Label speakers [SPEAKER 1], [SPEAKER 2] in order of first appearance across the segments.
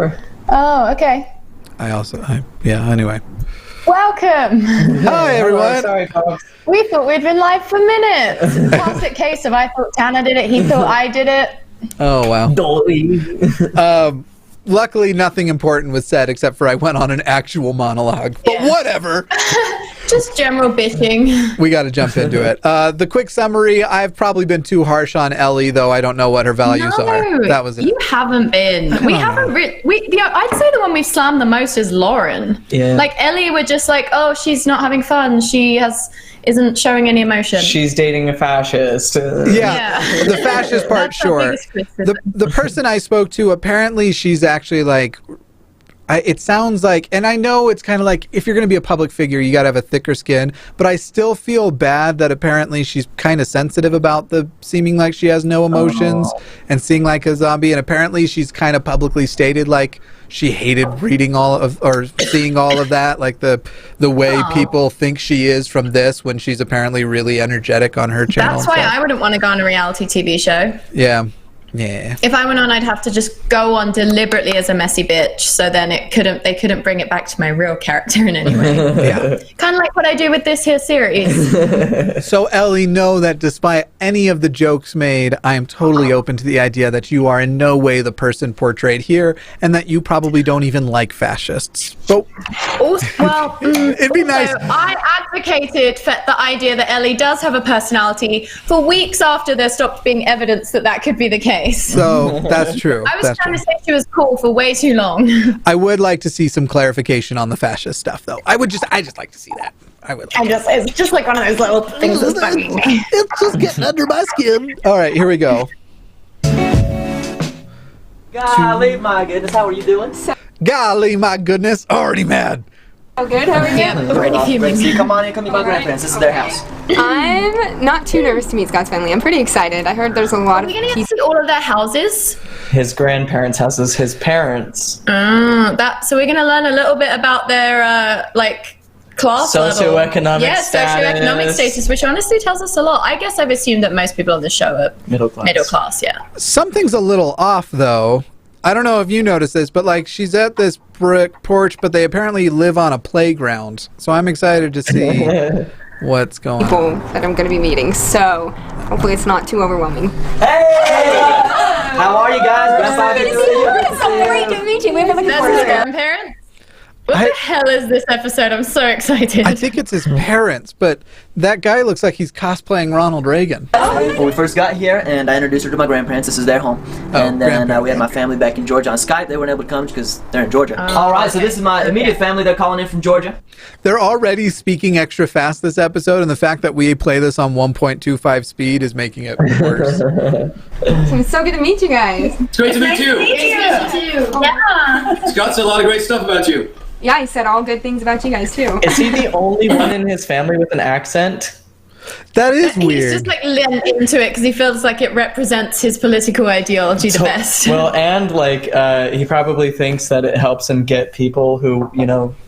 [SPEAKER 1] Sure.
[SPEAKER 2] Oh, okay.
[SPEAKER 3] Anyway.
[SPEAKER 2] Welcome.
[SPEAKER 3] Hi, everyone.
[SPEAKER 1] Sorry, folks.
[SPEAKER 2] We thought we'd been live for minutes. Classic case of I thought Tanner did it, he thought I did it.
[SPEAKER 3] Oh, wow.
[SPEAKER 1] Dolly.
[SPEAKER 3] Luckily, nothing important was said except for I went on an actual monologue. But whatever.
[SPEAKER 2] Just general bitching.
[SPEAKER 3] We got to jump into it. The quick summary, I've probably been too harsh on Ellie, though I don't know what her values are. That was it.
[SPEAKER 2] You haven't been. We haven't I'd say the one we've slammed the most is Lauren.
[SPEAKER 1] Yeah.
[SPEAKER 2] Like Ellie, we're just like, oh, she's not having fun. She isn't showing any emotion.
[SPEAKER 1] She's dating a fascist.
[SPEAKER 3] Yeah. The fascist part, sure. The person I spoke to, apparently she's actually like, it sounds like, and I know it's kind of like, if you're going to be a public figure, you got to have a thicker skin, but I still feel bad that apparently she's kind of sensitive about the seeming like she has no emotions and seeing like a zombie, and apparently she's kind of publicly stated like she hated reading all of, or seeing all of that, like the way people think she is from this, when she's apparently really energetic on her channel.
[SPEAKER 2] That's why I wouldn't want to go on a reality TV show.
[SPEAKER 3] Yeah.
[SPEAKER 2] If I went on, I'd have to just go on deliberately as a messy bitch, so then they couldn't bring it back to my real character in any way. Kind of like what I do with this here series.
[SPEAKER 3] So Ellie, know that despite any of the jokes made, I am totally open to the idea that you are in no way the person portrayed here, and that you probably don't even like fascists. But it'd be nice.
[SPEAKER 2] I advocated for the idea that Ellie does have a personality for weeks after there stopped being evidence that could be the case.
[SPEAKER 3] So that's true.
[SPEAKER 2] I was trying to say she was cool for way too long.
[SPEAKER 3] I would like to see some clarification on the fascist stuff, though. I just like to see that.
[SPEAKER 2] It's just like one of those little things that's bugging me.
[SPEAKER 3] It's just getting under my skin. All right, here we go.
[SPEAKER 4] Golly, my goodness, how are you doing?
[SPEAKER 3] Golly, my goodness, already mad.
[SPEAKER 5] Oh, good. How are you?
[SPEAKER 2] Yeah, already fuming.
[SPEAKER 4] Come on in, come meet my grandparents. This is their house.
[SPEAKER 5] I'm not too nervous to meet Scott's family. I'm pretty excited. I heard there's a lot of
[SPEAKER 2] Are we going to get to see all of their houses?
[SPEAKER 1] His grandparents' houses, his parents.
[SPEAKER 2] So we're going to learn a little bit about their, class
[SPEAKER 1] socioeconomic
[SPEAKER 2] status. Socioeconomic status, which honestly tells us a lot. I guess I've assumed that most people on the show are
[SPEAKER 1] middle class,
[SPEAKER 2] yeah.
[SPEAKER 3] Something's a little off, though. I don't know if you noticed this, but like she's at this brick porch, but they apparently live on a playground. So I'm excited to see what's going on.
[SPEAKER 5] People that I'm going to be meeting, so hopefully it's not too overwhelming.
[SPEAKER 4] Hey! How are you guys?
[SPEAKER 5] It's so great to meet you. We have
[SPEAKER 2] That's his grandparents? What the hell is this episode? I'm so excited.
[SPEAKER 3] I think it's his parents, but that guy looks like he's cosplaying Ronald Reagan.
[SPEAKER 4] Well, we first got here, and I introduced her to my grandparents. This is their home. And then we had my family back in Georgia on Skype. They weren't able to come because they're in Georgia. All right, so this is my immediate family. They're calling in from Georgia.
[SPEAKER 3] They're already speaking extra fast this episode, and the fact that we play this on 1.25 speed is making it worse.
[SPEAKER 5] It's so good to meet you guys.
[SPEAKER 6] It's great to meet you.
[SPEAKER 2] Yeah.
[SPEAKER 6] Scott said a lot of great stuff about you.
[SPEAKER 5] Yeah, he said all good things about you guys, too.
[SPEAKER 1] Is he the only one in his family with an accent?
[SPEAKER 3] That is weird.
[SPEAKER 2] He's just lent into it because he feels like it represents his political ideology the best.
[SPEAKER 1] Well, and he probably thinks that it helps him get people who,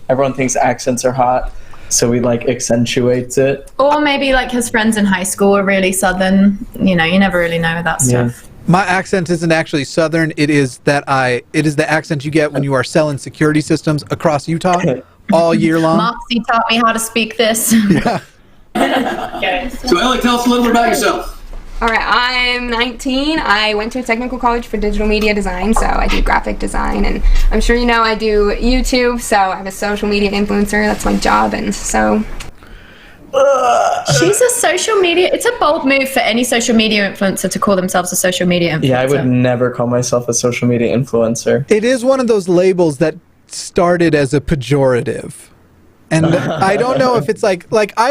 [SPEAKER 1] everyone thinks accents are hot, so he accentuates it.
[SPEAKER 2] Or maybe his friends in high school are really southern. You never really know that stuff.
[SPEAKER 3] My accent isn't actually Southern. It is the accent you get when you are selling security systems across Utah all year long.
[SPEAKER 2] Moxie taught me how to speak this.
[SPEAKER 3] Yeah.
[SPEAKER 2] Okay.
[SPEAKER 6] So Ellie, tell us a little bit about yourself.
[SPEAKER 5] All right, I'm 19. I went to a technical college for digital media design, so I do graphic design, and I'm sure you know I do YouTube, so I'm a social media influencer. That's my job, and so...
[SPEAKER 2] She's a social media... It's a bold move for any social media influencer to call themselves a social media influencer.
[SPEAKER 1] Yeah, I would never call myself a social media influencer.
[SPEAKER 3] It is one of those labels that started as a pejorative. And I don't know if it's I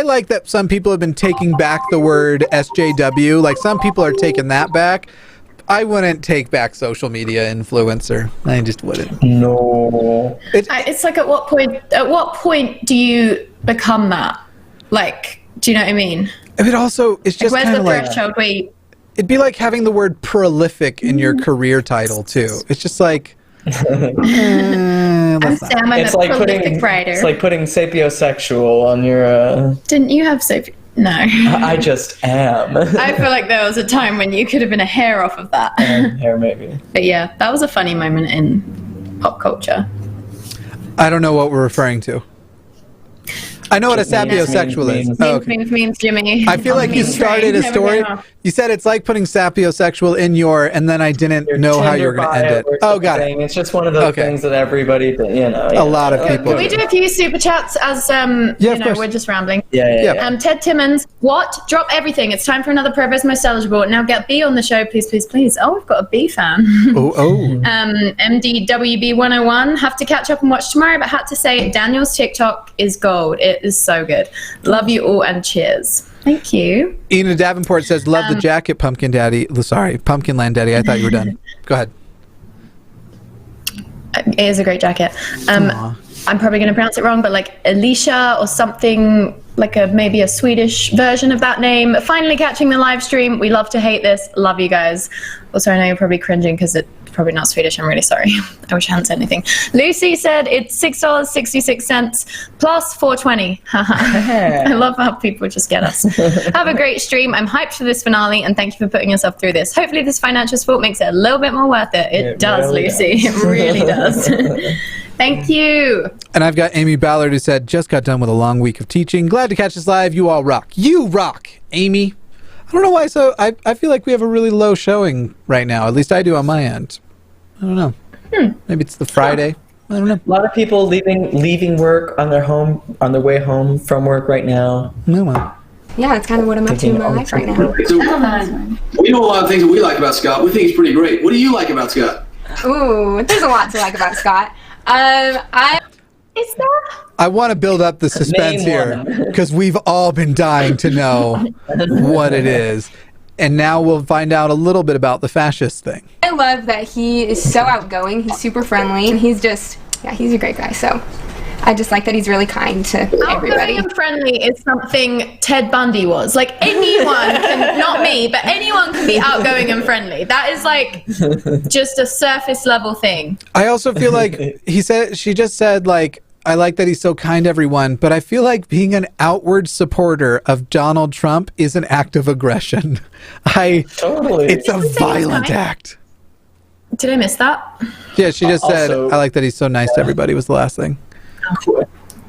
[SPEAKER 3] like that some people have been taking back the word SJW. Some people are taking that back. I wouldn't take back social media influencer. I just wouldn't.
[SPEAKER 1] No.
[SPEAKER 2] It's at what point do you become that? Do you know what I mean?
[SPEAKER 3] It also, it's just
[SPEAKER 2] where's
[SPEAKER 3] kind
[SPEAKER 2] the
[SPEAKER 3] of
[SPEAKER 2] threshold where you...
[SPEAKER 3] It'd be like having the word prolific in your career title, too. It's just
[SPEAKER 2] I'm Sam, I'm a prolific writer.
[SPEAKER 1] It's like putting sapiosexual on your...
[SPEAKER 2] Didn't you have sapio... No.
[SPEAKER 1] I just am.
[SPEAKER 2] I feel like there was a time when you could have been a hair off of that.
[SPEAKER 1] Hair, maybe.
[SPEAKER 2] But yeah, that was a funny moment in pop culture.
[SPEAKER 3] I don't know what we're referring to. I know what a sapiosexual is. Oh, okay.
[SPEAKER 2] Means Jimmy.
[SPEAKER 3] I feel like you started a story. You said it's like putting sapiosexual in your, and then I didn't know how you were going to end it. Oh, got it.
[SPEAKER 1] It's just one of those things that everybody,
[SPEAKER 3] a lot of people.
[SPEAKER 2] Can we do a few super chats as we're just rambling?
[SPEAKER 1] Yeah.
[SPEAKER 2] Ted Timmons, what? Drop everything. It's time for another Provo's Most Eligible. Now get B on the show, please, please, please. Oh, we've got a B fan. MDWB101, have to catch up and watch tomorrow, but had to say Daniel's TikTok is gold. It is so good. Love you all and cheers. Thank you.
[SPEAKER 3] Ina Davenport says, love the jacket, Pumpkin Daddy. Sorry, Pumpkin Land Daddy. I thought you were done. Go ahead.
[SPEAKER 2] It is a great jacket. I'm probably going to pronounce it wrong, but like Alicia or something, like maybe a Swedish version of that name. Finally catching the live stream. We love to hate this. Love you guys. Also, I know you're probably cringing because it's probably not Swedish. I'm really sorry. I wish I hadn't said anything. Lucy said it's $6.66 plus $4.20. I love how people just get us. Have a great stream. I'm hyped for this finale, and thank you for putting yourself through this. Hopefully this financial support makes it a little bit more worth it. It does, really Lucy. It really does. Thank you.
[SPEAKER 3] And I've got Amy Ballard who said, just got done with a long week of teaching. Glad to catch this live. You all rock. You rock, Amy. I don't know why, so I feel like we have a really low showing right now. At least I do on my end. I don't know. Maybe it's the Friday. I don't know.
[SPEAKER 1] A lot of people leaving work on their way home from work right now.
[SPEAKER 3] No, well.
[SPEAKER 5] Yeah, that's kind of what I'm up to in my life right now.
[SPEAKER 6] So, we know a lot of things that we like about Scott. We think he's pretty great. What do you like about Scott?
[SPEAKER 5] Ooh, there's a lot to like about Scott.
[SPEAKER 3] I want to build up the suspense here because we've all been dying to know what it is. And now we'll find out a little bit about the fascist thing.
[SPEAKER 5] I love that he is so outgoing. He's super friendly. And he's just, he's a great guy. So I just like that he's really kind to everybody.
[SPEAKER 2] Outgoing and friendly is something Ted Bundy was. Like anyone can, not me, but anyone can be outgoing and friendly. That is like just a surface level thing.
[SPEAKER 3] I also feel like she just said like, I like that he's so kind to everyone, but I feel like being an outward supporter of Donald Trump is an act of aggression.
[SPEAKER 1] Totally.
[SPEAKER 3] It's a violent act.
[SPEAKER 2] Did I miss that?
[SPEAKER 3] Yeah, she just said, I like that he's so nice to everybody was the last thing.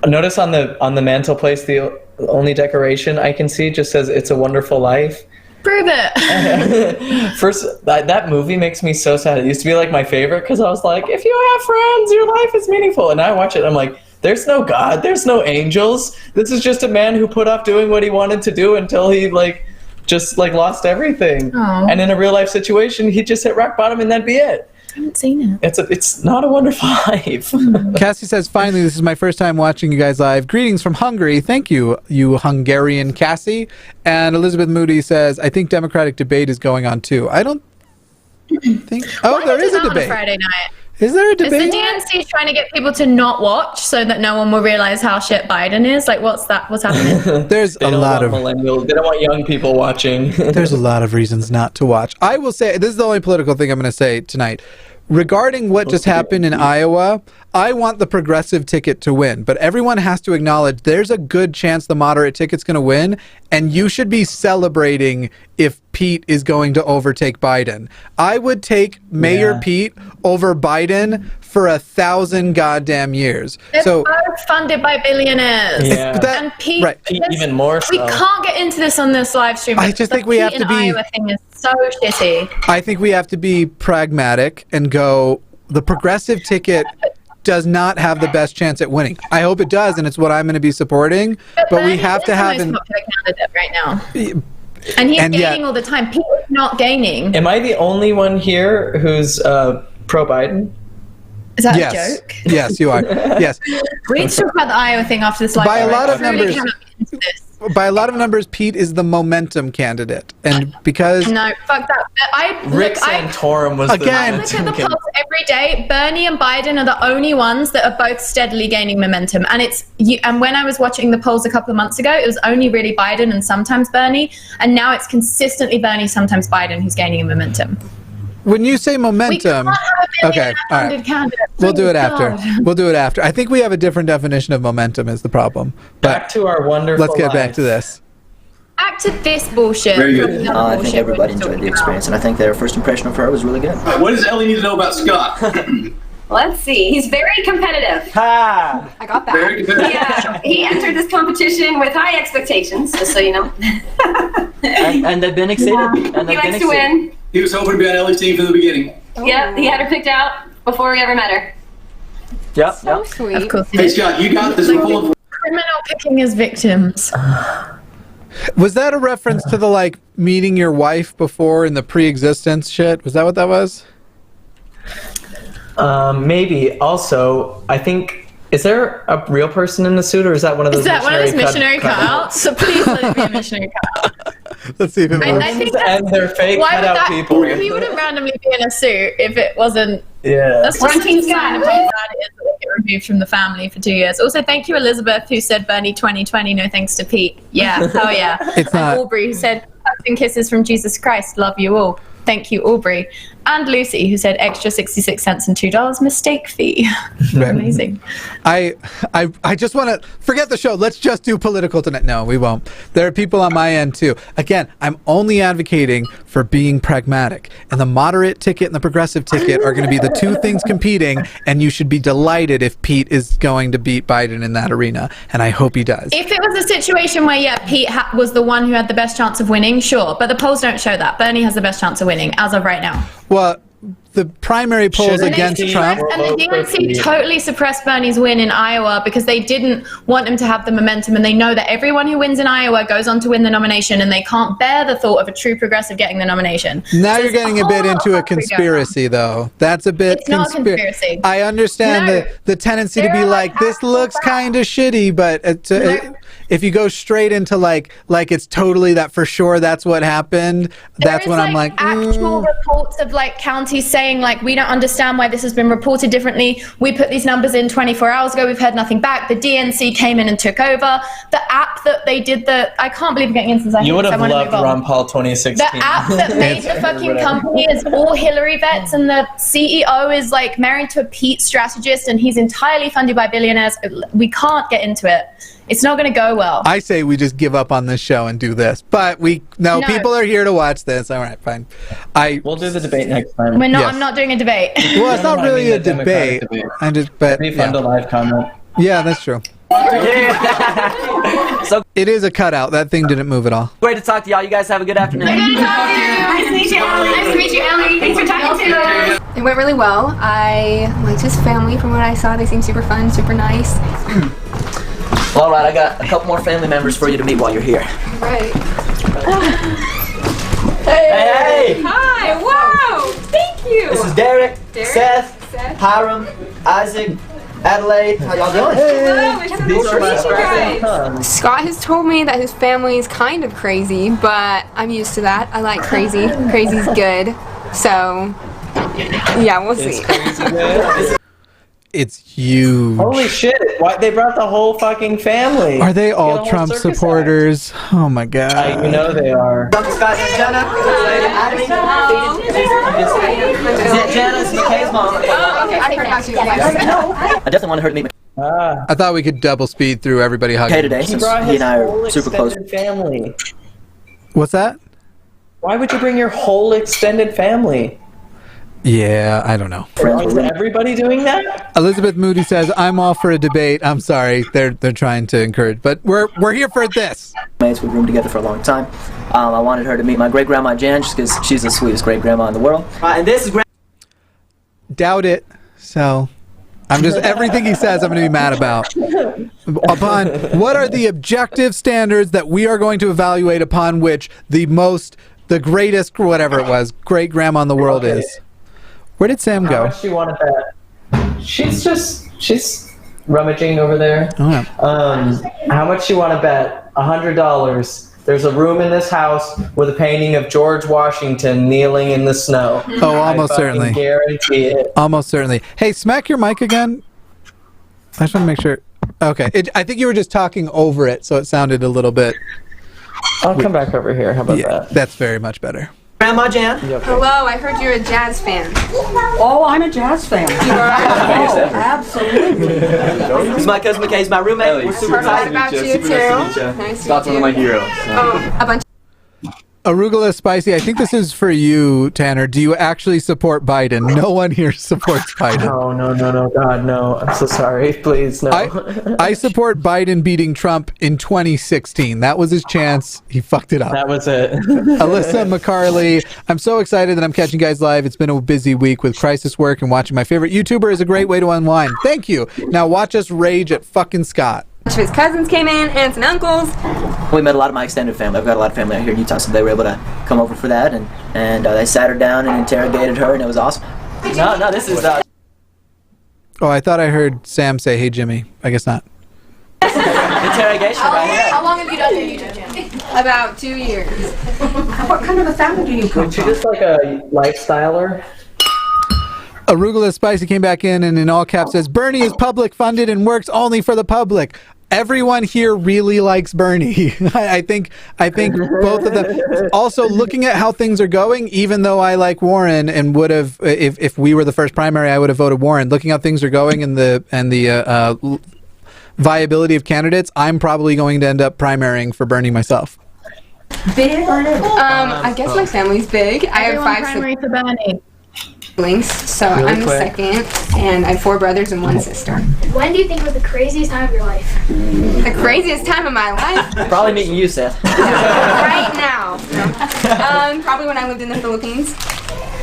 [SPEAKER 1] Notice on the mantelpiece, the only decoration I can see just says, "It's a Wonderful Life."
[SPEAKER 2] Prove it.
[SPEAKER 1] First, that movie makes me so sad. It used to be like my favorite because I was like, if you have friends, your life is meaningful. And now I watch it, I'm like, there's no God, there's no angels. This is just a man who put off doing what he wanted to do until he just lost everything.
[SPEAKER 2] Aww.
[SPEAKER 1] And in a real life situation, he just hit rock bottom and that'd be it.
[SPEAKER 2] I haven't seen it.
[SPEAKER 1] It's not a wonderful life.
[SPEAKER 3] Cassie says, finally, this is my first time watching you guys live. Greetings from Hungary. Thank you, you Hungarian Cassie. And Elizabeth Moody says, I think Democratic debate is going on too. I don't think... Oh, there is a debate.
[SPEAKER 2] On a Friday night.
[SPEAKER 3] Is there a debate?
[SPEAKER 2] Is the DNC trying to get people to not watch so that no one will realize how shit Biden is? Like, what's happening?
[SPEAKER 3] There's a lot of
[SPEAKER 1] millennials. They don't want young people watching.
[SPEAKER 3] There's a lot of reasons not to watch. I will say, this is the only political thing I'm going to say tonight. Regarding what just happened in Iowa, I want the progressive ticket to win, but everyone has to acknowledge there's a good chance the moderate ticket's going to win, and you should be celebrating if Pete is going to overtake Biden. I would take Mayor Pete over Biden for 1,000 goddamn years.
[SPEAKER 2] They're both funded by billionaires.
[SPEAKER 1] Yeah.
[SPEAKER 2] And Pete,
[SPEAKER 1] Pete even more so.
[SPEAKER 2] We can't get into this on this live stream.
[SPEAKER 3] I just think we have to be...
[SPEAKER 2] Iowa thing is so shitty.
[SPEAKER 3] I think we have to be pragmatic and go, the progressive ticket does not have the best chance at winning. I hope it does, and it's what I'm going to be supporting. But we have to have...
[SPEAKER 2] He's the most popular candidate right now. And he's gaining all the time. People are not gaining.
[SPEAKER 1] Am I the only one here who's pro-Biden?
[SPEAKER 2] Is that a joke?
[SPEAKER 3] Yes, you are. Yes.
[SPEAKER 2] We need to talk about the Iowa thing after this live.
[SPEAKER 3] By a lot of numbers... By a lot lot of numbers, Pete is the momentum candidate, and because
[SPEAKER 2] no, fuck that.
[SPEAKER 1] Rick Santorum was
[SPEAKER 3] again.
[SPEAKER 2] I look at the polls every day. Bernie and Biden are the only ones that are both steadily gaining momentum, and and when I was watching the polls a couple of months ago, it was only really Biden and sometimes Bernie, and now it's consistently Bernie, sometimes Biden, who's gaining in momentum.
[SPEAKER 3] When you say momentum, okay, all right. We'll do it after. We'll do it after. I think we have a different definition of momentum is the problem. But
[SPEAKER 1] back to our wonderful
[SPEAKER 3] let's get
[SPEAKER 1] life.
[SPEAKER 3] back to this.
[SPEAKER 2] Back to this bullshit.
[SPEAKER 6] Very good.
[SPEAKER 4] I think everybody enjoyed the experience, and I think their first impression of her was really good.
[SPEAKER 6] What does Ellie need to know about Scott?
[SPEAKER 7] Let's see. He's very competitive.
[SPEAKER 4] Ha!
[SPEAKER 5] I got that.
[SPEAKER 6] Very good.
[SPEAKER 7] He entered this competition with high expectations, just so you know.
[SPEAKER 4] And they've been exceeded. And
[SPEAKER 7] He
[SPEAKER 4] they've been
[SPEAKER 7] likes to win.
[SPEAKER 6] He was hoping to be on Ellie's team from the beginning.
[SPEAKER 7] Yep, he had her picked out before we ever met her.
[SPEAKER 4] Yep.
[SPEAKER 5] So sweet.
[SPEAKER 2] Of course.
[SPEAKER 6] Hey, Scott, you got this. We're full of
[SPEAKER 2] Criminal picking his victims.
[SPEAKER 3] Was that a reference to the like meeting your wife before in the pre-existence shit? Was that what that was?
[SPEAKER 1] Maybe. Also, I think, is there a real person in the suit, or is that one of those?
[SPEAKER 2] Is that one of those missionary
[SPEAKER 1] cutouts?
[SPEAKER 2] cutouts? So please let it be a missionary cutout.
[SPEAKER 3] Let's see if it works.
[SPEAKER 2] I think that's,
[SPEAKER 1] And they're fake
[SPEAKER 2] why would
[SPEAKER 1] cutout
[SPEAKER 2] that,
[SPEAKER 1] people.
[SPEAKER 2] he wouldn't randomly be in a suit if it wasn't.
[SPEAKER 1] Yeah.
[SPEAKER 2] That's just
[SPEAKER 7] Quarantine
[SPEAKER 2] such a sign of how bad it is that we get removed from the family for 2 years. Also, thank you, Elizabeth, who said Bernie 2020, no thanks to Pete. Yeah, hell yeah.
[SPEAKER 3] It's
[SPEAKER 2] and
[SPEAKER 3] not.
[SPEAKER 2] Aubrey, who said hugs and kisses from Jesus Christ, love you all. Thank you, Aubrey. And Lucy, who said extra 66 cents and $2 mistake fee. Amazing.
[SPEAKER 3] I just want to forget the show. Let's just do political tonight. No, we won't. There are people on my end too. Again, I'm only advocating for being pragmatic. And the moderate ticket and the progressive ticket are going to be the two things competing. And you should be delighted if Pete is going to beat Biden in that arena. And I hope he does.
[SPEAKER 2] If it was a situation where, yeah, Pete was the one who had the best chance of winning, sure. But the polls don't show that. Bernie has the best chance of winning as of right now.
[SPEAKER 3] Well, the primary polls
[SPEAKER 1] Shouldn't
[SPEAKER 3] against
[SPEAKER 1] he
[SPEAKER 3] Trump.
[SPEAKER 2] And the DNC totally suppressed Bernie's win in Iowa because they didn't want him to have the momentum, and they know that everyone who wins in Iowa goes on to win the nomination, and they can't bear the thought of a true progressive getting the nomination.
[SPEAKER 3] Now
[SPEAKER 2] So
[SPEAKER 3] you're
[SPEAKER 2] it's
[SPEAKER 3] getting a bit
[SPEAKER 2] whole
[SPEAKER 3] into a
[SPEAKER 2] lot going on.
[SPEAKER 3] conspiracy, though. That's a bit
[SPEAKER 2] It's not a conspiracy.
[SPEAKER 3] I understand
[SPEAKER 2] No.
[SPEAKER 3] the tendency to
[SPEAKER 2] There
[SPEAKER 3] be
[SPEAKER 2] are,
[SPEAKER 3] like, this
[SPEAKER 2] actual
[SPEAKER 3] looks
[SPEAKER 2] facts.
[SPEAKER 3] kind of shitty, but
[SPEAKER 2] No.
[SPEAKER 3] if you go straight into like it's totally that for sure that's what happened, that's
[SPEAKER 2] There
[SPEAKER 3] when
[SPEAKER 2] is,
[SPEAKER 3] I'm like,
[SPEAKER 2] actual reports of like counties saying like, we don't understand why this has been reported differently. We put these numbers in 24 hours ago. We've heard nothing back. The DNC came in and took over. The app that they did I can't believe I'm getting into this.
[SPEAKER 1] You would have loved
[SPEAKER 2] Ron
[SPEAKER 1] Ron Paul 2016.
[SPEAKER 2] The app that made the fucking company is all Hillary vets, and the CEO is like married to a Pete strategist, and he's entirely funded by billionaires. We can't get into it. It's not going to go well.
[SPEAKER 3] I say we just give up on this show and do this, but no, people are here to watch this. All right, fine.
[SPEAKER 1] We'll do the debate next time.
[SPEAKER 2] We're not.
[SPEAKER 3] Yes.
[SPEAKER 2] I'm not doing a debate.
[SPEAKER 3] Well, it's not
[SPEAKER 1] I
[SPEAKER 3] really
[SPEAKER 1] mean
[SPEAKER 3] a
[SPEAKER 1] the
[SPEAKER 3] debate.
[SPEAKER 1] Democratic debate.
[SPEAKER 3] I just, but
[SPEAKER 1] It'd be fun to live comment.
[SPEAKER 3] yeah, that's true.
[SPEAKER 4] So
[SPEAKER 3] It is a cutout. That thing didn't move at all.
[SPEAKER 4] great to talk to y'all. You guys have a good afternoon.
[SPEAKER 7] Nice to meet you, Ellie. Nice to meet you, Ellie. Thanks for talking to us.
[SPEAKER 5] It went really well. I liked his family from what I saw. They seemed super fun, super nice.
[SPEAKER 4] All right, I got a couple more family members for you to meet while you're here.
[SPEAKER 5] Right.
[SPEAKER 4] Hey!
[SPEAKER 5] Hi, wow, thank you.
[SPEAKER 4] This is Derek,
[SPEAKER 5] Derek,
[SPEAKER 4] Seth,
[SPEAKER 5] Seth.
[SPEAKER 4] Hiram, Isaac, Adelaide. How y'all doing?
[SPEAKER 5] Hello, it's so
[SPEAKER 4] These
[SPEAKER 5] nice
[SPEAKER 4] are
[SPEAKER 5] to
[SPEAKER 4] my
[SPEAKER 5] meet you guys.
[SPEAKER 4] friends.
[SPEAKER 5] Scott has told me that his family is kind of crazy, but I'm used to that. I like crazy. Crazy's good. So, yeah, we'll see.
[SPEAKER 1] It's crazy, man.
[SPEAKER 3] It's huge.
[SPEAKER 1] Holy shit! Why they brought the whole fucking family?
[SPEAKER 3] Are they
[SPEAKER 1] Get a
[SPEAKER 3] all
[SPEAKER 1] whole
[SPEAKER 3] Trump
[SPEAKER 1] circus act.
[SPEAKER 3] supporters? Oh my god.
[SPEAKER 1] You know they are.
[SPEAKER 4] Welcome, Scott and Jenna. Is that Jenna? It's McKay's mom.
[SPEAKER 5] Oh, okay. I forgot you.
[SPEAKER 4] I definitely wanted her to meet
[SPEAKER 3] I thought we could double speed through everybody hugging.
[SPEAKER 4] McKay today
[SPEAKER 1] He
[SPEAKER 4] since
[SPEAKER 1] brought
[SPEAKER 4] he
[SPEAKER 1] his
[SPEAKER 4] and I
[SPEAKER 1] whole
[SPEAKER 4] are super close.
[SPEAKER 1] extended family.
[SPEAKER 3] What's that?
[SPEAKER 1] Why would you bring your whole extended family?
[SPEAKER 3] Yeah, I don't know.
[SPEAKER 1] Is everybody doing that?
[SPEAKER 3] Elizabeth Moody says, "I'm all for a debate." I'm sorry, they're trying to encourage, but we're here for this.
[SPEAKER 4] We've roomed together for a long time. I wanted her to meet my great grandma Jan just because she's the sweetest great grandma in the world. And this is
[SPEAKER 3] Doubt it. So, I'm just everything he says, I'm going to be mad about. Upon what are the objective standards that we are going to evaluate upon which the greatest, whatever it was, great grandma in the world is? Where did Sam
[SPEAKER 1] How
[SPEAKER 3] go?
[SPEAKER 1] much she wanted that? She's rummaging over there.
[SPEAKER 3] Oh, yeah.
[SPEAKER 1] How much you want to bet? $100. There's a room in this house with a painting of George Washington kneeling in the snow.
[SPEAKER 3] Oh, almost
[SPEAKER 1] I fucking
[SPEAKER 3] certainly.
[SPEAKER 1] guarantee it.
[SPEAKER 3] Almost certainly. Hey, smack your mic again. I just want to make sure. Okay. I think you were just talking over it, so it sounded a little bit.
[SPEAKER 1] I'll come back over here. How about
[SPEAKER 3] Yeah,
[SPEAKER 1] that?
[SPEAKER 3] that's very much better.
[SPEAKER 4] Grandma Jan.
[SPEAKER 5] Hello, I heard you're a jazz fan.
[SPEAKER 8] Oh, I'm a jazz fan.
[SPEAKER 5] You are?
[SPEAKER 8] Oh, absolutely.
[SPEAKER 4] This is my cousin McKay. He's my roommate. We're super
[SPEAKER 5] Heard
[SPEAKER 4] excited.
[SPEAKER 5] about you too. Nice to meet you.
[SPEAKER 9] Scott's one of my heroes.
[SPEAKER 5] A bunch
[SPEAKER 3] Arugula Spicy, I think this is for you, Tanner. Do you actually support Biden? No one here supports Biden.
[SPEAKER 1] No, God, no. I'm so sorry. Please, no.
[SPEAKER 3] I support Biden beating Trump in 2016. That was his chance. He fucked it up.
[SPEAKER 1] That was it.
[SPEAKER 3] Alyssa McCarley, I'm so excited that I'm catching you guys live. It's been a busy week with crisis work, and watching my favorite YouTuber is a great way to unwind. Thank you. Now watch us rage at fucking Scott.
[SPEAKER 5] Of his cousins came in, aunts and uncles.
[SPEAKER 4] We met a lot of my extended family. I've got a lot of family out here in Utah, so they were able to come over for that, and they sat her down and interrogated her, and it was awesome. No, this is...
[SPEAKER 3] Oh, I thought I heard Sam say, "Hey, Jimmy." I guess not.
[SPEAKER 4] Interrogation right here.
[SPEAKER 7] How long have you done your YouTube channel?
[SPEAKER 5] About 2 years.
[SPEAKER 8] What kind of a family do you come
[SPEAKER 1] She's
[SPEAKER 8] from?
[SPEAKER 1] just like a lifestyler.
[SPEAKER 3] Arugula Spicy came back in and in all caps says, "Bernie is public funded and works only for the public." Everyone here really likes Bernie. I think both of them. Also, looking at how things are going, even though I like Warren and would have, if we were the first primary, I would have voted Warren. Looking how things are going and the viability of candidates, I'm probably going to end up primarying for Bernie myself.
[SPEAKER 8] Big or little?
[SPEAKER 5] I guess my family's big. I have 5
[SPEAKER 2] primary for Bernie.
[SPEAKER 5] siblings, so
[SPEAKER 1] Really
[SPEAKER 5] I'm the
[SPEAKER 1] quick.
[SPEAKER 5] second, and I have 4 brothers and 1 sister.
[SPEAKER 7] When do you think was the craziest time of your life?
[SPEAKER 5] The craziest time of my life?
[SPEAKER 4] Probably meeting you, Seth.
[SPEAKER 5] Right now. Probably when I lived in the Philippines.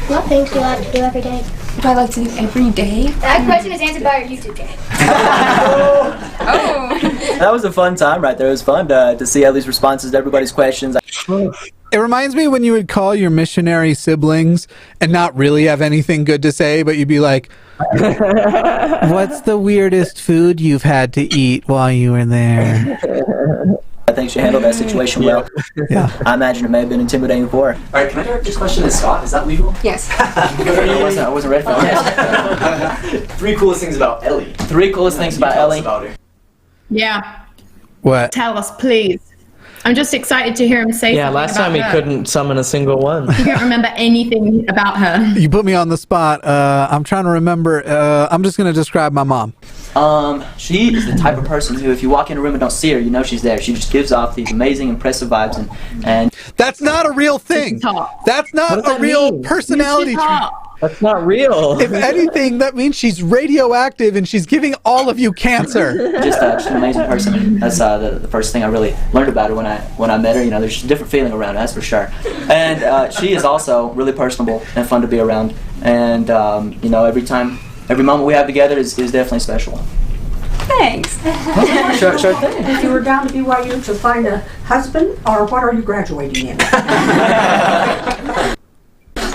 [SPEAKER 7] What things do you like to do every day?
[SPEAKER 5] Do I like to do every day?
[SPEAKER 7] That question is answered by our YouTube channel.
[SPEAKER 5] Oh.
[SPEAKER 4] That was a fun time right there. It was fun to see Ellie's responses to everybody's questions.
[SPEAKER 3] It reminds me when you would call your missionary siblings and not really have anything good to say, but you'd be like, "What's the weirdest food you've had to eat while you were there?"
[SPEAKER 4] I think she handled that situation well.
[SPEAKER 3] Yeah.
[SPEAKER 4] I imagine it may have been intimidating for her.
[SPEAKER 6] All right, can I direct this question to Scott? Is that legal?
[SPEAKER 5] Yes.
[SPEAKER 4] I wasn't ready for that.
[SPEAKER 6] 3 coolest things about Ellie.
[SPEAKER 4] 3 coolest things about Ellie.
[SPEAKER 6] her.
[SPEAKER 2] Yeah.
[SPEAKER 3] What?
[SPEAKER 2] Tell us, please. I'm just excited to hear him say
[SPEAKER 1] Yeah,
[SPEAKER 2] something
[SPEAKER 1] last
[SPEAKER 2] about
[SPEAKER 1] time he
[SPEAKER 2] her.
[SPEAKER 1] couldn't summon a single one.
[SPEAKER 2] You don't remember anything about her.
[SPEAKER 3] You put me on the spot. I'm trying to remember. I'm just going to describe my mom.
[SPEAKER 4] She is the type of person who, if you walk in a room and don't see her, you know she's there. She just gives off these amazing, impressive vibes, and
[SPEAKER 3] That's not a real thing.
[SPEAKER 2] Hot.
[SPEAKER 3] That's not
[SPEAKER 1] does
[SPEAKER 3] a
[SPEAKER 1] that
[SPEAKER 3] real
[SPEAKER 1] mean?
[SPEAKER 3] personality
[SPEAKER 2] She's
[SPEAKER 3] trait.
[SPEAKER 2] hot.
[SPEAKER 1] That's not real.
[SPEAKER 3] If anything, that means she's radioactive and she's giving all of you cancer.
[SPEAKER 4] just an amazing person. That's the first thing I really learned about her when I met her. You know, there's a different feeling around her, that's for sure. And she is also really personable and fun to be around. And you know, every moment we have together is definitely special.
[SPEAKER 5] Thanks.
[SPEAKER 4] Sure thing.
[SPEAKER 8] If you were down to BYU to find a husband, or what are you graduating in?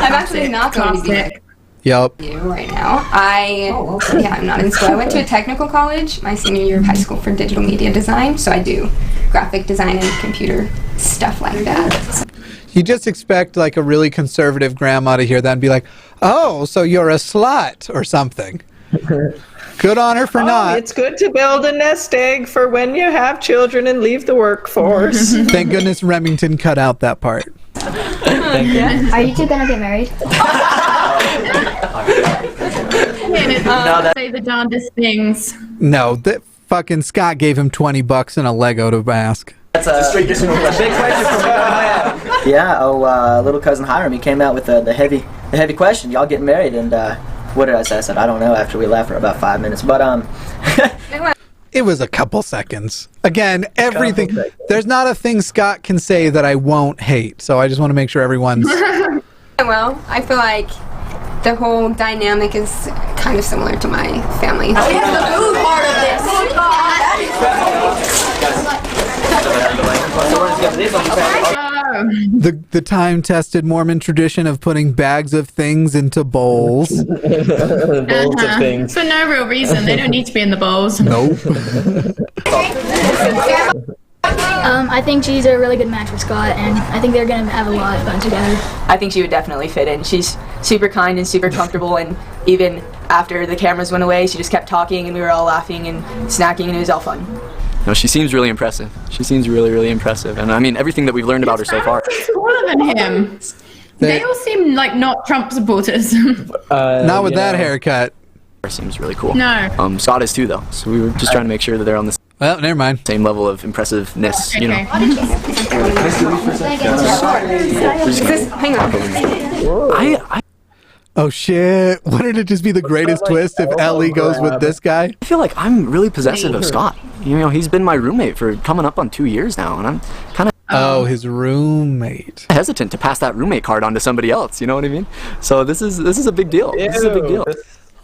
[SPEAKER 5] I'm actually not going to
[SPEAKER 2] Classic.
[SPEAKER 3] Yep.
[SPEAKER 5] BYU right now. I'm not in school. I went to a technical college my senior year of high school for digital media design, so I do graphic design and computer stuff like that.
[SPEAKER 3] You just expect like a really conservative grandma to hear that and be like, "Oh, so you're a slut or something." Good on her for not.
[SPEAKER 1] It's good to build a nest egg for when you have children and leave the workforce.
[SPEAKER 3] Thank goodness Remington cut out that part.
[SPEAKER 7] Are you two gonna get married?
[SPEAKER 2] Say the darndest things.
[SPEAKER 3] No, that fucking Scott gave him $20 and a Lego to ask.
[SPEAKER 4] That's a
[SPEAKER 6] Straight
[SPEAKER 4] big question for me. Yeah. Little cousin Hiram, he came out with the heavy question. Y'all getting married? And what did I say? I said I don't know. After we left for about 5 minutes, but
[SPEAKER 3] It was a couple seconds. Again, everything. There's not a thing Scott can say that I won't hate. So I just want to make sure everyone's.
[SPEAKER 5] Well, I feel like the whole dynamic is kind of similar to my family.
[SPEAKER 3] The time-tested Mormon tradition of putting bags of things into bowls.
[SPEAKER 1] Bowls of things.
[SPEAKER 2] For no real reason. They don't need to be in the bowls.
[SPEAKER 3] Nope.
[SPEAKER 7] I think she's a really good match with Scott, and I think they're gonna have a lot of fun together.
[SPEAKER 9] I think she would definitely fit in. She's super kind and super comfortable, and even after the cameras went away, she just kept talking and we were all laughing and snacking, and it was all fun.
[SPEAKER 10] No, she seems really impressive. She seems really, really impressive. And I mean, everything that we've learned about her so far.
[SPEAKER 2] Taller than him. They all seem like not Trump supporters.
[SPEAKER 3] Not with that haircut.
[SPEAKER 10] Seems really cool.
[SPEAKER 2] No.
[SPEAKER 10] Scott is too, though. So we were just trying to make sure that they're on this.
[SPEAKER 3] Well, never mind.
[SPEAKER 10] Same level of impressiveness, you know.
[SPEAKER 5] Hang on.
[SPEAKER 3] Oh shit! Wouldn't it just be the greatest twist if Ellie goes with this guy?
[SPEAKER 10] I feel like I'm really possessive of Scott. You know, he's been my roommate for coming up on 2 years now, and I'm kind of
[SPEAKER 3] Oh, his roommate.
[SPEAKER 10] hesitant to pass that roommate card on to somebody else. You know what I mean? So this is a big deal. This is a big deal.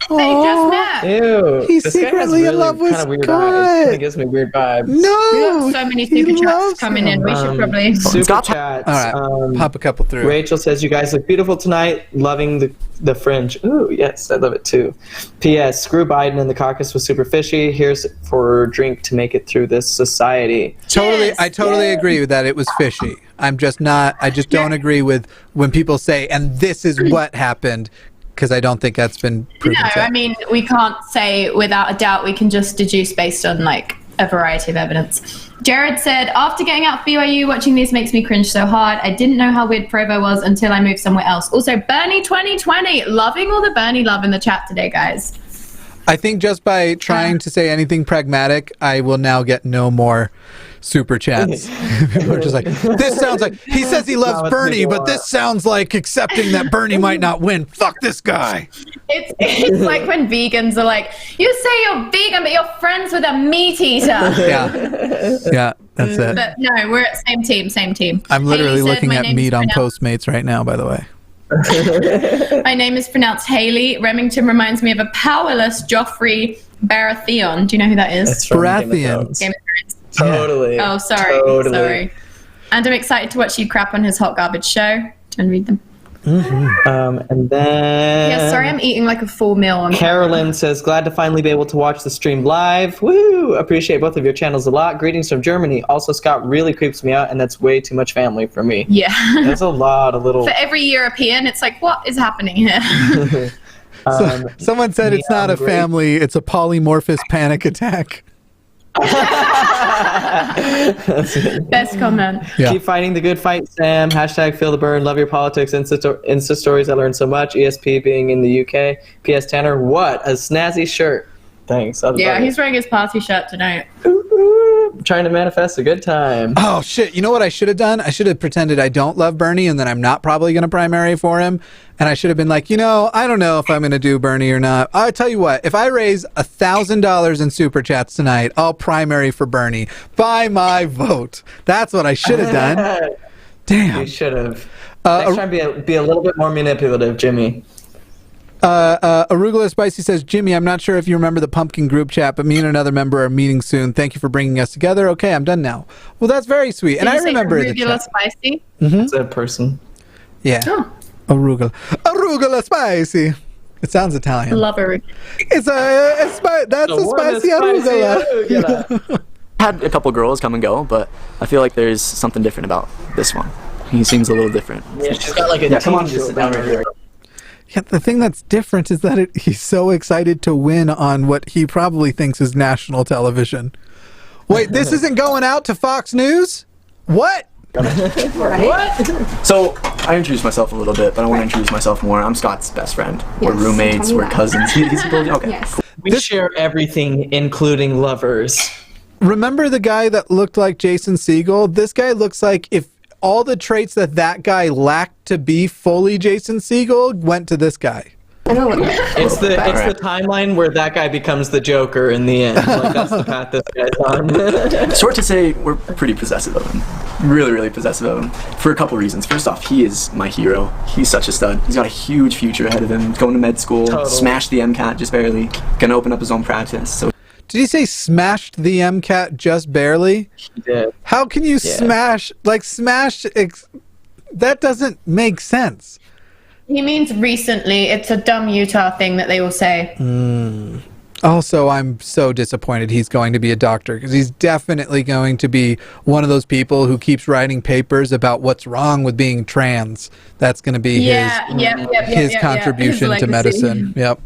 [SPEAKER 2] They just met.
[SPEAKER 1] Ew.
[SPEAKER 3] He's
[SPEAKER 1] This guy has
[SPEAKER 3] secretly in
[SPEAKER 1] really
[SPEAKER 3] love with
[SPEAKER 1] kinda weird
[SPEAKER 3] Scott.
[SPEAKER 1] vibes. Kinda gives me weird vibes.
[SPEAKER 3] No,
[SPEAKER 2] We got so many
[SPEAKER 3] he
[SPEAKER 2] super chats
[SPEAKER 3] loves
[SPEAKER 2] coming in.
[SPEAKER 3] him.
[SPEAKER 2] We should probably.
[SPEAKER 1] Super
[SPEAKER 10] Scott's-
[SPEAKER 1] chats.
[SPEAKER 3] All right, pop a couple through.
[SPEAKER 1] Rachel says, "You guys look beautiful tonight. Loving the fringe." Ooh, yes, I love it too. P.S. Screw Biden and the caucus was super fishy. Here's for a drink to make it through this society.
[SPEAKER 3] Totally,
[SPEAKER 2] Yes,
[SPEAKER 3] I totally agree with that. It was fishy. I'm just not. I just don't agree with when people say, "And this is what happened," because I don't think that's been proven.
[SPEAKER 2] No,
[SPEAKER 3] to.
[SPEAKER 2] I mean, we can't say without a doubt. We can just deduce based on like a variety of evidence. Jared said, after getting out of BYU, watching these makes me cringe so hard. I didn't know how weird Provo was until I moved somewhere else. Also, Bernie 2020. Loving all the Bernie love in the chat today, guys.
[SPEAKER 3] I think just by trying to say anything pragmatic, I will now get no more super chats. People are just like, this sounds like, he says he loves Bernie, but this sounds like accepting that Bernie might not win. Fuck this guy.
[SPEAKER 2] It's like when vegans are like, you say you're vegan, but you're friends with a meat eater.
[SPEAKER 3] Yeah, that's it.
[SPEAKER 2] But no, we're at same team.
[SPEAKER 3] I'm literally
[SPEAKER 2] Haley said,
[SPEAKER 3] looking
[SPEAKER 2] "My
[SPEAKER 3] at
[SPEAKER 2] name
[SPEAKER 3] meat
[SPEAKER 2] is
[SPEAKER 3] on
[SPEAKER 2] pronounced-
[SPEAKER 3] Postmates right now, by the way.
[SPEAKER 2] My name is pronounced Haley. Remington reminds me of a powerless Joffrey Baratheon. Do you know who that is?
[SPEAKER 1] It's from Game of
[SPEAKER 3] Baratheon.
[SPEAKER 1] Thrones.
[SPEAKER 2] Game of Thrones.
[SPEAKER 1] Totally.
[SPEAKER 2] Oh, sorry.
[SPEAKER 1] Totally.
[SPEAKER 2] Sorry. And I'm excited to watch you crap on his hot garbage show. Do you want to read them?
[SPEAKER 1] And then
[SPEAKER 2] Yeah, sorry, I'm eating like a full meal. On
[SPEAKER 1] Carolyn says, "Glad to finally be able to watch the stream live. Woo! Appreciate both of your channels a lot. Greetings from Germany. Also, Scott really creeps me out, and that's way too much family for me."
[SPEAKER 2] Yeah.
[SPEAKER 1] There's a lot of little.
[SPEAKER 2] For every European, it's like, what is happening here?
[SPEAKER 3] Someone said it's not a
[SPEAKER 1] great.
[SPEAKER 3] family, it's a polymorphous panic attack.
[SPEAKER 2] Best comment.
[SPEAKER 3] Yeah.
[SPEAKER 1] Keep fighting the good fight, Sam. Hashtag feel the burn. Love your politics. Insta stories. I learned so much. ESP being in the UK. PS Tanner, what a snazzy shirt. Thanks.
[SPEAKER 2] Yeah, he's wearing his party shirt tonight.
[SPEAKER 1] Trying to manifest a good time.
[SPEAKER 3] Oh shit! You know what I should have done? I should have pretended I don't love Bernie, and then I'm not probably going to primary for him. And I should have been like, I don't know if I'm going to do Bernie or not. I'll tell you what: if I raise $1,000 in super chats tonight, I'll primary for Bernie. By my vote. That's what I should have done. Damn.
[SPEAKER 1] You should have. Next time, be a little bit more manipulative, Jimmy.
[SPEAKER 3] Arugula Spicy says, Jimmy, I'm not sure if you remember the pumpkin group chat, but me and another member are meeting soon. Thank you for bringing us together. Okay, I'm done now. Well, that's very sweet. And I remember the
[SPEAKER 2] Arugula
[SPEAKER 3] chat.
[SPEAKER 2] Spicy.
[SPEAKER 1] It's a person.
[SPEAKER 3] Yeah.
[SPEAKER 2] Oh.
[SPEAKER 3] Arugula Spicy. It sounds Italian.
[SPEAKER 2] Love arugula.
[SPEAKER 3] That's a spicy arugula.
[SPEAKER 10] Had a couple girls come and go, but I feel like there's something different about this one. He seems a little different.
[SPEAKER 1] Yeah, she's got like a
[SPEAKER 4] Yeah, come on,
[SPEAKER 1] TV
[SPEAKER 4] just
[SPEAKER 1] show
[SPEAKER 4] sit down
[SPEAKER 1] about
[SPEAKER 4] right here.
[SPEAKER 1] her.
[SPEAKER 3] Yeah, the thing that's different is that he's so excited to win on what he probably thinks is national television. Wait, this isn't going out to Fox News? What?
[SPEAKER 10] So I introduced myself a little bit, but I want to introduce myself more. I'm Scott's best friend. We're
[SPEAKER 5] Yes,
[SPEAKER 10] roommates.
[SPEAKER 5] tell me
[SPEAKER 10] We're
[SPEAKER 5] that.
[SPEAKER 10] cousins. He's told you? Okay.
[SPEAKER 5] Yes.
[SPEAKER 1] We share everything, including lovers.
[SPEAKER 3] Remember the guy that looked like Jason Segel? This guy looks like if all the traits that guy lacked to be fully Jason Segel went to this guy.
[SPEAKER 5] And a little bit.
[SPEAKER 1] It's the timeline where that guy becomes the Joker in the end. Like that's the path this guy's on.
[SPEAKER 10] Short to say, we're pretty possessive of him. Really, really possessive of him. For a couple reasons. First off, he is my hero. He's such a stud. He's got a huge future ahead of him. Going to med school,
[SPEAKER 1] Totally.
[SPEAKER 10] smashed the MCAT just barely. Gonna open up his own practice. So
[SPEAKER 3] Did he say smashed the MCAT just barely?
[SPEAKER 1] He did.
[SPEAKER 3] How can you smash? That doesn't make sense.
[SPEAKER 2] He means recently. It's a dumb Utah thing that they will say.
[SPEAKER 3] Also, I'm so disappointed he's going to be a doctor because he's definitely going to be one of those people who keeps writing papers about what's wrong with being trans. That's going to be his contribution
[SPEAKER 2] His
[SPEAKER 3] to
[SPEAKER 2] legacy.
[SPEAKER 3] medicine. Yep.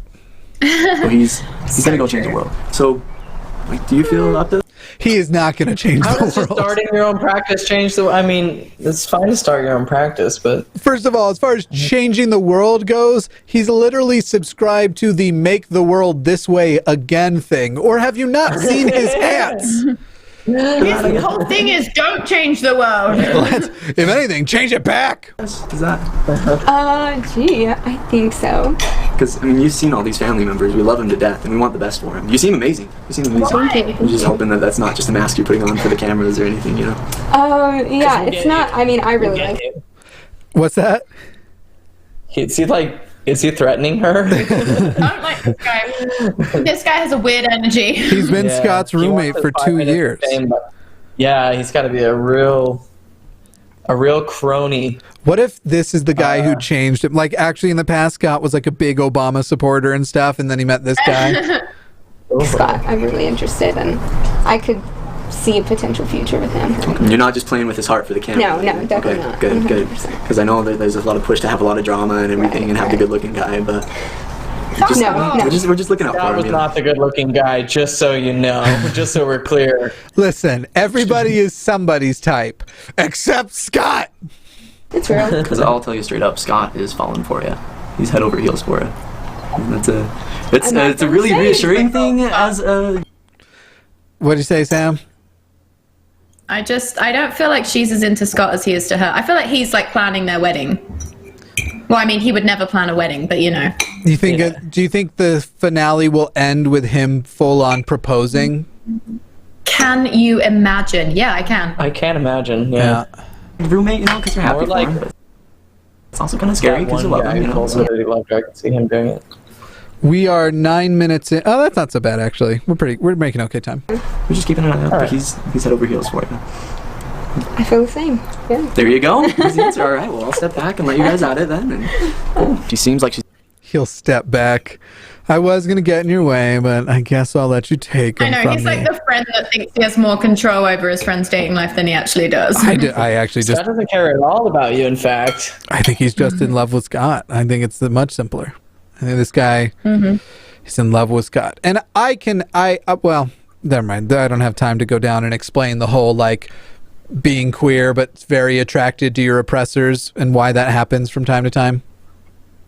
[SPEAKER 10] he's gonna go change the world. So, like, do you feel up to?
[SPEAKER 3] He is not going to change
[SPEAKER 1] How
[SPEAKER 3] the
[SPEAKER 1] does
[SPEAKER 3] world.
[SPEAKER 1] just starting your own practice change the? I mean, it's fine to start your own practice, but
[SPEAKER 3] First of all, as far as changing the world goes, he's literally subscribed to the "Make the World This Way Again" thing. Or have you not seen his ads?
[SPEAKER 2] His whole thing is don't change the world.
[SPEAKER 3] If anything, change it back.
[SPEAKER 10] Is that?
[SPEAKER 5] Gee, I think so.
[SPEAKER 10] Because I mean, you've seen all these family members. We love him to death, and we want the best for him. You seem amazing. You seem amazing. We're just hoping that that's not just a mask you're putting on for the cameras or anything, you know.
[SPEAKER 5] Yeah, it's not. I mean, I really like it.
[SPEAKER 3] What's that?
[SPEAKER 1] Is he threatening her?
[SPEAKER 2] I don't like this guy. This guy has a weird energy.
[SPEAKER 3] He's been Scott's roommate for 2 years.
[SPEAKER 1] Yeah, he's got to be a real crony.
[SPEAKER 3] What if this is the guy who changed him? Like, actually, in the past, Scott was like a big Obama supporter and stuff, and then he met this guy.
[SPEAKER 5] Scott, I'm really interested, and I could see a potential future with him.
[SPEAKER 10] You're not just playing with his heart for the camera.
[SPEAKER 5] No, definitely not.
[SPEAKER 10] Good.
[SPEAKER 5] 100%.
[SPEAKER 10] Because I know that there's a lot of push to have a lot of drama and everything and have the good-looking guy, but we're just looking out
[SPEAKER 1] Scott
[SPEAKER 10] for him.
[SPEAKER 1] was not the good-looking guy, just so you know, just so we're clear.
[SPEAKER 3] Listen, everybody is somebody's type, except Scott.
[SPEAKER 5] It's real.
[SPEAKER 10] Because I'll tell you straight up, Scott is falling for you. He's head over heels for you. And it's a really reassuring thing as a.
[SPEAKER 3] What'd you say, Sam?
[SPEAKER 2] I don't feel like she's as into Scott as he is to her. I feel like he's like planning their wedding. Well, I mean, he would never plan a wedding, but you know.
[SPEAKER 3] You think? Do you think the finale will end with him full on proposing?
[SPEAKER 2] Can you imagine? Yeah, I can.
[SPEAKER 1] I can't imagine. Yeah.
[SPEAKER 10] Roommate, you know, because you're happy for him, but it's also kind of scary because you love him, you know.
[SPEAKER 1] Also really loved her. I can see him doing it.
[SPEAKER 3] We are 9 minutes in. Oh, that's not so bad actually. We're making okay time.
[SPEAKER 10] We're just keeping an eye out, but he's head over heels for you.
[SPEAKER 5] I feel the same. Yeah.
[SPEAKER 10] There you go. Here's the answer. All right, well, I'll step back and let you guys at it then. And she seems like she's.
[SPEAKER 3] He'll step back. I was gonna get in your way, but I guess I'll let you take him
[SPEAKER 2] I know,
[SPEAKER 3] from
[SPEAKER 2] he's
[SPEAKER 3] me.
[SPEAKER 2] like the friend that thinks he has more control over his friend's dating life than he actually does.
[SPEAKER 3] I actually just.
[SPEAKER 1] Scott doesn't care at all about you. In fact,
[SPEAKER 3] I think he's just in love with Scott. I think it's much simpler. I think this guy, he's in love with Scott, and well, never mind. I don't have time to go down and explain the whole like being queer but very attracted to your oppressors and why that happens from time to time.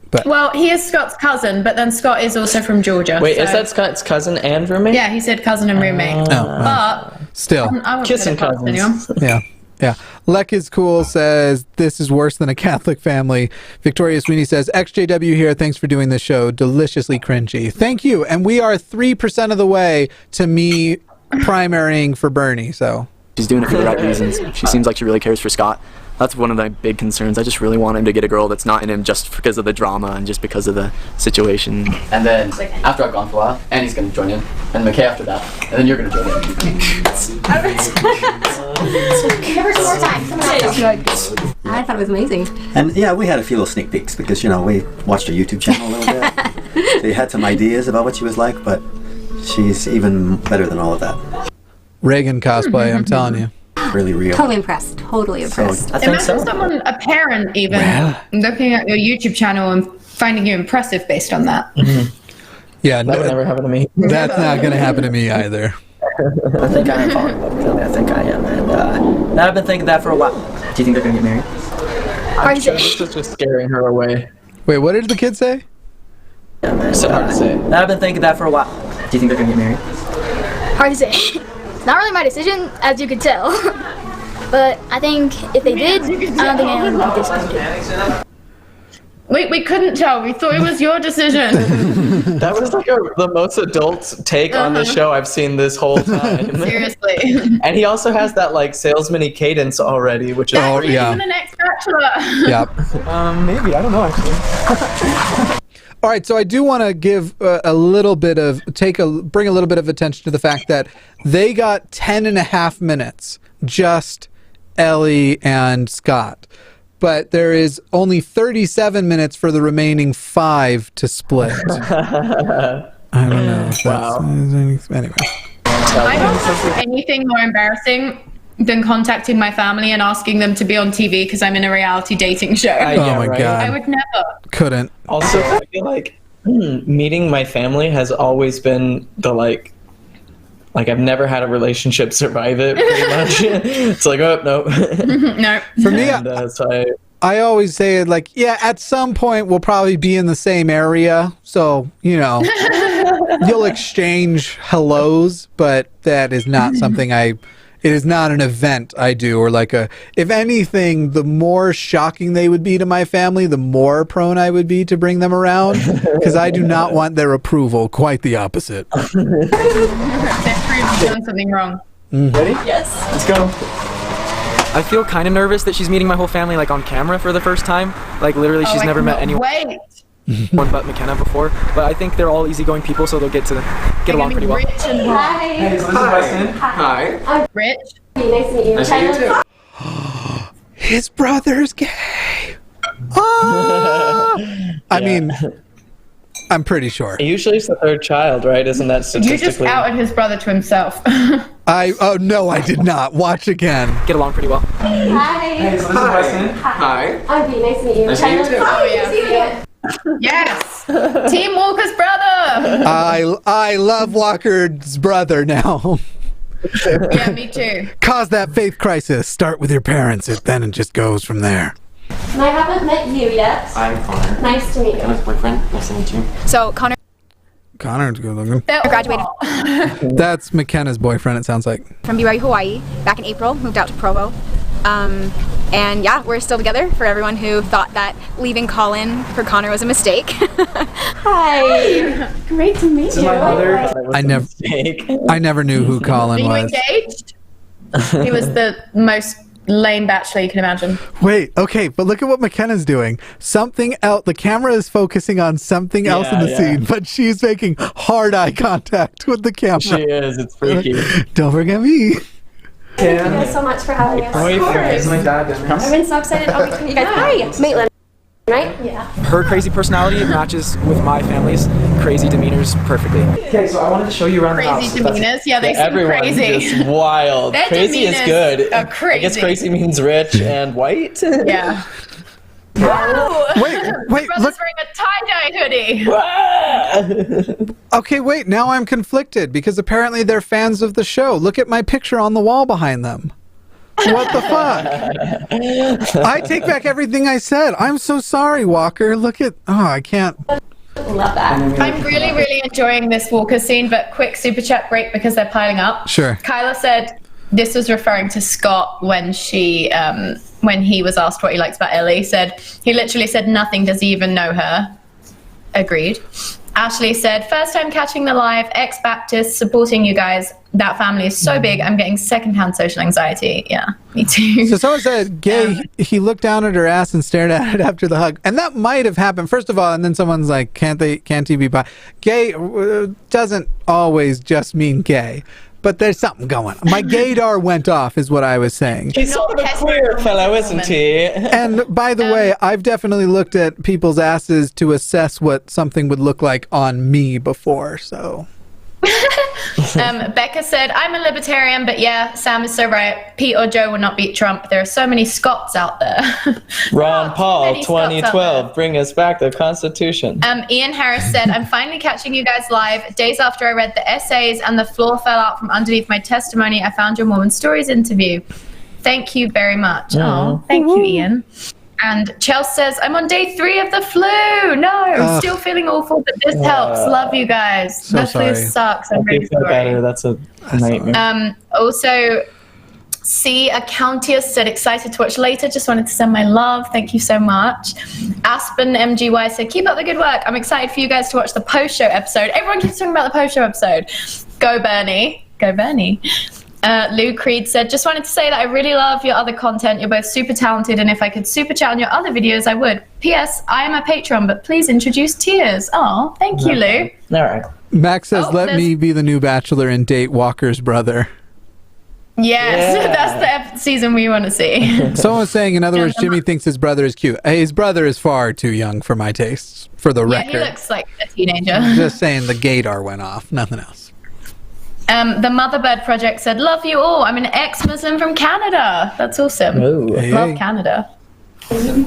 [SPEAKER 3] But
[SPEAKER 2] Well, he is Scott's cousin, but then Scott is also from Georgia.
[SPEAKER 1] wait,
[SPEAKER 2] so-
[SPEAKER 1] is that Scott's cousin and roommate?
[SPEAKER 2] Yeah, he said cousin and roommate. But
[SPEAKER 3] still,
[SPEAKER 2] I won't
[SPEAKER 1] Kissing
[SPEAKER 2] put it past anyone.
[SPEAKER 3] yeah. Lek is cool says this is worse than a Catholic family. Victoria Sweeney says XJW here. Thanks for doing this show. Deliciously cringy. Thank you. And we are 3% of the way to me primarying for Bernie. So
[SPEAKER 10] She's doing it for the right reasons. She seems like she really cares for Scott. That's one of my big concerns. I just really want him to get a girl that's not in him just because of the drama and just because of the situation.
[SPEAKER 11] And then after I've gone for a while, Annie's going to join in, and McKay after that, and then you're going to join in.
[SPEAKER 5] I thought it was amazing.
[SPEAKER 12] And yeah, we had a few little sneak peeks because, you know, we watched her YouTube channel a little bit. So you had some ideas about what she was like, but she's even better than all of that.
[SPEAKER 3] Reagan cosplay, I'm telling you.
[SPEAKER 12] Really real.
[SPEAKER 5] Totally impressed. Totally impressed.
[SPEAKER 12] I think
[SPEAKER 2] Imagine
[SPEAKER 12] so.
[SPEAKER 2] someone, a parent even, looking at your YouTube channel and finding you impressive based on that.
[SPEAKER 3] Yeah,
[SPEAKER 1] That would never happen to me.
[SPEAKER 3] that's not going to happen to me either.
[SPEAKER 4] I think I am falling in love with Kelly. I think I am. And I've been thinking that for a while. Do you think they're going to get married?
[SPEAKER 1] I'm sure this is just scaring her away.
[SPEAKER 3] Wait, what did the kid say?
[SPEAKER 4] Yeah, man.
[SPEAKER 1] So hard to say.
[SPEAKER 4] I've been thinking that for a while. Do you think they're going to get married?
[SPEAKER 7] Hard to say. It's not really my decision, as you could tell. But I think if they did, I don't think anyone would be disappointed.
[SPEAKER 2] Wait, we couldn't tell. We thought it was your decision.
[SPEAKER 1] That was like the most adult take on the show I've seen this whole time.
[SPEAKER 2] Seriously.
[SPEAKER 1] And he also has that like salesman-y cadence already, which is
[SPEAKER 3] Oh, yeah.
[SPEAKER 2] Even the next bachelor.
[SPEAKER 3] Yep.
[SPEAKER 10] Maybe. I don't know, actually.
[SPEAKER 3] All right, so I do want to give bring a little bit of attention to the fact that they got 10.5 minutes, just Ellie and Scott, but there is only 37 minutes for the remaining 5 to split. I don't know. If that's, anyway.
[SPEAKER 2] I don't have anything more embarrassing than contacting my family and asking them to be on TV because I'm in a reality dating show.
[SPEAKER 3] Oh my God.
[SPEAKER 2] I would never.
[SPEAKER 3] Couldn't.
[SPEAKER 1] Also, I feel like meeting my family has always been the like Like, I've never had a relationship survive it, pretty much. It's like, oh, no.
[SPEAKER 2] No.
[SPEAKER 3] For me,
[SPEAKER 1] so
[SPEAKER 3] I always say it like, yeah, at some point we'll probably be in the same area. So, you know, you'll exchange hellos, but that is not something it is not an event I do, or like if anything, the more shocking they would be to my family, the more prone I would be to bring them around, because I do not want their approval. Quite the opposite.
[SPEAKER 2] They've done something wrong.
[SPEAKER 10] Ready?
[SPEAKER 2] Yes.
[SPEAKER 10] Let's go. I feel kind of nervous that she's meeting my whole family like on camera for the first time. Like literally, she's never met anyone but McKenna before. But I think they're all easygoing people, so they'll get along pretty well.
[SPEAKER 2] Rich and hot.
[SPEAKER 10] Hey, this is Weston. Hi.
[SPEAKER 2] I'm Rich.
[SPEAKER 5] Nice to meet you.
[SPEAKER 10] Nice to meet you too.
[SPEAKER 3] His brother's gay. Oh! I mean, I'm pretty sure.
[SPEAKER 1] Usually it's the third child, right? Isn't that statistically?
[SPEAKER 2] You just outed his brother to himself.
[SPEAKER 3] Oh no, I did not. Watch again.
[SPEAKER 10] Get along pretty well.
[SPEAKER 5] Hi.
[SPEAKER 10] Hey, this is Weston. Hi.
[SPEAKER 5] I'm Bea. Nice to meet you.
[SPEAKER 10] Nice to meet you too.
[SPEAKER 2] Oh, yeah. Yes. Team Walker's brother.
[SPEAKER 3] I love Walker's brother now.
[SPEAKER 2] Yeah, me too.
[SPEAKER 3] Cause that faith crisis. Start with your parents, then it just goes from there.
[SPEAKER 5] And I haven't met you yet.
[SPEAKER 11] I'm Connor.
[SPEAKER 5] Nice to meet you.
[SPEAKER 11] Connor's boyfriend. Nice to meet you.
[SPEAKER 9] So
[SPEAKER 3] Connor's good looking.
[SPEAKER 9] graduated
[SPEAKER 3] That's McKenna's boyfriend, it sounds like.
[SPEAKER 9] from BYU, Hawaii, back in April, moved out to Provo. And yeah, we're still together for everyone who thought that leaving Colin for Connor was a mistake.
[SPEAKER 5] Hi. Great to meet you.
[SPEAKER 3] I never knew who Colin
[SPEAKER 2] Are you
[SPEAKER 3] was.
[SPEAKER 2] engaged? He was the most lame bachelor you can imagine.
[SPEAKER 3] Wait, okay, but look at what McKenna's doing. Something else. The camera is focusing on something else in the scene, but she's making hard eye contact with the camera.
[SPEAKER 1] She is. It's freaky.
[SPEAKER 3] Don't forget me.
[SPEAKER 5] Thank you guys so much for having us.
[SPEAKER 10] It's my dad.
[SPEAKER 5] I've been so excited. Oh, you guys. Hi. Maitland. Right? Yeah.
[SPEAKER 10] Her crazy personality matches with my family's crazy demeanors perfectly. Okay, so I wanted to show you around the house.
[SPEAKER 2] Crazy demeanors? Yeah, they seem
[SPEAKER 1] Everyone's
[SPEAKER 2] crazy.
[SPEAKER 1] just wild.
[SPEAKER 2] Their
[SPEAKER 1] Crazy is
[SPEAKER 2] demeanors
[SPEAKER 1] good.
[SPEAKER 2] are crazy.
[SPEAKER 1] I guess crazy means rich and white.
[SPEAKER 2] Yeah.
[SPEAKER 3] Wait,
[SPEAKER 2] Brother's
[SPEAKER 3] look.
[SPEAKER 2] wearing a tie-dye hoodie.
[SPEAKER 3] Okay, wait, now I'm conflicted because apparently they're fans of the show. Look at my picture on the wall behind them. What the fuck? I take back everything I said. I'm so sorry, Walker. Look at... Oh, I can't...
[SPEAKER 5] Love that.
[SPEAKER 2] I'm really, really enjoying this Walker scene, but quick super chat break because they're piling up.
[SPEAKER 3] Sure.
[SPEAKER 2] Kyla said this was referring to Scott when when he was asked what he likes about Ellie. Said he literally said nothing. Does he even know her? Agreed. Ashley said, first time catching the live, ex-Baptist, supporting you guys. That family is so big, I'm getting secondhand social anxiety. Yeah, me too.
[SPEAKER 3] So someone said, gay, he looked down at her ass and stared at it after the hug. And that might have happened, first of all, and then someone's like, can't he be bi? Gay doesn't always just mean gay. But there's something going on. My gaydar went off, is what I was saying.
[SPEAKER 1] He's sort of a queer fellow, isn't he?
[SPEAKER 3] And by the way, I've definitely looked at people's asses to assess what something would look like on me before, so...
[SPEAKER 2] Becca said, I'm a libertarian, but yeah, Sam is so right. Pete or Joe will not beat Trump. There are so many Scots out there.
[SPEAKER 1] Ron Paul, 2012, bring us back the Constitution.
[SPEAKER 2] Ian Harris said, I'm finally catching you guys live. Days after I read the essays and the floor fell out from underneath my testimony, I found your Mormon Stories interview. Thank you very much. Oh, thank you, Ian. And Chelsea says, I'm on day 3 of the flu. No, still feeling awful, but this helps. Love you guys.
[SPEAKER 3] So
[SPEAKER 2] the flu sucks. I'm really sorry.
[SPEAKER 1] Better. That's a nightmare.
[SPEAKER 2] Also, C. Accountius said, excited to watch later. Just wanted to send my love. Thank you so much. Aspen MGY said, keep up the good work. I'm excited for you guys to watch the post-show episode. Everyone keeps talking about the post-show episode. Go Bernie. Go Bernie. Lou Creed said, just wanted to say that I really love your other content. You're both super talented, and if I could super chat on your other videos, I would. P.S. I am a patron, but please introduce Tears. Oh, thank you, Lou.
[SPEAKER 1] All right.
[SPEAKER 3] Max says, let me be the new bachelor and date Walker's brother.
[SPEAKER 2] Yes, that's the season we want to see.
[SPEAKER 3] Someone was saying, in other words, Jimmy thinks his brother is cute. His brother is far too young for my tastes, for the record.
[SPEAKER 2] Yeah, he looks like a teenager.
[SPEAKER 3] Just saying the gaydar went off, nothing else.
[SPEAKER 2] The Motherbird Project said, love you all. I'm an ex-Muslim from Canada. That's awesome.
[SPEAKER 1] Ooh.
[SPEAKER 2] Love Canada.
[SPEAKER 5] Baby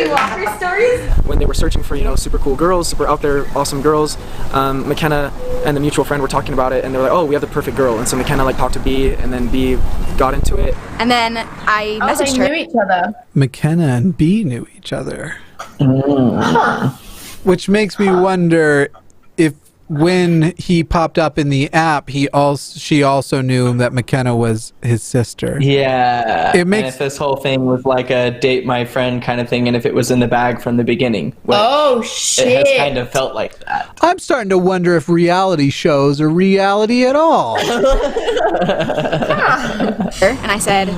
[SPEAKER 5] Walker Stories?
[SPEAKER 10] when they were searching for, you know, super cool girls, super out there, awesome girls, McKenna and the mutual friend were talking about it, and they were like, oh, we have the perfect girl. And so McKenna like talked to B, and then B got into it.
[SPEAKER 13] And then I messaged her.
[SPEAKER 2] They knew each other.
[SPEAKER 3] McKenna and B knew each other. Which makes me wonder if when he popped up in the app, she also knew that McKenna was his sister.
[SPEAKER 1] Yeah.
[SPEAKER 3] It makes
[SPEAKER 1] and if this whole thing was like a date my friend kind of thing, and if it was in the bag from the beginning.
[SPEAKER 2] Oh, shit.
[SPEAKER 1] It has kind of felt like that.
[SPEAKER 3] I'm starting to wonder if reality shows are reality at all.
[SPEAKER 13] And I said,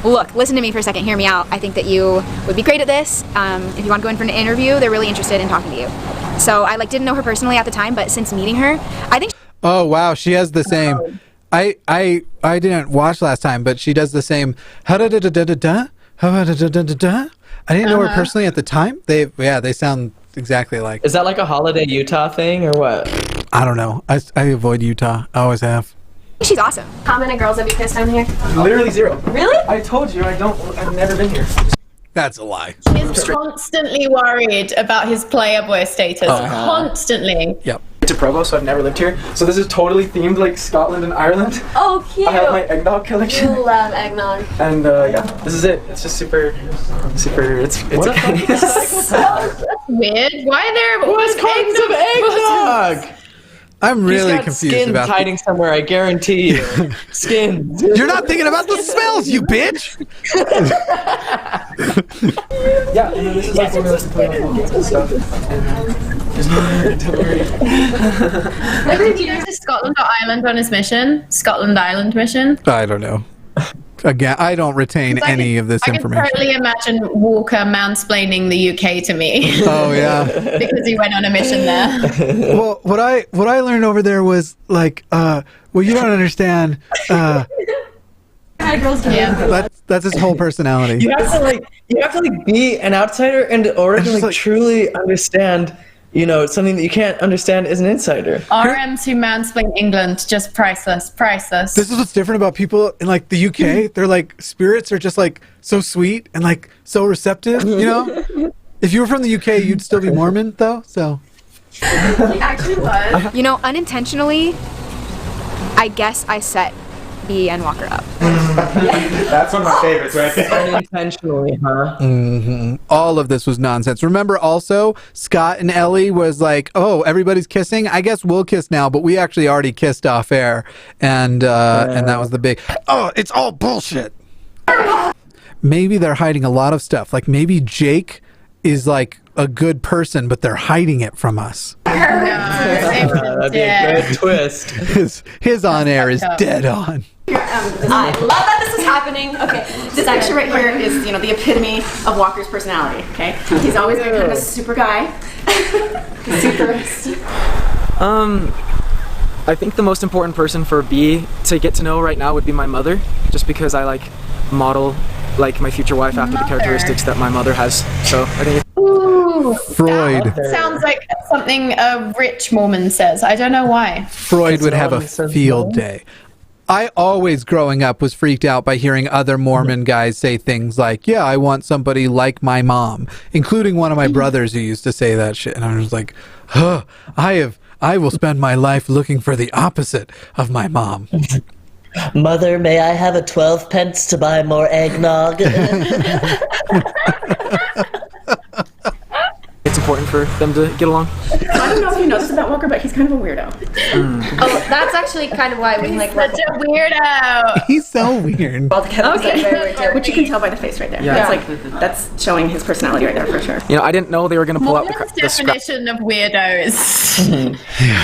[SPEAKER 13] look, listen to me for a second, hear me out. I think that you would be great at this. If you want to go in for an interview, they're really interested in talking to you. So I didn't know her personally at the time, but since meeting her, I think.
[SPEAKER 3] Oh wow, she has the same. I didn't watch last time, but she does the same. I didn't know her personally at the time. They sound exactly like.
[SPEAKER 1] Is that like a Holiday Utah thing or what?
[SPEAKER 3] I don't know. I avoid Utah. I always have.
[SPEAKER 13] She's awesome.
[SPEAKER 5] How many girls have you kissed down here?
[SPEAKER 10] Literally 0.
[SPEAKER 5] Really?
[SPEAKER 10] I told you, I've never been here.
[SPEAKER 3] That's a lie.
[SPEAKER 2] He's constantly worried about his Playboy status. Constantly.
[SPEAKER 3] Yep.
[SPEAKER 10] To Provo, so I've never lived here. So this is totally themed like Scotland and Ireland.
[SPEAKER 5] Oh, cute.
[SPEAKER 10] I have my eggnog collection.
[SPEAKER 5] You love eggnog.
[SPEAKER 10] And yeah, this is it. It's just super. It's
[SPEAKER 1] What
[SPEAKER 2] That's weird. Why are there
[SPEAKER 1] What kinds of eggnog?
[SPEAKER 3] I'm really
[SPEAKER 1] He's got
[SPEAKER 3] confused
[SPEAKER 1] skins
[SPEAKER 3] about
[SPEAKER 1] hiding somewhere, I guarantee you. Skins.
[SPEAKER 3] You're not thinking about the smells, you bitch!
[SPEAKER 10] Yeah, and then this is like where we listen to and stuff. Don't worry.
[SPEAKER 2] Did he go to Scotland or Ireland on his mission? Scotland Island mission?
[SPEAKER 3] I don't know. Again, I don't retain any of this information.
[SPEAKER 2] I can totally imagine Walker mansplaining the UK to me.
[SPEAKER 3] Oh yeah,
[SPEAKER 2] because he went on a mission there.
[SPEAKER 3] Well, what I learned over there was like, well, you don't understand. That's his whole personality.
[SPEAKER 1] You have to be an outsider in order to truly understand. You know, something that you can't understand as an insider.
[SPEAKER 2] RMs who mansplain England, just priceless.
[SPEAKER 3] This is what's different about people in like the UK. They're like, spirits are just like so sweet and like so receptive, you know? If you were from the UK, you'd still be Mormon though, so.
[SPEAKER 13] He actually was. You know, unintentionally, I guess I set B and Walker up.
[SPEAKER 14] That's one of my favorites right there.
[SPEAKER 1] Unintentionally, huh?
[SPEAKER 3] Mm-hmm. All of this was nonsense. Remember also, Scott and Ellie was like, oh, everybody's kissing? I guess we'll kiss now, but we actually already kissed off air. And that was the big, oh, it's all bullshit. Maybe they're hiding a lot of stuff. Like maybe Jake is like a good person, but they're hiding it from us.
[SPEAKER 1] That'd be a good twist.
[SPEAKER 3] His on air is dead on.
[SPEAKER 9] I love that this is happening. Okay, this picture right here is, you know, the epitome of Walker's personality. Okay, he's always been kind of a super guy.
[SPEAKER 10] I think the most important person for B to get to know right now would be my mother, just because I like model like my future wife after the characteristics that my mother has. So I think.
[SPEAKER 2] Ooh,
[SPEAKER 3] Freud.
[SPEAKER 2] That sounds like something a rich Mormon says. I don't know why.
[SPEAKER 3] Freud would have a field day. I always, growing up, was freaked out by hearing other Mormon guys say things like, yeah, I want somebody like my mom, including one of my brothers who used to say that shit. And I was like, huh, I will spend my life looking for the opposite of my mom.
[SPEAKER 15] Mother, may I have a 12 pence to buy more eggnog?
[SPEAKER 10] It's important for them to get along.
[SPEAKER 9] I don't know if you know this about Walker, but he's kind of a weirdo.
[SPEAKER 5] Oh, that's actually kind of why we like.
[SPEAKER 2] Such a weirdo.
[SPEAKER 3] He's so weird.
[SPEAKER 9] Okay. Which you can tell by the face right there.
[SPEAKER 10] Yeah.
[SPEAKER 9] That's like that's showing his personality right there for sure.
[SPEAKER 10] You know, I didn't know they were gonna pull out
[SPEAKER 2] Mormon's
[SPEAKER 10] the scrap.
[SPEAKER 2] definition of weirdos.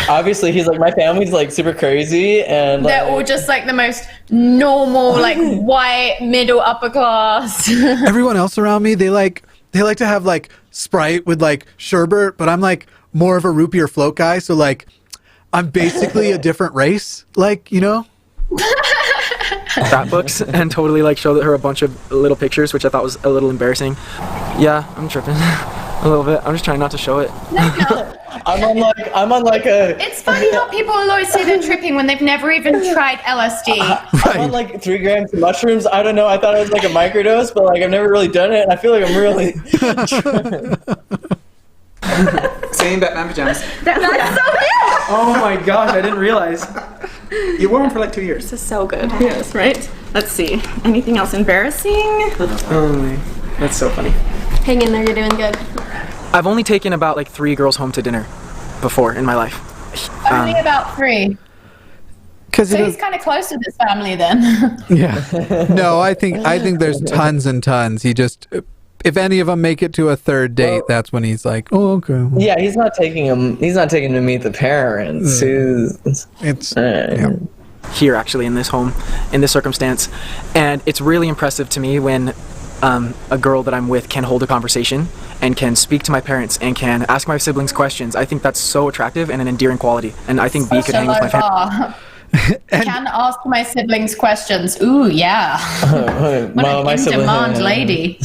[SPEAKER 1] Obviously, he's like, my family's like super crazy, and like,
[SPEAKER 2] They're all just like the most normal, like white, middle, upper class.
[SPEAKER 3] Everyone else around me, they like to have like Sprite with like sherbet, but I'm like more of a root beer float guy, so like I'm basically a different race, like, you know?
[SPEAKER 10] Scrapbooks and totally like showed her a bunch of little pictures, which I thought was a little embarrassing. Yeah, I'm tripping a little bit. I'm just trying not to show it.
[SPEAKER 2] No.
[SPEAKER 1] I'm on like a.
[SPEAKER 2] It's funny how people will always say they're tripping when they've never even tried LSD.
[SPEAKER 1] I'm on like 3 grams of mushrooms. I don't know. I thought it was like a microdose, but like I've never really done it, and I feel like I'm really.
[SPEAKER 14] Same Batman pajamas.
[SPEAKER 5] That's so good.
[SPEAKER 10] Oh my gosh, I didn't realize.
[SPEAKER 14] You wore them for like 2 years.
[SPEAKER 16] This is so good. Yes, right? Let's see. Anything else embarrassing?
[SPEAKER 10] Oh, that's so funny.
[SPEAKER 5] Hang in there, you're doing good.
[SPEAKER 10] I've only taken about like 3 girls home to dinner before in my life.
[SPEAKER 2] Only about 3.
[SPEAKER 3] Because
[SPEAKER 2] so he's kind of close to this family then.
[SPEAKER 3] Yeah. No, I think there's tons and tons. He just, if any of them make it to a 3rd date, that's when he's like, oh, okay.
[SPEAKER 1] Yeah, he's not taking him to meet the parents.
[SPEAKER 3] It's
[SPEAKER 10] here actually in this home, in this circumstance, and it's really impressive to me when a girl that I'm with can hold a conversation and can speak to my parents and can ask my siblings questions. I think that's so attractive and an endearing quality, and I think B could hang with my family.
[SPEAKER 2] Can ask my siblings questions. Ooh, yeah. What an in-demand lady.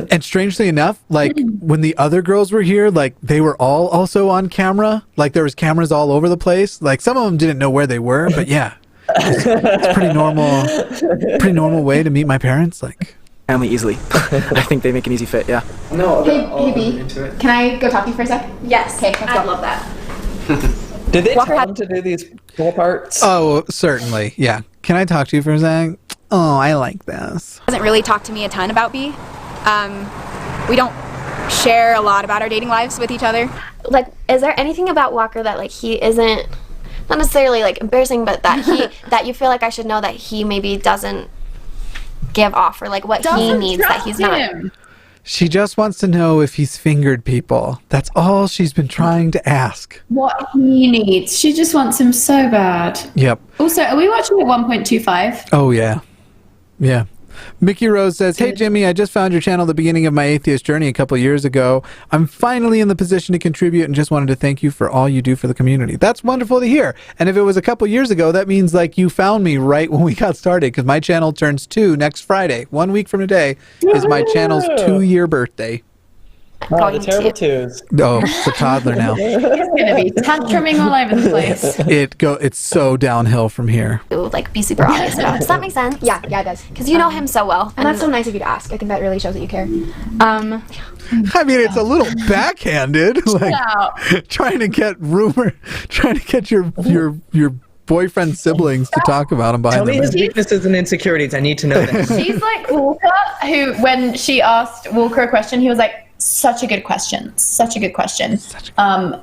[SPEAKER 3] And strangely enough, like when the other girls were here, like they were all also on camera. Like there was cameras all over the place. Like some of them didn't know where they were, but yeah, it's pretty normal way to meet my parents. Like
[SPEAKER 10] family easily. I think they make an easy fit. Yeah.
[SPEAKER 13] No. Hey B, can I go talk to you for a sec? Yes. Okay.
[SPEAKER 5] I love that.
[SPEAKER 1] Did they tell him to do these cool parts?
[SPEAKER 3] Oh, certainly. Yeah. Can I talk to you for a sec? Oh, I like this.
[SPEAKER 13] Doesn't really talk to me a ton about B. We don't share a lot about our dating lives with each other.
[SPEAKER 17] Like, is there anything about Walker that like he isn't, not necessarily like embarrassing, but that he that you feel like I should know that he maybe doesn't give off, or like what he needs that he's not?
[SPEAKER 3] She just wants to know if he's fingered people. That's all she's been trying to ask.
[SPEAKER 2] What he needs. She just wants him so bad.
[SPEAKER 3] Yep.
[SPEAKER 2] Also, are we watching at 1.25?
[SPEAKER 3] Oh, yeah. Yeah. Mickey Rose says, hey, Jimmy, I just found your channel at the beginning of my atheist journey a couple years ago. I'm finally in the position to contribute and just wanted to thank you for all you do for the community. That's wonderful to hear. And if it was a couple years ago, that means like you found me right when we got started, because my channel turns 2 next Friday. 1 week from today is my channel's 2-year birthday.
[SPEAKER 1] Oh, the terrible twos.
[SPEAKER 3] Oh, it's a toddler now.
[SPEAKER 2] He's gonna be tantruming all over the place.
[SPEAKER 3] It's so downhill from here.
[SPEAKER 17] Like be super honest about it. Does that make sense?
[SPEAKER 13] Yeah, it does.
[SPEAKER 17] Because you know him so well,
[SPEAKER 13] and that's so nice of you to ask. I think that really shows that you care.
[SPEAKER 3] I mean, it's a little backhanded, like trying to get your boyfriend's siblings to talk about him behind
[SPEAKER 1] Tell me his weaknesses and insecurities. I need to know them.
[SPEAKER 2] She's like Walker, who when she asked Walker a question, he was like, such a good question. Such a good question.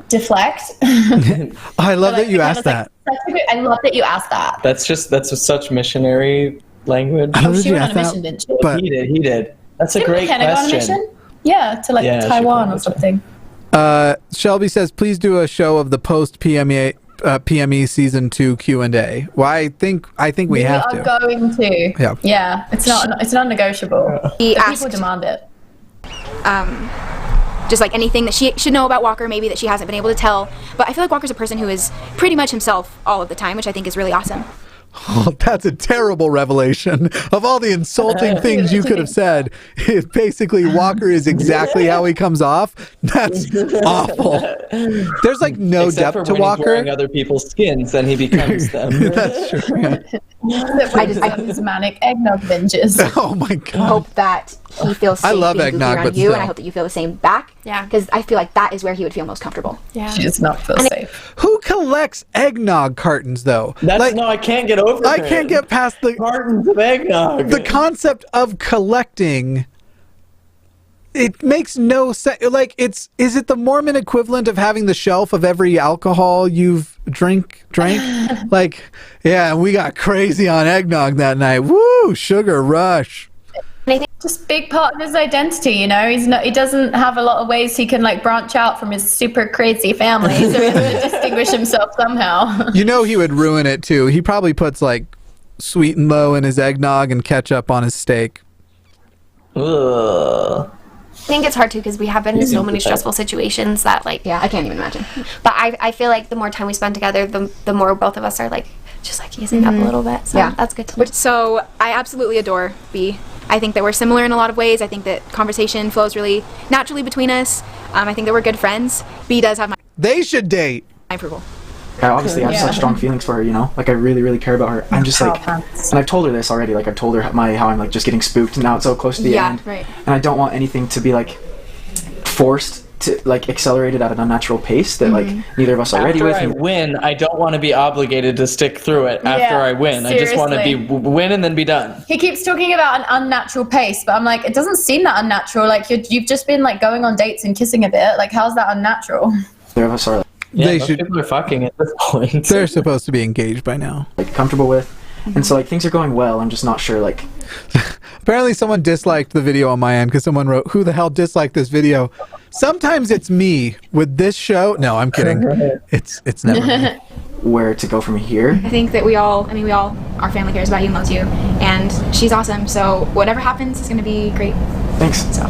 [SPEAKER 2] Deflect.
[SPEAKER 3] I love that you asked that.
[SPEAKER 2] I love that you asked that.
[SPEAKER 1] That's such missionary language.
[SPEAKER 2] She went on a mission, didn't she?
[SPEAKER 1] But he did. That's a great question. Go on a mission?
[SPEAKER 2] Yeah, to like Taiwan or something.
[SPEAKER 3] Shelby says, please do a show of the post PME season 2 Q&A. Well, I think we have to.
[SPEAKER 2] We are going to. Yeah. It's not negotiable. People demand it.
[SPEAKER 13] Just like anything that she should know about Walker, maybe that she hasn't been able to tell. But I feel like Walker's a person who is pretty much himself all of the time, which I think is really awesome.
[SPEAKER 3] Oh, that's a terrible revelation. Of all the insulting things you could have said, basically Walker is exactly how he comes off. That's awful. There's like no
[SPEAKER 1] Except
[SPEAKER 3] depth
[SPEAKER 1] for
[SPEAKER 3] to
[SPEAKER 1] when he's
[SPEAKER 3] Walker.
[SPEAKER 1] wearing other people's skins, then he becomes them.
[SPEAKER 3] That's true.
[SPEAKER 2] I just have these manic eggnog binges.
[SPEAKER 3] Oh my god!
[SPEAKER 13] I hope that he feels safe
[SPEAKER 3] I love
[SPEAKER 13] being
[SPEAKER 3] eggnog,
[SPEAKER 13] around
[SPEAKER 3] but
[SPEAKER 13] you,
[SPEAKER 3] still.
[SPEAKER 13] and I hope that you feel the same back.
[SPEAKER 17] Yeah.
[SPEAKER 13] Because I feel like that is where he would feel most comfortable.
[SPEAKER 2] Yeah. She does not feel safe.
[SPEAKER 3] Who collects eggnog cartons though?
[SPEAKER 1] No, I can't get over.
[SPEAKER 3] I can't get past the
[SPEAKER 1] cartons of eggnog.
[SPEAKER 3] The concept of collecting. It makes no sense. Like, is it the Mormon equivalent of having the shelf of every alcohol you've drank? Like, yeah, we got crazy on eggnog that night. Woo, sugar rush.
[SPEAKER 2] Just big part of his identity, you know. He doesn't have a lot of ways he can like branch out from his super crazy family, so he has to distinguish himself somehow.
[SPEAKER 3] You know, he would ruin it too. He probably puts like sweet and low in his eggnog and ketchup on his steak.
[SPEAKER 1] Ugh.
[SPEAKER 17] I think it's hard too because we have been in so many stressful situations that like
[SPEAKER 13] I can't even imagine.
[SPEAKER 17] But I feel like the more time we spend together, the more both of us are like just like easing up a little bit. So that's good to know.
[SPEAKER 13] So I absolutely adore B. I think that we're similar in a lot of ways. I think that conversation flows really naturally between us. I think that we're good friends. B does have my
[SPEAKER 3] They should date.
[SPEAKER 13] My approval.
[SPEAKER 10] Obviously, I have such strong feelings for her, you know? Like, I really, really care about her. I'm just like, and I've told her this already, like, I've told her how I'm, like, just getting spooked, and now it's so close to the end.
[SPEAKER 13] Right.
[SPEAKER 10] And I don't want anything to be, like, forced to, like, accelerated at an unnatural pace that, like, neither of us are ready with.
[SPEAKER 1] After I win, I don't want to be obligated to stick through it after I win.
[SPEAKER 2] Seriously.
[SPEAKER 1] I just want to win and then be done.
[SPEAKER 2] He keeps talking about an unnatural pace, but I'm like, it doesn't seem that unnatural. Like, you've just been, like, going on dates and kissing a bit. Like, how's that unnatural?
[SPEAKER 10] Neither of us are, like,
[SPEAKER 1] Yeah, people are fucking at this point.
[SPEAKER 3] They're supposed to be engaged by now.
[SPEAKER 10] Like, comfortable with. And so, like, things are going well. I'm just not sure, like...
[SPEAKER 3] Apparently someone disliked the video on my end because someone wrote, who the hell disliked this video? Sometimes it's me with this show. No, I'm kidding. It's never me.
[SPEAKER 10] Where to go from here?
[SPEAKER 13] I think that our family cares about you and loves you, and she's awesome. So whatever happens is going to be great.
[SPEAKER 10] Thanks.
[SPEAKER 13] So.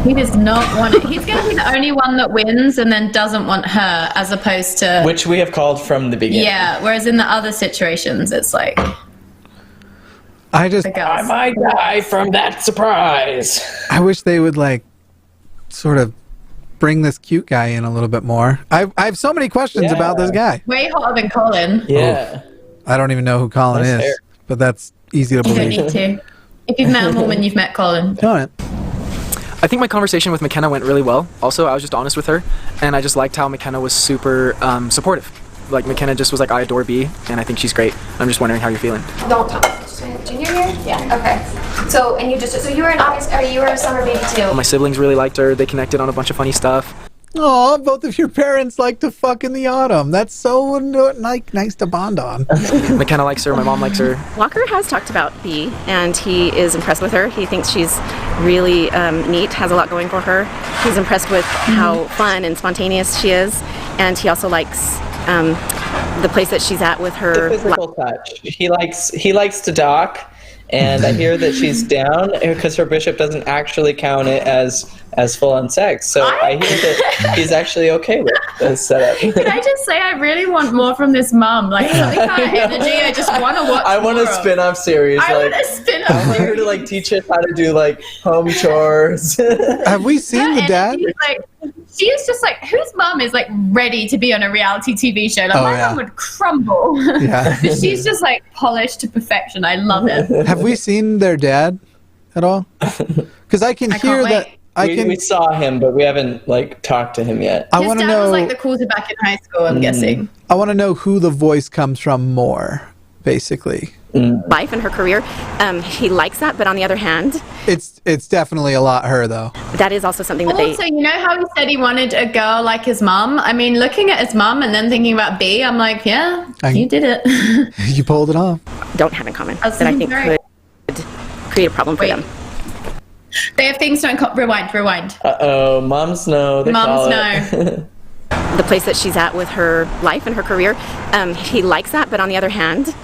[SPEAKER 2] He does not want it. He's going to be the only one that wins and then doesn't want her, as opposed to...
[SPEAKER 1] Which we have called from the beginning.
[SPEAKER 2] Yeah, whereas in the other situations, it's like...
[SPEAKER 3] I
[SPEAKER 1] might die from that surprise.
[SPEAKER 3] I wish they would, like, sort of bring this cute guy in a little bit more. I have so many questions about this guy.
[SPEAKER 2] Way hotter than Colin.
[SPEAKER 1] Yeah.
[SPEAKER 3] I don't even know who Colin
[SPEAKER 1] That's
[SPEAKER 3] is,
[SPEAKER 1] fair.
[SPEAKER 3] but that's easy to
[SPEAKER 2] You
[SPEAKER 3] believe.
[SPEAKER 2] don't need to. If you've met a woman, you've met Colin.
[SPEAKER 3] Don't.
[SPEAKER 10] I think my conversation with McKenna went really well. Also, I was just honest with her, and I just liked how McKenna was super supportive. Like, McKenna just was like, I adore B, and I think she's great. I'm just wondering how you're feeling.
[SPEAKER 17] Don't talk. Junior year? Yeah. Okay. So you were in August, or you were a summer baby too?
[SPEAKER 10] My siblings really liked her. They connected on a bunch of funny stuff.
[SPEAKER 3] Oh, both of your parents like to fuck in the autumn. That's so nice to bond on.
[SPEAKER 10] McKenna likes her. My mom likes her.
[SPEAKER 16] Walker has talked about B, and he is impressed with her. He thinks she's really neat, has a lot going for her. He's impressed with how fun and spontaneous she is, and he also likes the place that she's at with her.
[SPEAKER 1] The physical touch. He likes to dock, and I hear that she's down because her bishop doesn't actually count it as full-on sex. So I hear that he's actually okay with the setup.
[SPEAKER 2] Can I just say, I really want more from this mum. Like, something kind of energy. I just want to watch.
[SPEAKER 1] I want a spin-off series.
[SPEAKER 2] I want a spin-off.
[SPEAKER 1] I want her to like teach us how to do like home chores.
[SPEAKER 3] Have we seen the dad?
[SPEAKER 2] Like, she is just like, whose mum is like ready to be on a reality TV show? Like, my mum would crumble.
[SPEAKER 3] Yeah.
[SPEAKER 2] But she's just like polished to perfection. I love it.
[SPEAKER 3] Have we seen their dad at all? Because I can hear
[SPEAKER 2] can't
[SPEAKER 3] that.
[SPEAKER 2] wait.
[SPEAKER 1] We saw him, but we haven't like talked to him yet.
[SPEAKER 3] I
[SPEAKER 2] His
[SPEAKER 3] want to
[SPEAKER 2] dad
[SPEAKER 3] know.
[SPEAKER 2] was like the quarterback in high school, I'm guessing.
[SPEAKER 3] I want to know who the voice comes from more, basically.
[SPEAKER 16] Life and her career. He likes that, but on the other hand,
[SPEAKER 3] It's definitely a lot her though.
[SPEAKER 16] that is also something that
[SPEAKER 2] Also, you know how he said he wanted a girl like his mum? I mean, looking at his mum and then thinking about B, I'm like, yeah, you did it.
[SPEAKER 3] You pulled it off.
[SPEAKER 16] they don't have in common
[SPEAKER 2] That's
[SPEAKER 16] that I think
[SPEAKER 2] very-
[SPEAKER 16] could create a problem for them.
[SPEAKER 2] They have things to rewind.
[SPEAKER 1] Uh-oh, moms know. They call
[SPEAKER 2] Moms
[SPEAKER 1] it.
[SPEAKER 16] The place that she's at with her life and her career, he likes that, but on the other hand,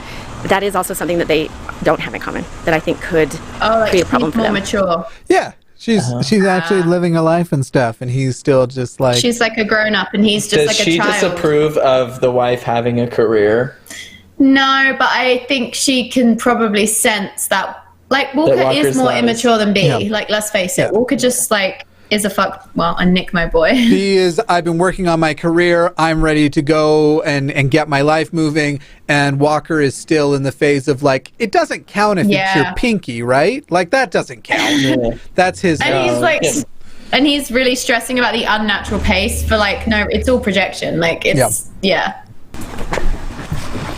[SPEAKER 16] that is also something that they don't have in common that I think could create a problem for
[SPEAKER 2] more
[SPEAKER 16] them.
[SPEAKER 2] mature.
[SPEAKER 3] Yeah, she's actually living a life and stuff, and he's still just like.
[SPEAKER 2] She's like a grown-up and he's just
[SPEAKER 1] Does
[SPEAKER 2] like a
[SPEAKER 1] she
[SPEAKER 2] child.
[SPEAKER 1] disapprove of the wife having a career?
[SPEAKER 2] No, but I think she can probably sense that. Like, Walker
[SPEAKER 1] Walker's
[SPEAKER 2] is more
[SPEAKER 1] not as-
[SPEAKER 2] immature than B.
[SPEAKER 3] Yeah.
[SPEAKER 2] Like, let's face it. Walker just, like, is a Nick, my boy.
[SPEAKER 3] He is, I've been working on my career. I'm ready to go and get my life moving. And Walker is still in the phase of like, it doesn't count if it's your pinky, right? Like, that doesn't count. That's his.
[SPEAKER 2] And he's like, and he's really stressing about the unnatural pace for like, no, it's all projection. Like, it's, yeah.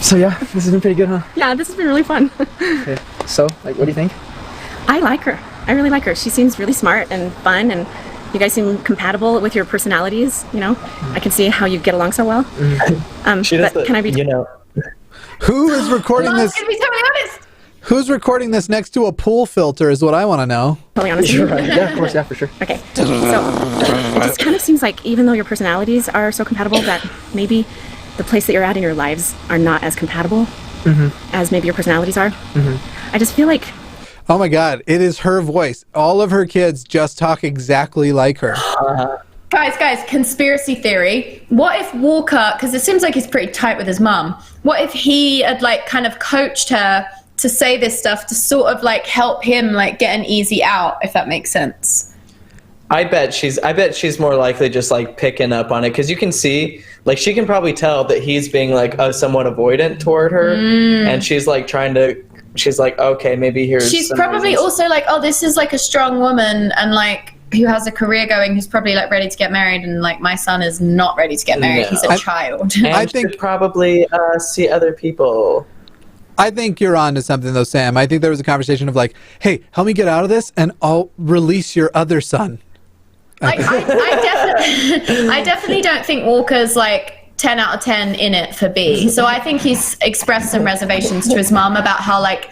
[SPEAKER 10] So yeah, this has been pretty good, huh?
[SPEAKER 16] Yeah, this has been really fun.
[SPEAKER 10] Okay. So, like, what do you think?
[SPEAKER 16] I like her. I really like her. She seems really smart and fun, and you guys seem compatible with your personalities. You know, I can see how you get along so well. But can I be?
[SPEAKER 3] Who is recording this?
[SPEAKER 2] Can we totally honest?
[SPEAKER 3] Who's recording this next to a pool filter is what I want to know.
[SPEAKER 16] Totally honest.
[SPEAKER 10] You're right. Yeah, of course. Yeah, for sure.
[SPEAKER 16] Okay. So it just kind of seems like even though your personalities are so compatible, that maybe the place that you're at in your lives are not as compatible as maybe your personalities are. I just feel like.
[SPEAKER 3] Oh my God, it is her voice. All of her kids just talk exactly like her.
[SPEAKER 2] Guys, conspiracy theory. What if Walker, because it seems like he's pretty tight with his mum, what if he had like kind of coached her to say this stuff to sort of like help him like get an easy out, if that makes sense?
[SPEAKER 1] I bet she's more likely just like picking up on it, because you can see, like, she can probably tell that he's being like somewhat avoidant toward her, and she's like she's like, okay, maybe here's.
[SPEAKER 2] She's
[SPEAKER 1] some
[SPEAKER 2] probably
[SPEAKER 1] reasons.
[SPEAKER 2] also like, oh, this is like a strong woman, and like who has a career going, who's probably like ready to get married, and like my son is not ready to get married.
[SPEAKER 1] No.
[SPEAKER 2] He's a child.
[SPEAKER 1] And
[SPEAKER 3] I think
[SPEAKER 1] should probably see other people.
[SPEAKER 3] I think you're on to something though, Sam. I think there was a conversation of like, hey, help me get out of this, and I'll release your other son.
[SPEAKER 2] I definitely don't think Walker's like 10 out of 10 in it for B. So I think he's expressed some reservations to his mum about how like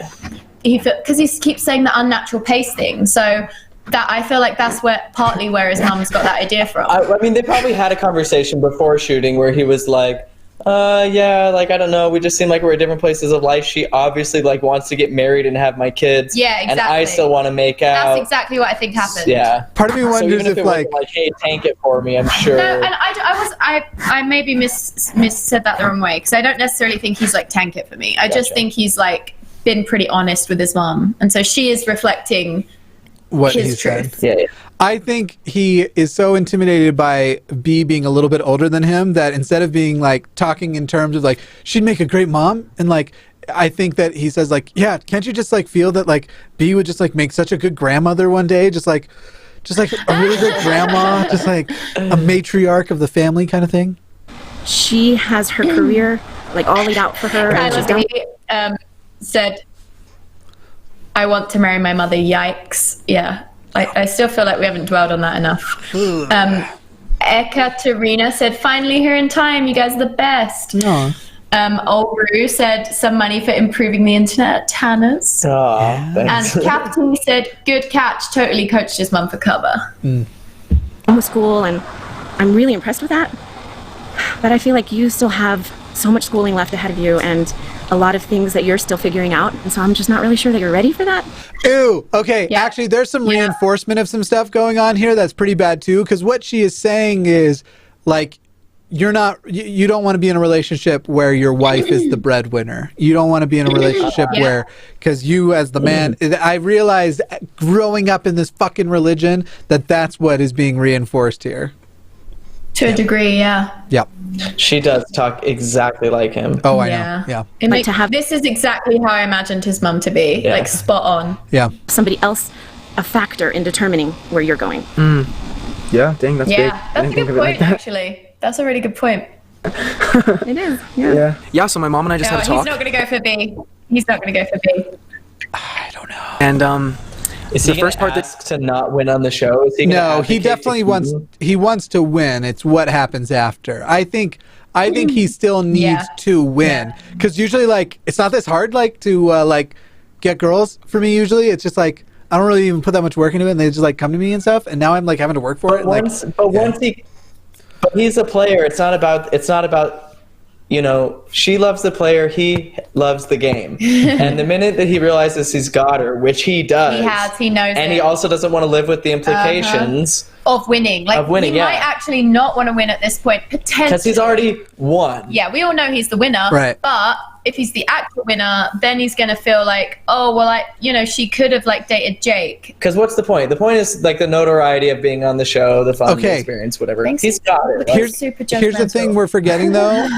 [SPEAKER 2] because he keeps saying the unnatural pace thing. So that I feel like that's partly where his mum's got that idea from.
[SPEAKER 1] I mean, they probably had a conversation before shooting where he was like, yeah, like, I don't know, we just seem like we're at different places of life. She obviously like wants to get married and have my kids.
[SPEAKER 2] Yeah, exactly.
[SPEAKER 1] And I still want to make out.
[SPEAKER 2] That's exactly what I think happened.
[SPEAKER 1] Yeah.
[SPEAKER 3] Part of me wonders
[SPEAKER 1] even if
[SPEAKER 3] if
[SPEAKER 1] it
[SPEAKER 3] like,
[SPEAKER 1] wasn't like, hey, tank it for me, I'm sure.
[SPEAKER 2] No, and I maybe said that the wrong way, because I don't necessarily think he's like tank it for me. I just think he's like been pretty honest with his mom, and so she is reflecting
[SPEAKER 3] what
[SPEAKER 2] his
[SPEAKER 3] he
[SPEAKER 2] truth.
[SPEAKER 3] said.
[SPEAKER 1] Yeah.
[SPEAKER 3] I think he is so intimidated by B being a little bit older than him that instead of being like talking in terms of like, she'd make a great mom, and like, I think that he says like, yeah, can't you just like feel that like B would just like make such a good grandmother one day, just like a really good grandma, just like a matriarch of the family kind of thing.
[SPEAKER 16] She has her career like all laid out for her, and she's done.
[SPEAKER 2] Said, I want to marry my mother, yikes. Yeah, I still feel like we haven't dwelled on that enough. Ekaterina said, finally here in time, you guys are the best. Old Roo said, some money for improving the internet at Tanner's. And Captain said, good catch, totally coached his mum for cover.
[SPEAKER 16] School, and I'm really impressed with that. But I feel like you still have so much schooling left ahead of you, and a lot of things that you're still figuring out, and so I'm just not really sure that you're ready for that.
[SPEAKER 3] Ew. Okay. Yeah. Actually, there's some reinforcement of some stuff going on here that's pretty bad too. Because what she is saying is, like, you don't want to be in a relationship where your wife is the breadwinner. You don't want to be in a relationship where, because you as the man, I realized growing up in this fucking religion that that's what is being reinforced here.
[SPEAKER 2] To a degree, yeah.
[SPEAKER 3] Yep.
[SPEAKER 1] She does talk exactly like him.
[SPEAKER 3] Oh, I know. Yeah.
[SPEAKER 2] This is exactly how I imagined his mum to be.
[SPEAKER 1] Yeah.
[SPEAKER 2] Like, spot on.
[SPEAKER 3] Yeah.
[SPEAKER 16] Somebody else a factor in determining where you're going.
[SPEAKER 10] Yeah, dang, that's big.
[SPEAKER 2] That's a good point, actually. That's a really good point.
[SPEAKER 16] It is. Yeah.
[SPEAKER 10] Yeah, so my mom and I just had a talk.
[SPEAKER 2] He's not going to go for B. He's not going to go for B.
[SPEAKER 3] I don't know.
[SPEAKER 1] And is he the first part that's to not win on the show? Is he
[SPEAKER 3] no, he definitely wants to win. It's what happens after. I think he still needs to win, because usually like it's not this hard like to like get girls for me. Usually it's just like I don't really even put that much work into it, and they just like come to me and stuff. And now I'm like having to work for it.
[SPEAKER 1] But he's a player. It's not about. You know, she loves the player, he loves the game. And the minute that he realizes he's got her, which he does.
[SPEAKER 2] He knows
[SPEAKER 1] and he also doesn't want to live with the implications
[SPEAKER 2] of winning. Like, he might actually not want to win at this point, potentially.
[SPEAKER 1] Because he's already won.
[SPEAKER 2] Yeah, we all know he's the winner.
[SPEAKER 3] Right.
[SPEAKER 2] But if he's the actual winner, then he's going to feel like, oh, well, she could have like dated Jake.
[SPEAKER 1] Because what's the point? The point is like the notoriety of being on the show, the fun, the experience, whatever. He's got it.
[SPEAKER 3] Here's the thing we're forgetting though.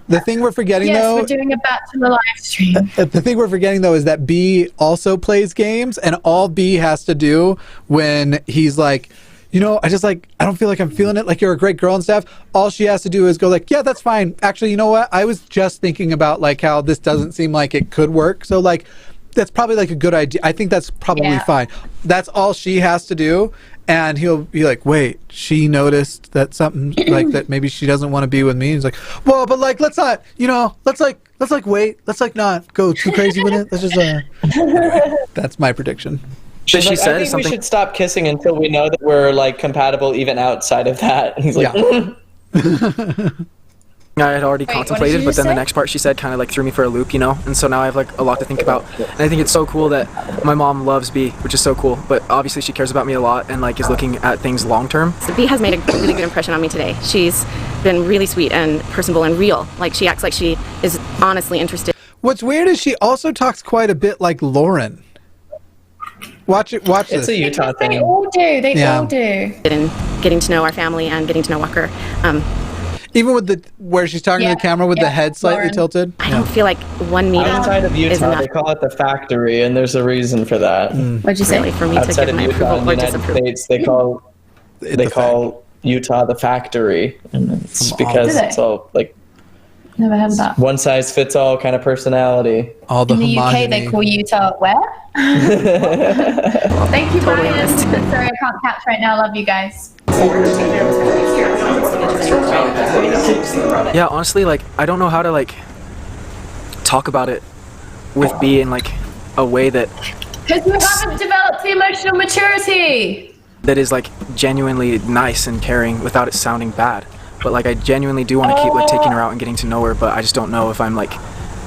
[SPEAKER 3] The thing we're forgetting though.
[SPEAKER 2] Yes, we're doing a Bachelor live stream.
[SPEAKER 3] The thing we're forgetting though is that B also plays games, and all B has to do when he's like, I don't feel like I'm feeling it, like you're a great girl and stuff. All she has to do is go like, yeah, that's fine. Actually, you know what? I was just thinking about like how this doesn't seem like it could work. So like, that's probably like a good idea. I think that's probably fine. That's all she has to do. And he'll be like, wait, she noticed that something like that maybe she doesn't want to be with me. And he's like, well, but like, let's not, let's wait. Let's like not go too crazy with it. Let's just, anyway, that's my prediction.
[SPEAKER 1] I think we should stop kissing until we know that we're like compatible even outside of that. And he's like,
[SPEAKER 10] I had already contemplated, but then the next part she said kind of like threw me for a loop, and so now I have like a lot to think about. And I think it's so cool that my mom loves B, which is so cool, but obviously she cares about me a lot and like is looking at things long term.
[SPEAKER 16] So B has made a really good impression on me today. She's been really sweet and personable and real. Like, she acts like she is honestly interested.
[SPEAKER 3] What's weird is she also talks quite a bit like Lauren. Watch it. Watch
[SPEAKER 1] It's
[SPEAKER 3] this.
[SPEAKER 1] a Utah
[SPEAKER 2] They
[SPEAKER 1] thing.
[SPEAKER 2] all do. They
[SPEAKER 3] Yeah.
[SPEAKER 2] all do.
[SPEAKER 16] In getting to know our family and getting to know Walker.
[SPEAKER 3] Even with the where she's talking to the camera with the head slightly
[SPEAKER 2] Lauren.
[SPEAKER 3] tilted.
[SPEAKER 16] I don't feel like one meeting
[SPEAKER 1] Outside of
[SPEAKER 16] is
[SPEAKER 1] Utah,
[SPEAKER 16] enough
[SPEAKER 1] they call it the factory, and there's a reason for that.
[SPEAKER 16] What'd you say? Really, for me to
[SPEAKER 1] Outside
[SPEAKER 16] give
[SPEAKER 1] of
[SPEAKER 16] my
[SPEAKER 1] Utah
[SPEAKER 16] approval
[SPEAKER 1] and
[SPEAKER 16] or
[SPEAKER 1] the United
[SPEAKER 16] disapproval.
[SPEAKER 1] States, they call Utah the factory, and it's
[SPEAKER 3] From
[SPEAKER 1] because
[SPEAKER 2] Do they?
[SPEAKER 1] it's all like
[SPEAKER 2] Never heard of that.
[SPEAKER 1] one size fits all kind of personality.
[SPEAKER 3] All the
[SPEAKER 2] In the UK, they call Utah where? Thank you, Brian. Sorry, I can't catch right now. Love you guys.
[SPEAKER 10] Yeah, honestly, like I don't know how to like talk about it with B in like a way that
[SPEAKER 2] Because you haven't developed the emotional maturity.
[SPEAKER 10] is like genuinely nice and caring without it sounding bad. But like I genuinely do want to keep like taking her out and getting to know her, but I just don't know if I'm like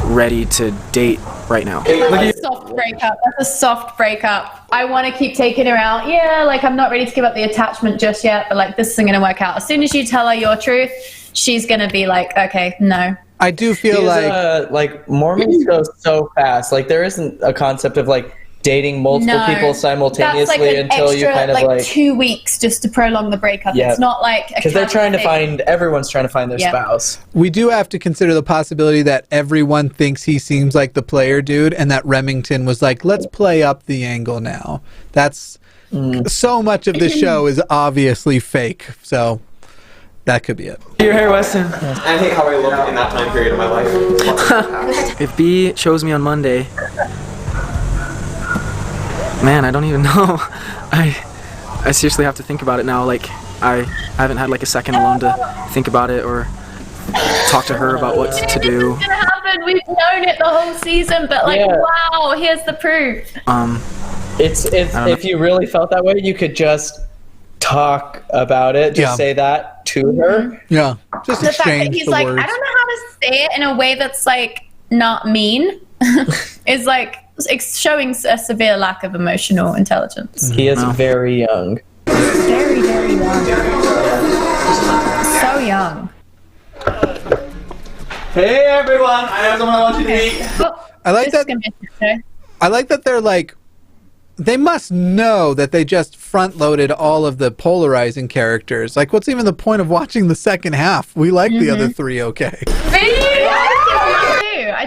[SPEAKER 10] ready to date right now.
[SPEAKER 2] That's a soft breakup. That's a soft breakup. I want to keep taking her out. Yeah, like I'm not ready to give up the attachment just yet, but like this isn't going to work out. As soon as you tell her your truth, she's going to be like, okay, no.
[SPEAKER 3] I do feel
[SPEAKER 1] like Mormons go so fast. Like there isn't a concept of like dating multiple people simultaneously
[SPEAKER 2] that's like an
[SPEAKER 1] until
[SPEAKER 2] extra,
[SPEAKER 1] you kind of like
[SPEAKER 2] 2 weeks just to prolong the breakup.
[SPEAKER 1] Yeah.
[SPEAKER 2] It's not like
[SPEAKER 1] because they're trying to find everyone's trying to find their
[SPEAKER 2] Yeah.
[SPEAKER 1] spouse.
[SPEAKER 3] We do have to consider the possibility that everyone thinks he seems like the player dude, and that Remington was like, let's play up the angle now. That's so much of the show is obviously fake. So that could be it.
[SPEAKER 10] Your hair, Weston.
[SPEAKER 14] I hate how I look in that time period of my life.
[SPEAKER 10] If B shows me on Monday, man, I don't even know. I seriously have to think about it now. Like I haven't had like a second alone to think about it or talk to her about what to do.
[SPEAKER 2] It's gonna happen. We've known it the whole season, but like,
[SPEAKER 1] Yeah.
[SPEAKER 2] wow, here's the proof.
[SPEAKER 1] It's if you really felt that way, you could just talk about it. Just
[SPEAKER 3] Yeah.
[SPEAKER 1] say that to her.
[SPEAKER 3] Yeah, just
[SPEAKER 2] The fact that
[SPEAKER 3] exchange
[SPEAKER 2] he's
[SPEAKER 3] the
[SPEAKER 2] like,
[SPEAKER 3] words.
[SPEAKER 2] I don't know how to say it in a way that's like not mean, is like showing a severe lack of emotional intelligence.
[SPEAKER 1] He is very young.
[SPEAKER 2] Very, very young. So young.
[SPEAKER 14] Hey everyone, I have someone I want you to meet.
[SPEAKER 3] I like that. I like that they're like, they must know that they just front loaded all of the polarizing characters. Like, what's even the point of watching the second half? We like the other three, okay?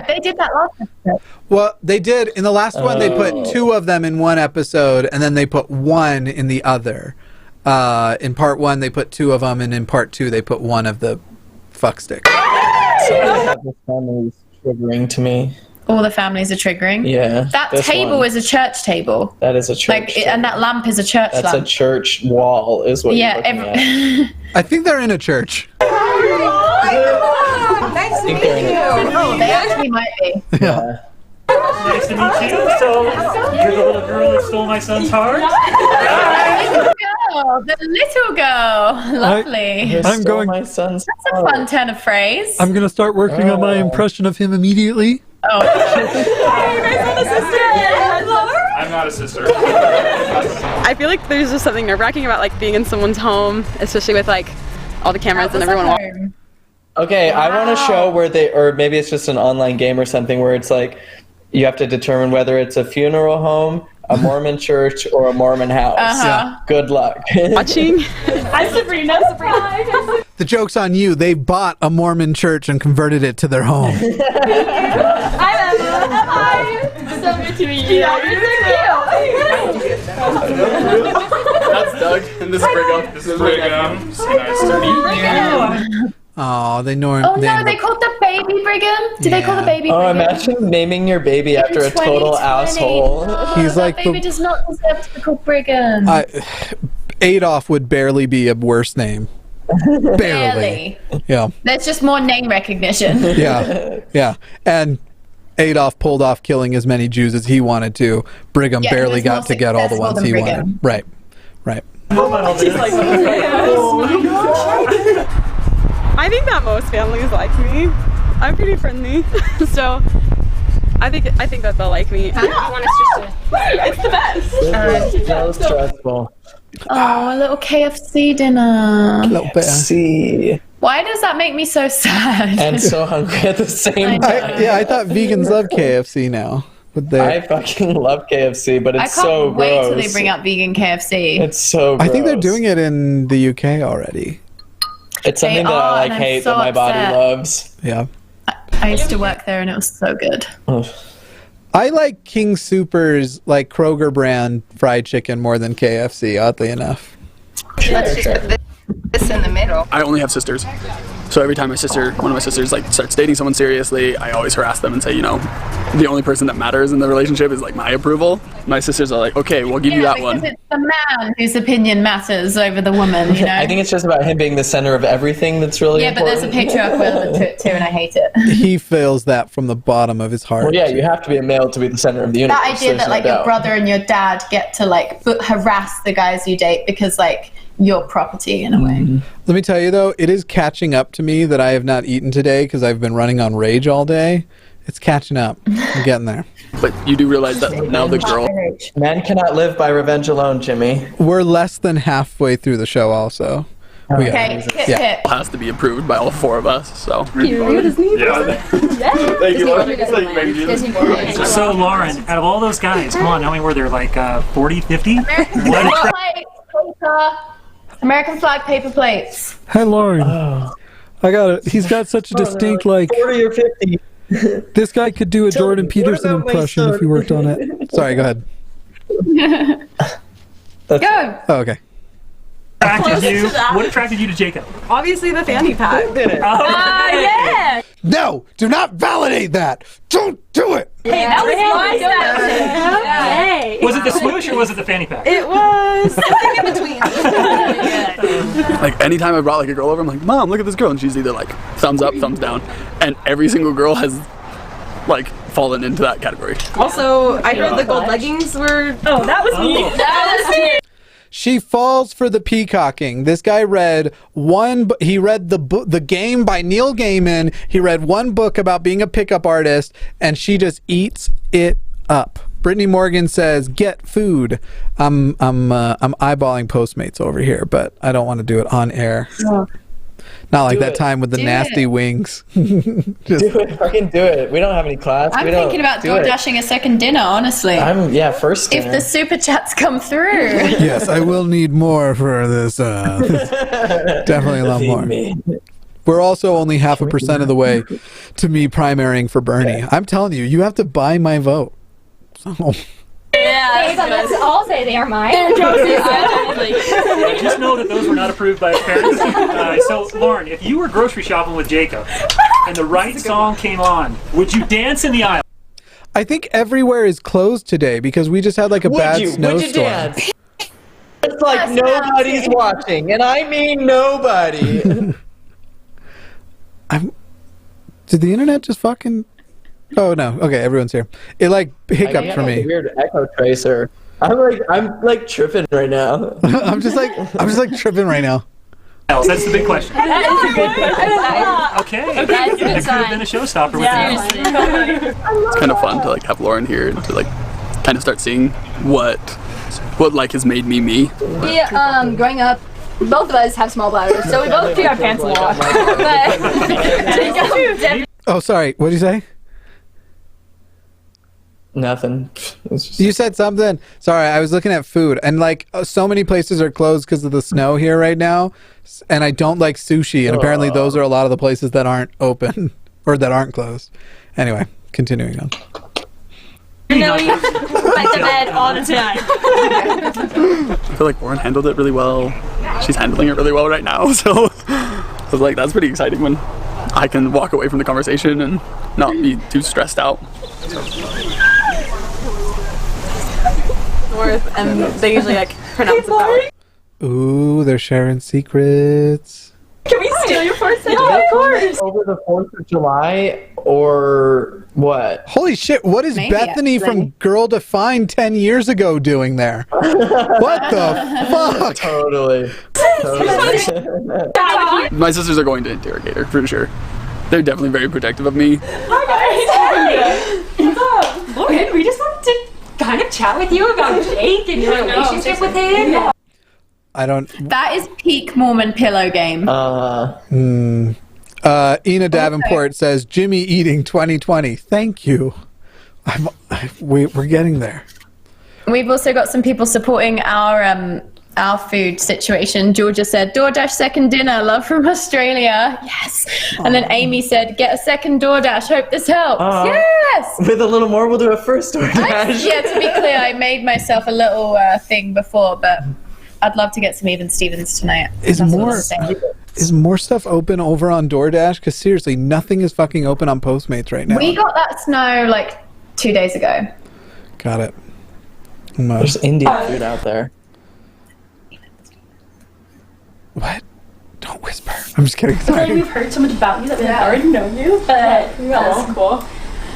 [SPEAKER 2] They did that last episode.
[SPEAKER 3] Well, they did in the last one. They put two of them in one episode, and then they put one in the other. In part one, they put two of them, and in part two, they put one of the fuck sticks.
[SPEAKER 1] This family is triggering to me.
[SPEAKER 2] All the families are triggering.
[SPEAKER 1] Yeah.
[SPEAKER 2] That
[SPEAKER 1] this
[SPEAKER 2] table
[SPEAKER 1] one.
[SPEAKER 2] is a church table.
[SPEAKER 1] That is a church.
[SPEAKER 2] Like, and that lamp is a church
[SPEAKER 1] That's
[SPEAKER 2] lamp.
[SPEAKER 1] a church wall, is what
[SPEAKER 2] Yeah,
[SPEAKER 1] you're looking at.
[SPEAKER 3] I think they're in a church.
[SPEAKER 2] Nice to meet you. Oh, they actually might be.
[SPEAKER 3] Yeah.
[SPEAKER 18] Nice to meet you. So, you're the little girl that stole my son's heart?
[SPEAKER 2] The little girl. Lovely.
[SPEAKER 3] I'm going.
[SPEAKER 1] My son's
[SPEAKER 2] That's a fun turn of phrase.
[SPEAKER 3] I'm gonna start working on my impression of him immediately.
[SPEAKER 2] Oh.
[SPEAKER 18] I'm not a sister.
[SPEAKER 19] I feel like there's just something nerve-wracking about like being in someone's home, especially with like all the cameras and everyone walking.
[SPEAKER 1] Okay, I want a show where they, or maybe it's just an online game or something where it's like you have to determine whether it's a funeral home, a Mormon church, or a Mormon house.
[SPEAKER 2] Uh-huh.
[SPEAKER 1] Good luck.
[SPEAKER 19] Watching.
[SPEAKER 2] I'm Sabrina.
[SPEAKER 3] The joke's on you. They bought a Mormon church and converted it to their home.
[SPEAKER 2] I'm Emma. Hi. So good to meet you. Yeah, you're so cute.
[SPEAKER 14] That's Doug, and this is Brigham.
[SPEAKER 18] This is Brigham. Nice to meet you.
[SPEAKER 3] Oh, they know.
[SPEAKER 2] Oh no, they called the baby Brigham. Did they call the baby
[SPEAKER 1] Oh,
[SPEAKER 2] Brigham?
[SPEAKER 1] imagine naming your baby after a total
[SPEAKER 2] 2020.
[SPEAKER 1] asshole.
[SPEAKER 3] He's like
[SPEAKER 2] that baby
[SPEAKER 3] the.
[SPEAKER 2] does not deserve to be called Brigham.
[SPEAKER 3] Adolf would barely be a worse name. Barely. Yeah.
[SPEAKER 2] There's just more name recognition.
[SPEAKER 3] Yeah. Yeah. And Adolf pulled off killing as many Jews as he wanted to. Brigham
[SPEAKER 2] Yeah, he
[SPEAKER 3] barely
[SPEAKER 2] was
[SPEAKER 3] got
[SPEAKER 2] more
[SPEAKER 3] to get all the
[SPEAKER 2] successful
[SPEAKER 3] ones
[SPEAKER 2] than
[SPEAKER 3] he
[SPEAKER 2] Brigham.
[SPEAKER 3] wanted. Right. Right.
[SPEAKER 19] She's like, I think that most families like me. I'm pretty friendly, so I think that they'll like me. It's the best.
[SPEAKER 1] So stressful.
[SPEAKER 2] Oh, a little KFC dinner.
[SPEAKER 3] A little bit.
[SPEAKER 1] See.
[SPEAKER 2] Why does that make me so sad?
[SPEAKER 1] And so hungry at the same time.
[SPEAKER 3] I thought vegans love KFC now.
[SPEAKER 1] I fucking love KFC, but it's so gross.
[SPEAKER 2] I can't wait till they bring up vegan KFC.
[SPEAKER 1] It's so gross.
[SPEAKER 3] I think they're doing it in the UK already.
[SPEAKER 1] It's something that I like hate that my body loves.
[SPEAKER 3] Yeah.
[SPEAKER 2] I used to work there and it was so good.
[SPEAKER 3] I like King Soopers, like Kroger brand fried chicken more than KFC, oddly enough.
[SPEAKER 20] Let's just put this in the middle.
[SPEAKER 21] I only have sisters. So every time one of my sisters like starts dating someone seriously, I always harass them and say, you know, the only person that matters in the relationship is like my approval. My sisters are like, okay, we'll give you that one.
[SPEAKER 2] It's the man whose opinion matters over the woman, you know?
[SPEAKER 1] I think it's just about him being the center of everything that's really important.
[SPEAKER 2] But there's a patriarchal element to it too, and I hate it.
[SPEAKER 3] He feels that from the bottom of his heart.
[SPEAKER 1] Well, yeah, you have to be a male to be the center of the universe.
[SPEAKER 2] That idea that like your brother and your dad get to like harass the guys you date because like your property in a way.
[SPEAKER 3] Let me tell you though, it is catching up to me that I have not eaten today because I've been running on rage all day. It's catching up. I'm getting there.
[SPEAKER 21] But you do realize that now the girl...
[SPEAKER 1] Man cannot live by revenge alone, Jimmy.
[SPEAKER 3] We're less than halfway through the show also.
[SPEAKER 21] It has to be approved by all four of us, so...
[SPEAKER 18] Thank you, Lauren. So, Lauren, out of all those guys, come on, how many were there? Like 40, 50?
[SPEAKER 2] American flag paper plates.
[SPEAKER 22] Hey, Lauren. I got it. He's got such a distinct, like...
[SPEAKER 1] 40 or 50.
[SPEAKER 22] This guy could do a Jordan Peterson impression if he worked on it.
[SPEAKER 3] Sorry, go ahead.
[SPEAKER 2] Go!
[SPEAKER 3] Oh, okay.
[SPEAKER 18] What attracted you to Jacob?
[SPEAKER 19] Obviously the fanny pack.
[SPEAKER 18] Yeah!
[SPEAKER 3] No! Do not validate that! Don't do it!
[SPEAKER 19] Hey, that was my
[SPEAKER 18] Was it the swoosh or was it the fanny pack?
[SPEAKER 19] It was something in between.
[SPEAKER 21] Like, anytime I brought like a girl over, I'm like, Mom, look at this girl. And she's either like, thumbs up, thumbs down. And every single girl has like fallen into that category.
[SPEAKER 19] Also, I heard the gold leggings were...
[SPEAKER 9] Oh, that was me. That was me.
[SPEAKER 3] She falls for the peacocking. This guy read he read the Game by Neil Gaiman. He read one book about being a pickup artist, and she just eats it up. Brittany Morgan says, "Get food." I'm eyeballing Postmates over here, but I don't want to do it on air.
[SPEAKER 2] Oh.
[SPEAKER 3] Not like that time with the nasty wings.
[SPEAKER 1] Do it, fucking do it. We don't have any class.
[SPEAKER 2] I'm thinking about door dashing a second dinner, honestly.
[SPEAKER 1] First dinner.
[SPEAKER 2] If the super chats come through.
[SPEAKER 3] Yes, I will need more for this. Definitely a lot more. We're also only 0.5% of the way to me primarying for Bernie. I'm telling you, you have to buy my vote. So.
[SPEAKER 17] Yeah, so let's all say they are mine.
[SPEAKER 18] Just know that those were not approved by his parents. So, Lauren, if you were grocery shopping with Jacob and the right song came on, would you dance in the aisle?
[SPEAKER 3] I think everywhere is closed today because we just had like a bad snowstorm.
[SPEAKER 1] Would you dance? It's like nobody's watching, and I mean nobody.
[SPEAKER 3] Did the internet just fucking... Oh no! Okay, everyone's here. It like hiccuped for me.
[SPEAKER 1] Weird echo tracer. I'm like tripping right now.
[SPEAKER 3] I'm just like tripping right now.
[SPEAKER 18] That's the big question.
[SPEAKER 17] That is a good question.
[SPEAKER 18] Okay.
[SPEAKER 17] That's a good
[SPEAKER 18] It could have been a showstopper with that.
[SPEAKER 21] It's kind of fun to like have Lauren here and to like kind of start seeing what like has made me me.
[SPEAKER 17] Yeah, growing up, both of us have small bladders, so we both pee our pants a lot.
[SPEAKER 3] Oh, sorry. What did you say?
[SPEAKER 1] Nothing.
[SPEAKER 3] You said something. Sorry, I was looking at food, and like so many places are closed because of the snow here right now, and I don't like sushi, and apparently those are a lot of the places that aren't open or that aren't closed. Anyway, continuing on.
[SPEAKER 17] You know, you went to bed all the time.
[SPEAKER 21] I feel like Lauren handled it really well. She's handling it really well right now, so I was like, that's pretty exciting when I can walk away from the conversation and not be too stressed out.
[SPEAKER 19] And they usually like pronounce it that way.
[SPEAKER 3] Ooh, they're sharing secrets.
[SPEAKER 19] Can we steal your first second?
[SPEAKER 17] Yeah, of course.
[SPEAKER 1] Over the 4th of July or what?
[SPEAKER 3] Holy shit, what is Bethany from Girl Defined 10 years ago doing there? What the fuck?
[SPEAKER 1] Totally.
[SPEAKER 21] My sisters are going to interrogate her, for sure. They're definitely very protective of me.
[SPEAKER 17] Hi guys. What's up? Lauren, we just wanted to kind of chat with you about Jake and your relationship with him.
[SPEAKER 3] I don't...
[SPEAKER 2] That is peak Mormon pillow game.
[SPEAKER 3] Ina Davenport says, Jimmy eating 2020. Thank you. We're getting there.
[SPEAKER 2] We've also got some people supporting our food situation. Georgia said, DoorDash second dinner, love from Australia. Yes. And then Amy said, get a second DoorDash. Hope this helps. Yes.
[SPEAKER 1] With a little more, we'll do a first DoorDash.
[SPEAKER 2] Yeah, to be clear, I made myself a little thing before, but I'd love to get some Even Stevens tonight.
[SPEAKER 3] Is more stuff open over on DoorDash? Because seriously, nothing is fucking open on Postmates right now.
[SPEAKER 2] We got that snow like 2 days ago.
[SPEAKER 3] Got it.
[SPEAKER 1] There's Indian food out there.
[SPEAKER 3] What? Don't whisper. I'm just kidding.
[SPEAKER 6] I feel like we've heard so much about you that we already know you, but that's cool.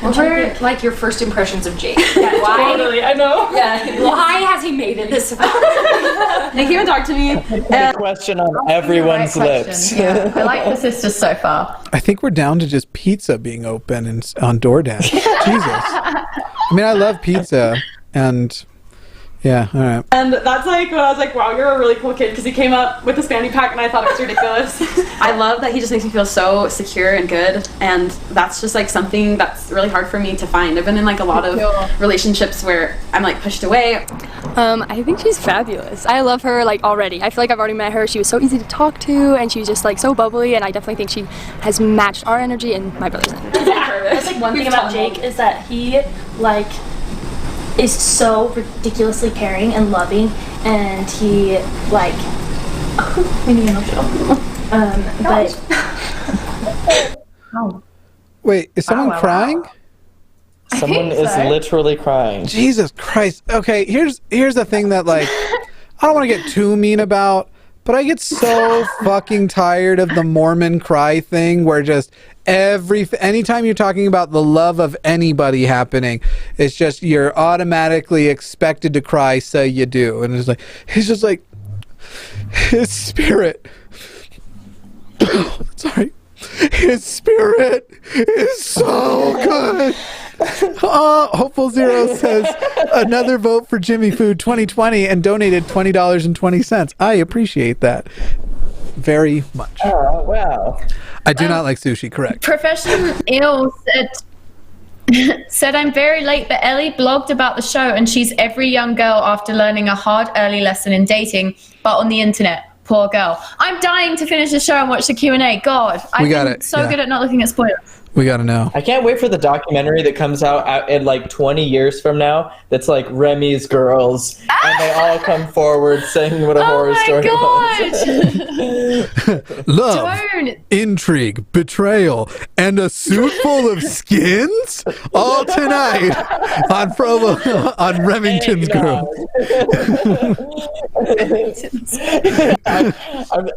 [SPEAKER 8] What are like your first impressions of Jake?
[SPEAKER 6] Yeah,
[SPEAKER 8] why?
[SPEAKER 6] Totally, I know.
[SPEAKER 8] Yeah. Why has he made it this far?
[SPEAKER 6] They came and talked to me.
[SPEAKER 1] The question on everyone's lips.
[SPEAKER 2] Yeah. I like the sisters so far.
[SPEAKER 3] I think we're down to just pizza being open and on DoorDash. Jesus. I mean, I love pizza, and yeah, all right.
[SPEAKER 19] And that's like when I was like, wow, you're a really cool kid, because he came up with this fanny pack and I thought it was ridiculous. I love that he just makes me feel so secure and good, and that's just like something that's really hard for me to find. I've been in like a lot of relationships where I'm like pushed away.
[SPEAKER 23] I think she's fabulous. I love her like already. I feel like I've already met her. She was so easy to talk to, and she was just like so bubbly, and I definitely think she has matched our energy and my brother's energy.
[SPEAKER 6] That's like one thing about Jake is that he like is so ridiculously caring and loving, and he like made me emotional. But
[SPEAKER 3] Wait, is someone crying?
[SPEAKER 1] Someone is literally crying.
[SPEAKER 3] Jesus Christ. Okay, here's the thing that like I don't want to get too mean about, but I get so fucking tired of the Mormon cry thing where just anytime you're talking about the love of anybody happening, it's just you're automatically expected to cry, so you do. And it's like he's just like his spirit. Sorry. His spirit is so good. Oh, Hopeful Zero says another vote for Jimmy Food 2020 and donated $20.20. I appreciate that very much.
[SPEAKER 1] Oh, wow.
[SPEAKER 3] I do not like sushi, correct.
[SPEAKER 2] Professional Ill said, I'm very late, but Ellie blogged about the show, and she's every young girl after learning a hard early lesson in dating, but on the internet. Poor girl. I'm dying to finish the show and watch the Q&A. God, I've been so good at not looking at spoilers.
[SPEAKER 3] We gotta know.
[SPEAKER 1] I can't wait for the documentary that comes out in like 20 years from now. That's like Remy's girls, and they all come forward saying what a horror story was.
[SPEAKER 3] Love, intrigue, betrayal, and a suit full of skins? All tonight on Provo, on Remington's Girls.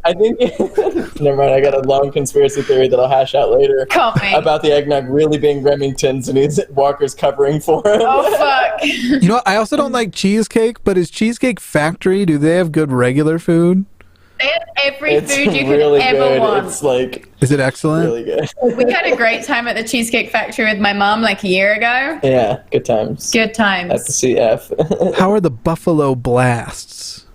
[SPEAKER 1] I think. Never mind. I got a long conspiracy theory that I'll hash out later about the eggnog really being Remington's and he's Walker's covering for him.
[SPEAKER 2] Oh fuck!
[SPEAKER 3] You know what? I also don't like cheesecake, but is Cheesecake Factory? Do they have good regular food?
[SPEAKER 2] They have every food you could ever want.
[SPEAKER 1] It's like.
[SPEAKER 3] Is it excellent?
[SPEAKER 1] Really good.
[SPEAKER 2] We had a great time at the Cheesecake Factory with my mom like a year ago.
[SPEAKER 1] Yeah, good times.
[SPEAKER 2] Good times.
[SPEAKER 1] At the CF.
[SPEAKER 3] How are the Buffalo Blasts?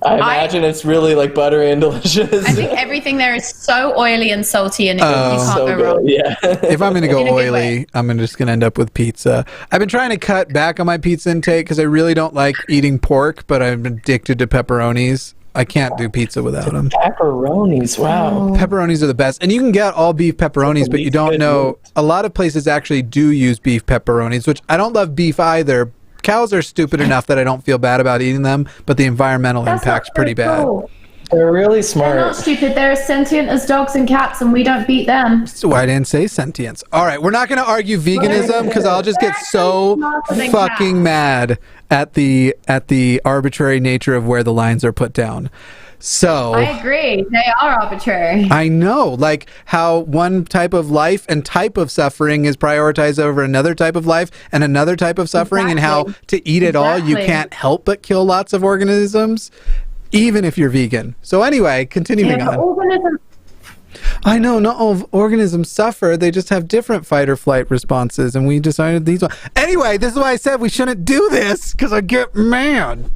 [SPEAKER 1] I imagine it's really like buttery and delicious.
[SPEAKER 2] I think everything there is so oily and salty, and you can't go wrong.
[SPEAKER 1] Yeah.
[SPEAKER 3] If I'm going to go oily, I'm just going to end up with pizza. I've been trying to cut back on my pizza intake because I really don't like eating pork, but I'm addicted to pepperonis. I can't do pizza without them.
[SPEAKER 1] Pepperonis, wow.
[SPEAKER 3] Pepperonis are the best. And you can get all beef pepperonis, but you don't know. A lot of places actually do use beef pepperonis, which I don't love beef either. Cows are stupid enough that I don't feel bad about eating them, but the environmental impact's pretty bad.
[SPEAKER 1] They're really smart.
[SPEAKER 2] They're not stupid. They're as sentient as dogs and cats, and we don't beat them.
[SPEAKER 3] So I didn't say sentience. All right, we're not going to argue veganism because I'll just get so fucking mad at the arbitrary nature of where the lines are put down. So
[SPEAKER 2] I agree. They are arbitrary.
[SPEAKER 3] I know, like how one type of life and type of suffering is prioritized over another type of life and another type of suffering, and how to eat it all, you can't help but kill lots of organisms, even if you're vegan. So anyway, continuing on. I know, not all organisms suffer. They just have different fight or flight responses, and we decided these ones. Anyway, this is why I said we shouldn't do this, because I get mad.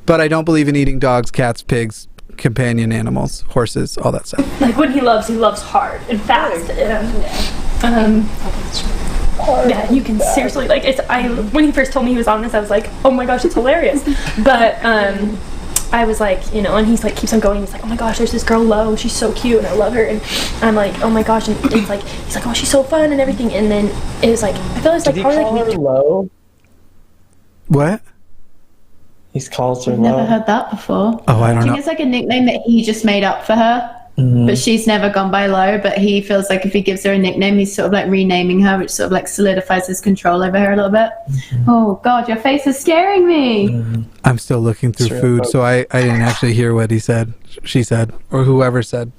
[SPEAKER 3] But I don't believe in eating dogs, cats, pigs, companion animals, horses, all that stuff.
[SPEAKER 6] Like when he loves hard and fast. Yeah, you can seriously like it's. When he first told me he was on this, I was like, oh my gosh, it's hilarious. But I was like, you know, and he's like keeps on going. He's like, oh my gosh, there's this girl Lo. She's so cute, and I love her. And I'm like, oh my gosh, and it's like he's like, oh, she's so fun and everything. And then it was like, I feel it's like
[SPEAKER 1] Did he call her Lo?
[SPEAKER 3] What?
[SPEAKER 1] He calls her
[SPEAKER 2] I've
[SPEAKER 1] Lo.
[SPEAKER 2] never heard that before.
[SPEAKER 3] Oh, I don't
[SPEAKER 2] I think
[SPEAKER 3] know.
[SPEAKER 2] it's like a nickname that he just made up for her. But she's never gone by Lo, but he feels like if he gives her a nickname, he's sort of like renaming her, which sort of like solidifies his control over her a little bit. Oh God, your face is scaring me.
[SPEAKER 3] I'm still looking through food, so I didn't actually hear what he said, she said, or whoever said.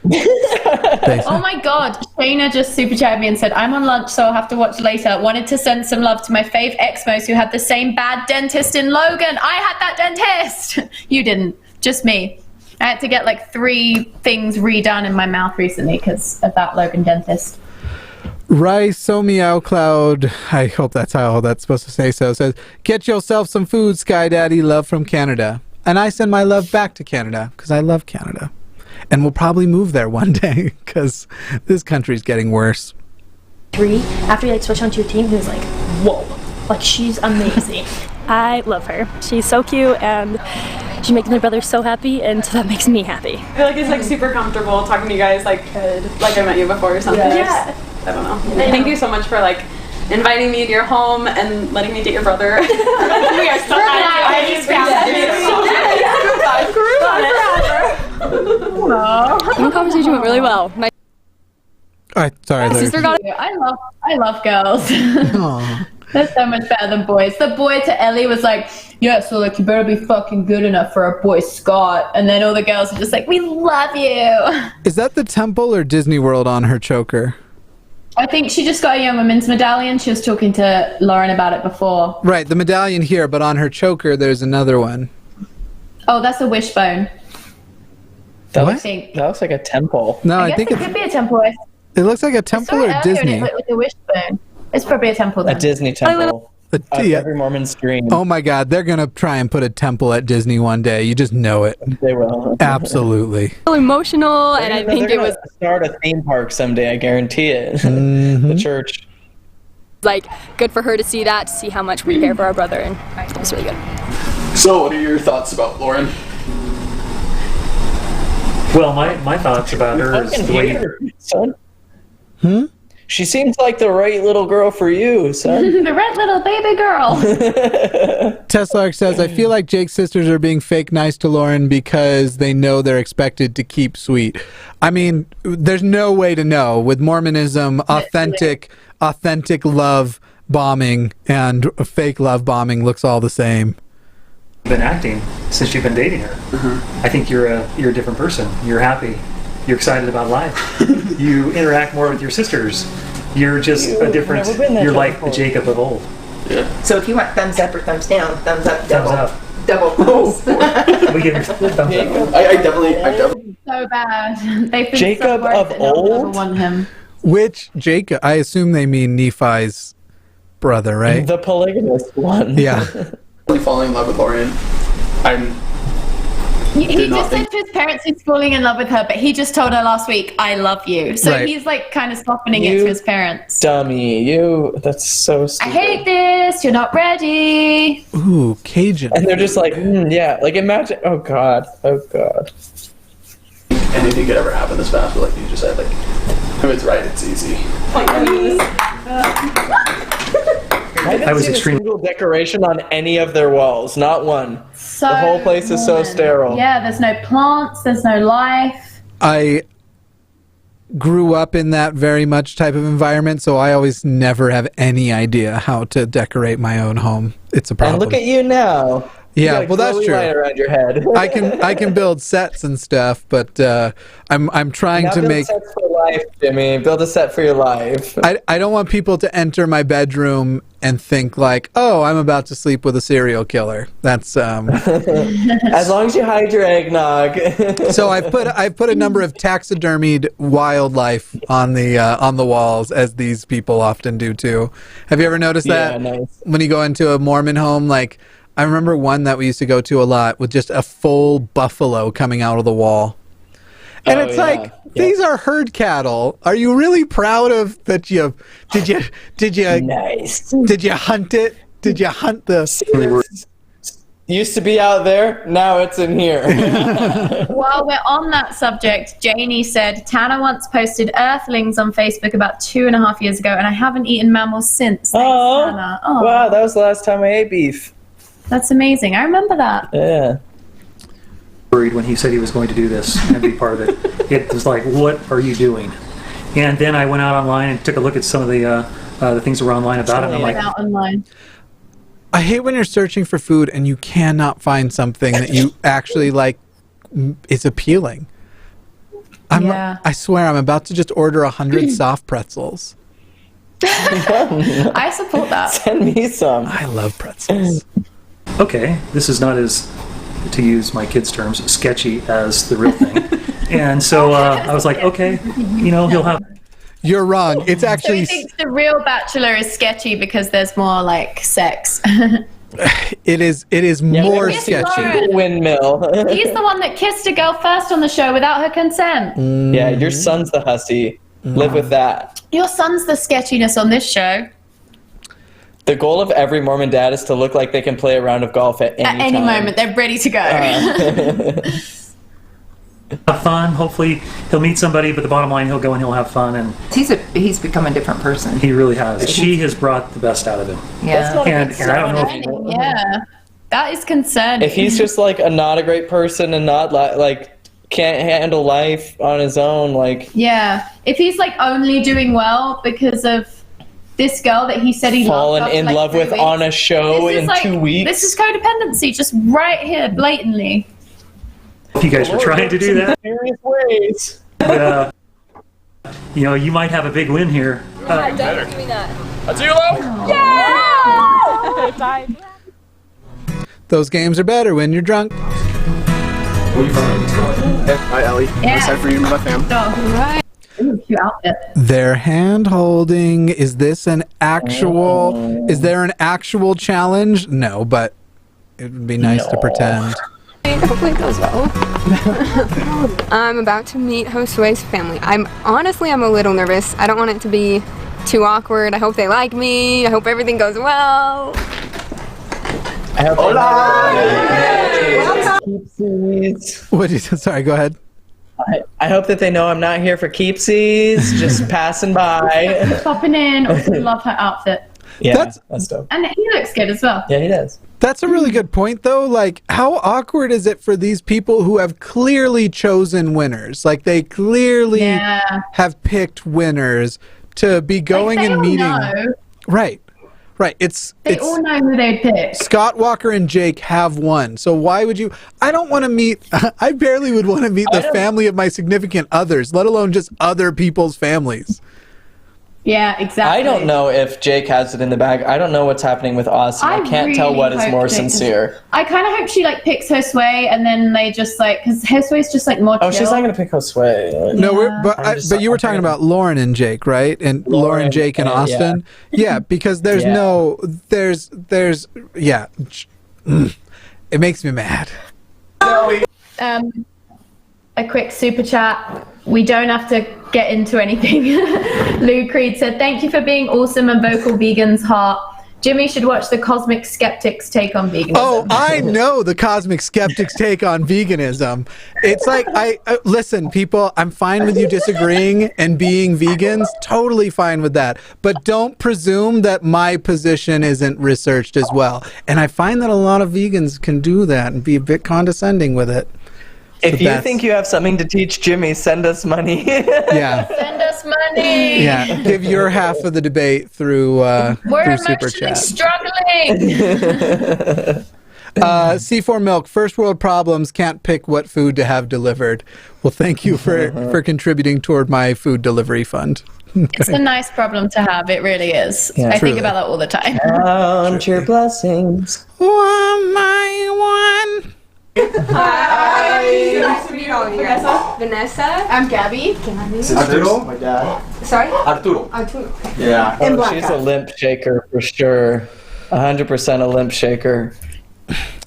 [SPEAKER 2] Oh my God, Shayna just super chatted me and said, I'm on lunch, so I'll have to watch later. Wanted to send some love to my fave Exmos who had the same bad dentist in Logan. I had that dentist. You didn't, just me. I had to get like 3 things redone in my mouth recently because of that Logan dentist.
[SPEAKER 3] Rice So Meow Cloud, I hope that's how that's supposed to say so, says, get yourself some food, Sky Daddy, love from Canada. And I send my love back to Canada because I love Canada. And we'll probably move there one day because this country's getting worse.
[SPEAKER 6] 3 after he like switched onto your team, he was like, whoa, like she's amazing.
[SPEAKER 23] I love her. She's so cute and she makes my brother so happy, and so that makes me happy.
[SPEAKER 19] I feel like it's like super comfortable talking to you guys like I met you before or something.
[SPEAKER 6] Yeah.
[SPEAKER 19] I don't know. Thank you so much for like inviting me to your home and letting me date your brother. We are so
[SPEAKER 23] The conversation went really well. My
[SPEAKER 3] sorry,
[SPEAKER 23] sister got
[SPEAKER 2] it. I love girls. They're so much better than boys. The boy to Ellie was like, yeah, so like you better be fucking good enough for our boy Scott. And then all the girls are just like, we love you.
[SPEAKER 3] Is that the temple or Disney World on her choker?
[SPEAKER 2] I think she just got a Young Women's medallion. She was talking to Lauren about it before.
[SPEAKER 3] Right, the medallion here, but on her choker there's another one.
[SPEAKER 2] Oh, that's a wishbone.
[SPEAKER 1] That
[SPEAKER 2] I
[SPEAKER 1] looks,
[SPEAKER 2] think.
[SPEAKER 1] that looks like a temple.
[SPEAKER 3] No,
[SPEAKER 2] I guess it could be a temple.
[SPEAKER 3] It looks like a temple or Disney.
[SPEAKER 2] With the wishbone. It's probably a temple then.
[SPEAKER 1] A Disney temple. Every Mormon's dream.
[SPEAKER 3] Oh my God, they're gonna try and put a temple at Disney one day. You just know it.
[SPEAKER 1] They will.
[SPEAKER 3] Absolutely.
[SPEAKER 23] Emotional, and I think it was
[SPEAKER 1] start a theme park someday. I guarantee it. The church.
[SPEAKER 23] like good for her to see that, to see how much we care for our brother, and it was really good.
[SPEAKER 21] So, what are your thoughts about Lauren?
[SPEAKER 18] Well, my thoughts about her is the way.
[SPEAKER 1] Son. She seems like the right little girl for you, son.
[SPEAKER 2] The right little baby girl.
[SPEAKER 3] Teslark says, I feel like Jake's sisters are being fake nice to Lauren because they know they're expected to keep sweet. I mean, there's no way to know. With Mormonism, authentic love bombing and fake love bombing looks all the same.
[SPEAKER 18] Been acting since you've been dating her. I think you're a different person. You're happy. You're excited about life. You interact more with your sisters. You're just a different. You're like the Jacob of old.
[SPEAKER 4] Yeah. So if you want thumbs up or thumbs down, thumbs up, double.
[SPEAKER 18] Thumbs up.
[SPEAKER 4] Double thumbs.
[SPEAKER 18] We give you thumbs up.
[SPEAKER 4] I definitely.
[SPEAKER 2] So bad. They've been
[SPEAKER 3] Jacob
[SPEAKER 2] so hard
[SPEAKER 3] of
[SPEAKER 2] that no one ever
[SPEAKER 3] old?
[SPEAKER 2] won him.
[SPEAKER 3] Which Jacob? I assume they mean Nephi's brother, right?
[SPEAKER 1] The polygamous one.
[SPEAKER 3] Yeah.
[SPEAKER 21] Falling in love with Lauren.
[SPEAKER 2] He just said to his parents he's falling in love with her, but he just told her last week, I love you. So
[SPEAKER 1] Right.
[SPEAKER 2] he's like kind of softening it to his parents.
[SPEAKER 1] Dummy, that's so stupid.
[SPEAKER 2] I hate this. You're not ready.
[SPEAKER 3] Ooh, Cajun.
[SPEAKER 1] And they're just like, yeah, like imagine. Oh God.
[SPEAKER 21] Anything could ever happen this fast, but like you just said, like if it's right, it's easy.
[SPEAKER 1] I haven't seen a single decoration on any of their walls. Not one.
[SPEAKER 2] So
[SPEAKER 1] the whole place is so
[SPEAKER 2] Mormon.
[SPEAKER 1] sterile.
[SPEAKER 2] Yeah, there's no plants. There's no life.
[SPEAKER 3] I grew up in that very much type of environment, so I always never have any idea how to decorate my own home. It's a problem.
[SPEAKER 1] And look at you now.
[SPEAKER 3] Yeah,
[SPEAKER 1] You got
[SPEAKER 3] well, that's
[SPEAKER 1] glowy
[SPEAKER 3] true.
[SPEAKER 1] light around your head.
[SPEAKER 3] I can build sets and stuff, but I'm trying
[SPEAKER 1] Now
[SPEAKER 3] to
[SPEAKER 1] build
[SPEAKER 3] make.
[SPEAKER 1] sets for life, Jimmy. Build a set for your life.
[SPEAKER 3] I don't want people to enter my bedroom and think like, oh, I'm about to sleep with a serial killer. That's
[SPEAKER 1] As long as you hide your eggnog.
[SPEAKER 3] So I've put a number of taxidermied wildlife on the walls, as these people often do too. Have you ever noticed that?
[SPEAKER 1] Yeah, nice.
[SPEAKER 3] When you go into a Mormon home, like I remember one that we used to go to a lot with just a full buffalo coming out of the wall. And
[SPEAKER 1] Oh,
[SPEAKER 3] it's
[SPEAKER 1] yeah.
[SPEAKER 3] like, These are herd cattle. Are you really proud of that? You did you
[SPEAKER 1] nice?
[SPEAKER 3] Did you hunt it? Did you hunt the?
[SPEAKER 1] Used to be out there, now it's in here.
[SPEAKER 2] While we're on that subject, Janie said, Tana once posted Earthlings on Facebook about 2.5 years ago, and I haven't eaten mammals since. Thanks, Tana. Oh,
[SPEAKER 1] wow, that was the last time I ate beef.
[SPEAKER 2] That's amazing. I remember that.
[SPEAKER 1] Yeah.
[SPEAKER 18] Worried when he said he was going to do this and be part of it. It was like, what are you doing? And then I went out online and took a look at some of the things that were online about it. And I'm like,
[SPEAKER 2] out online.
[SPEAKER 3] I hate when you're searching for food and you cannot find something that you actually like is appealing. I swear I'm about to just order 100 soft pretzels.
[SPEAKER 2] I support that.
[SPEAKER 1] Send me some.
[SPEAKER 3] I love pretzels.
[SPEAKER 18] okay, this is not as, to use my kids' terms, sketchy as the real thing. And so I was like, okay, he'll have...
[SPEAKER 3] You're wrong. It's actually...
[SPEAKER 2] So he thinks the real Bachelor is sketchy because there's more, like, sex.
[SPEAKER 3] It is more sketchy.
[SPEAKER 1] Windmill.
[SPEAKER 2] He's the one that kissed a girl first on the show without her consent.
[SPEAKER 1] Yeah, your son's the hussy. Live with that.
[SPEAKER 2] Your son's the sketchiness on this show.
[SPEAKER 1] The goal of every Mormon dad is to look like they can play a round of golf at any time.
[SPEAKER 2] Moment. They're ready to go.
[SPEAKER 18] Have fun. Hopefully he'll meet somebody, but the bottom line, he'll go and he'll have fun. And
[SPEAKER 4] he's become a different person.
[SPEAKER 18] He really has. She has brought the best out of him.
[SPEAKER 4] Yeah.
[SPEAKER 18] And I don't know if
[SPEAKER 2] Yeah. That is concerning.
[SPEAKER 1] If he's just like not a great person and not like can't handle life on his own, like...
[SPEAKER 2] Yeah. If he's like only doing well because of this girl that he said he
[SPEAKER 1] fallen
[SPEAKER 2] loved
[SPEAKER 1] in love with on a show in 2 weeks.
[SPEAKER 2] This is codependency, just right here, blatantly.
[SPEAKER 18] if you guys were trying to do that.
[SPEAKER 1] Various ways.
[SPEAKER 18] But, you might have a big win here.
[SPEAKER 23] Don't give me that. Yeah!
[SPEAKER 3] Those games are better when you're drunk.
[SPEAKER 21] Where are you from? Hey, hi, Ellie.
[SPEAKER 2] Yeah.
[SPEAKER 21] I'm excited for you to meet my fam.
[SPEAKER 2] Right. Cute outfit.
[SPEAKER 3] Their hand holding. Is this an actual... Is there an actual challenge? No, but it would be nice to pretend.
[SPEAKER 5] Hopefully it goes well. I'm about to meet Josue's family. I'm a little nervous. I don't want it to be too awkward. I hope they like me. I hope everything goes well.
[SPEAKER 1] I hope
[SPEAKER 3] What did you say? Sorry, go ahead.
[SPEAKER 1] I hope that they know I'm not here for keepsies, just passing by.
[SPEAKER 2] Popping in. Also love her outfit.
[SPEAKER 1] Yeah, that's dope.
[SPEAKER 2] And he looks good as well.
[SPEAKER 1] Yeah, he does.
[SPEAKER 3] That's a really good point, though. Like, how awkward is it for these people who have clearly chosen winners? Like, they clearly have picked winners to be going and meeting.
[SPEAKER 2] Know.
[SPEAKER 3] Right. They
[SPEAKER 2] all know who they picked.
[SPEAKER 3] Scott Walker and Jake have won. So why would you? I don't want to meet. I barely would want to meet the family of my significant others, let alone just other people's families.
[SPEAKER 2] Yeah, exactly.
[SPEAKER 1] I don't know if Jake has it in the bag. I don't know what's happening with Austin. I can't tell what is more sincere.
[SPEAKER 2] I kind of hope she picks Josue and then they just because Josue's just more chill.
[SPEAKER 1] Oh, she's not gonna pick Josue.
[SPEAKER 3] No, but you were talking about Lauren and Jake, right? And Lauren, Jake, and Austin. Yeah, because there's it makes me mad.
[SPEAKER 2] A quick super chat. We don't have to get into anything. Lou Creed said, "Thank you for being awesome and vocal vegans heart. Jimmy should watch the Cosmic Skeptics take on veganism."
[SPEAKER 3] Oh, I know the Cosmic Skeptics take on veganism. It's like, listen, people, I'm fine with you disagreeing and being vegans. Totally fine with that. But don't presume that my position isn't researched as well. And I find that a lot of vegans can do that and be a bit condescending with it.
[SPEAKER 1] If you think you have something to teach Jimmy, send us money.
[SPEAKER 3] Yeah.
[SPEAKER 2] Send us money.
[SPEAKER 3] Yeah. Give your half of the debate through
[SPEAKER 2] We're
[SPEAKER 3] Super Chat.
[SPEAKER 2] Struggling.
[SPEAKER 3] C4 Milk, first world problems, can't pick what food to have delivered. Well, thank you for contributing toward my food delivery fund.
[SPEAKER 2] It's a nice problem to have. It really is.
[SPEAKER 1] Yeah,
[SPEAKER 2] I
[SPEAKER 3] truly.
[SPEAKER 2] think about that all the time.
[SPEAKER 1] Count your blessings.
[SPEAKER 3] One by one.
[SPEAKER 5] Hi. Nice to meet all of you guys. Vanessa. I'm Gabby.
[SPEAKER 21] Arturo, my dad.
[SPEAKER 5] Sorry?
[SPEAKER 21] Arturo. Yeah.
[SPEAKER 1] Oh, she's a limp shaker for sure. 100% a limp shaker.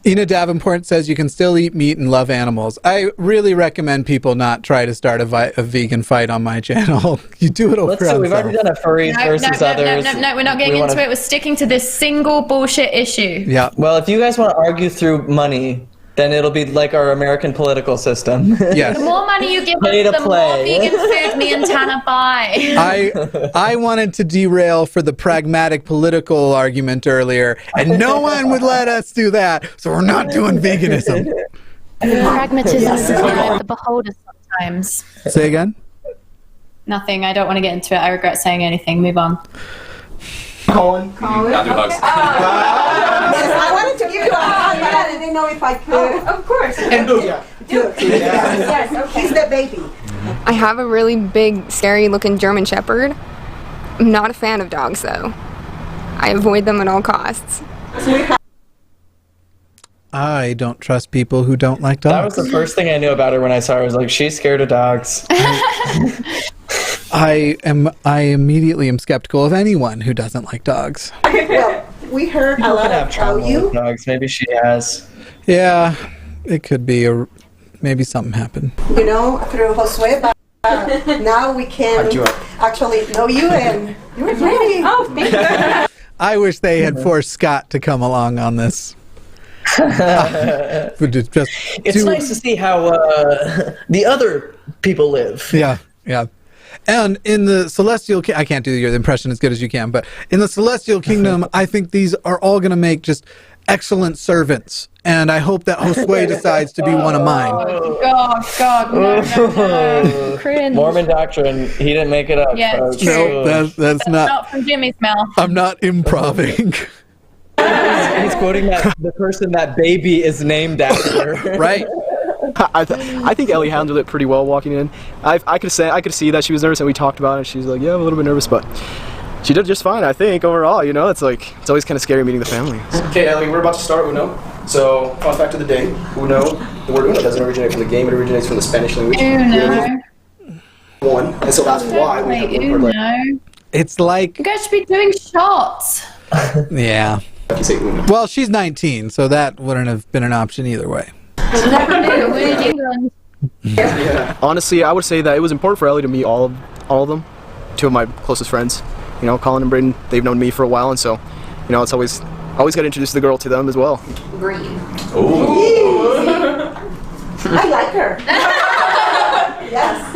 [SPEAKER 3] Ina Davenport says you can still eat meat and love animals. I really recommend people not try to start a vegan fight on my channel. You do it over
[SPEAKER 1] Let's see, we've already done a furries versus others.
[SPEAKER 2] No, we're not getting into it. We're sticking to this single bullshit issue.
[SPEAKER 3] Yeah.
[SPEAKER 1] Well, if you guys want to argue through money, then it'll be like our American political system.
[SPEAKER 3] Yes.
[SPEAKER 2] The more money you give
[SPEAKER 1] Pay
[SPEAKER 2] us,
[SPEAKER 1] to
[SPEAKER 2] the
[SPEAKER 1] play.
[SPEAKER 2] more vegan food me and Tana buy.
[SPEAKER 3] I wanted to derail for the pragmatic political argument earlier, and no one would let us do that, so we're not doing veganism.
[SPEAKER 2] Pragmatism is the eye of the beholder sometimes.
[SPEAKER 3] Say again?
[SPEAKER 2] Nothing. I don't want to get into it. I regret saying anything. Move on.
[SPEAKER 14] Colin.
[SPEAKER 7] I'll do hugs.
[SPEAKER 11] I wanted to give you a hug, but I didn't know if I could.
[SPEAKER 7] Of course.
[SPEAKER 11] Yes, okay. He's the baby.
[SPEAKER 5] I have a really big, scary-looking German Shepherd. I'm not a fan of dogs, though. I avoid them at all costs.
[SPEAKER 3] I don't trust people who don't like dogs.
[SPEAKER 1] That was the first thing I knew about her when I saw her. I was like, she's scared of dogs.
[SPEAKER 3] I immediately am skeptical of anyone who doesn't like dogs.
[SPEAKER 11] Well, we heard a lot about you.
[SPEAKER 1] Dogs. Maybe she has.
[SPEAKER 3] Yeah, it could be maybe something happened.
[SPEAKER 11] You know, through Josue, but now we can actually know you, and you're pretty.
[SPEAKER 7] Oh, thank you.
[SPEAKER 3] I wish they had forced Scott to come along on this.
[SPEAKER 1] It's nice to see how the other people live.
[SPEAKER 3] Yeah, yeah. And in the Celestial I can't do your impression as good as you can, but in the Celestial Kingdom, I think these are all going to make just excellent servants. And I hope that Josue decides to be one of mine.
[SPEAKER 2] God, no. Cringe.
[SPEAKER 1] Mormon doctrine. He didn't make it up.
[SPEAKER 2] Yeah,
[SPEAKER 1] folks.
[SPEAKER 2] it's true.
[SPEAKER 3] No, that's
[SPEAKER 2] not from Jimmy's mouth.
[SPEAKER 3] I'm not improving.
[SPEAKER 1] He's quoting the person that baby is named after.
[SPEAKER 3] Right.
[SPEAKER 10] I think Ellie handled it pretty well walking in. I could see that she was nervous, and we talked about it. She's like, yeah, I'm a little bit nervous, but she did just fine, I think, overall. You know, it's always kind of scary meeting the family. So.
[SPEAKER 7] Okay, Ellie, we're about to start Uno. So, fun fact of the day, Uno, the word Uno doesn't originate from the game, it originates from the Spanish language.
[SPEAKER 2] Uno.
[SPEAKER 7] One, and so that's why we have the word like.
[SPEAKER 3] It's like...
[SPEAKER 2] You guys should be doing shots.
[SPEAKER 3] Yeah.
[SPEAKER 7] You say Uno.
[SPEAKER 3] Well, she's 19, so that wouldn't have been an option either way.
[SPEAKER 10] Yeah. Honestly, I would say that it was important for Ellie to meet all of them, two of my closest friends. You know, Colin and Braden, they've known me for a while, and so, you know, it's always got to introduce the girl to them as well.
[SPEAKER 11] Green.
[SPEAKER 7] Ooh.
[SPEAKER 11] I like her. Yes.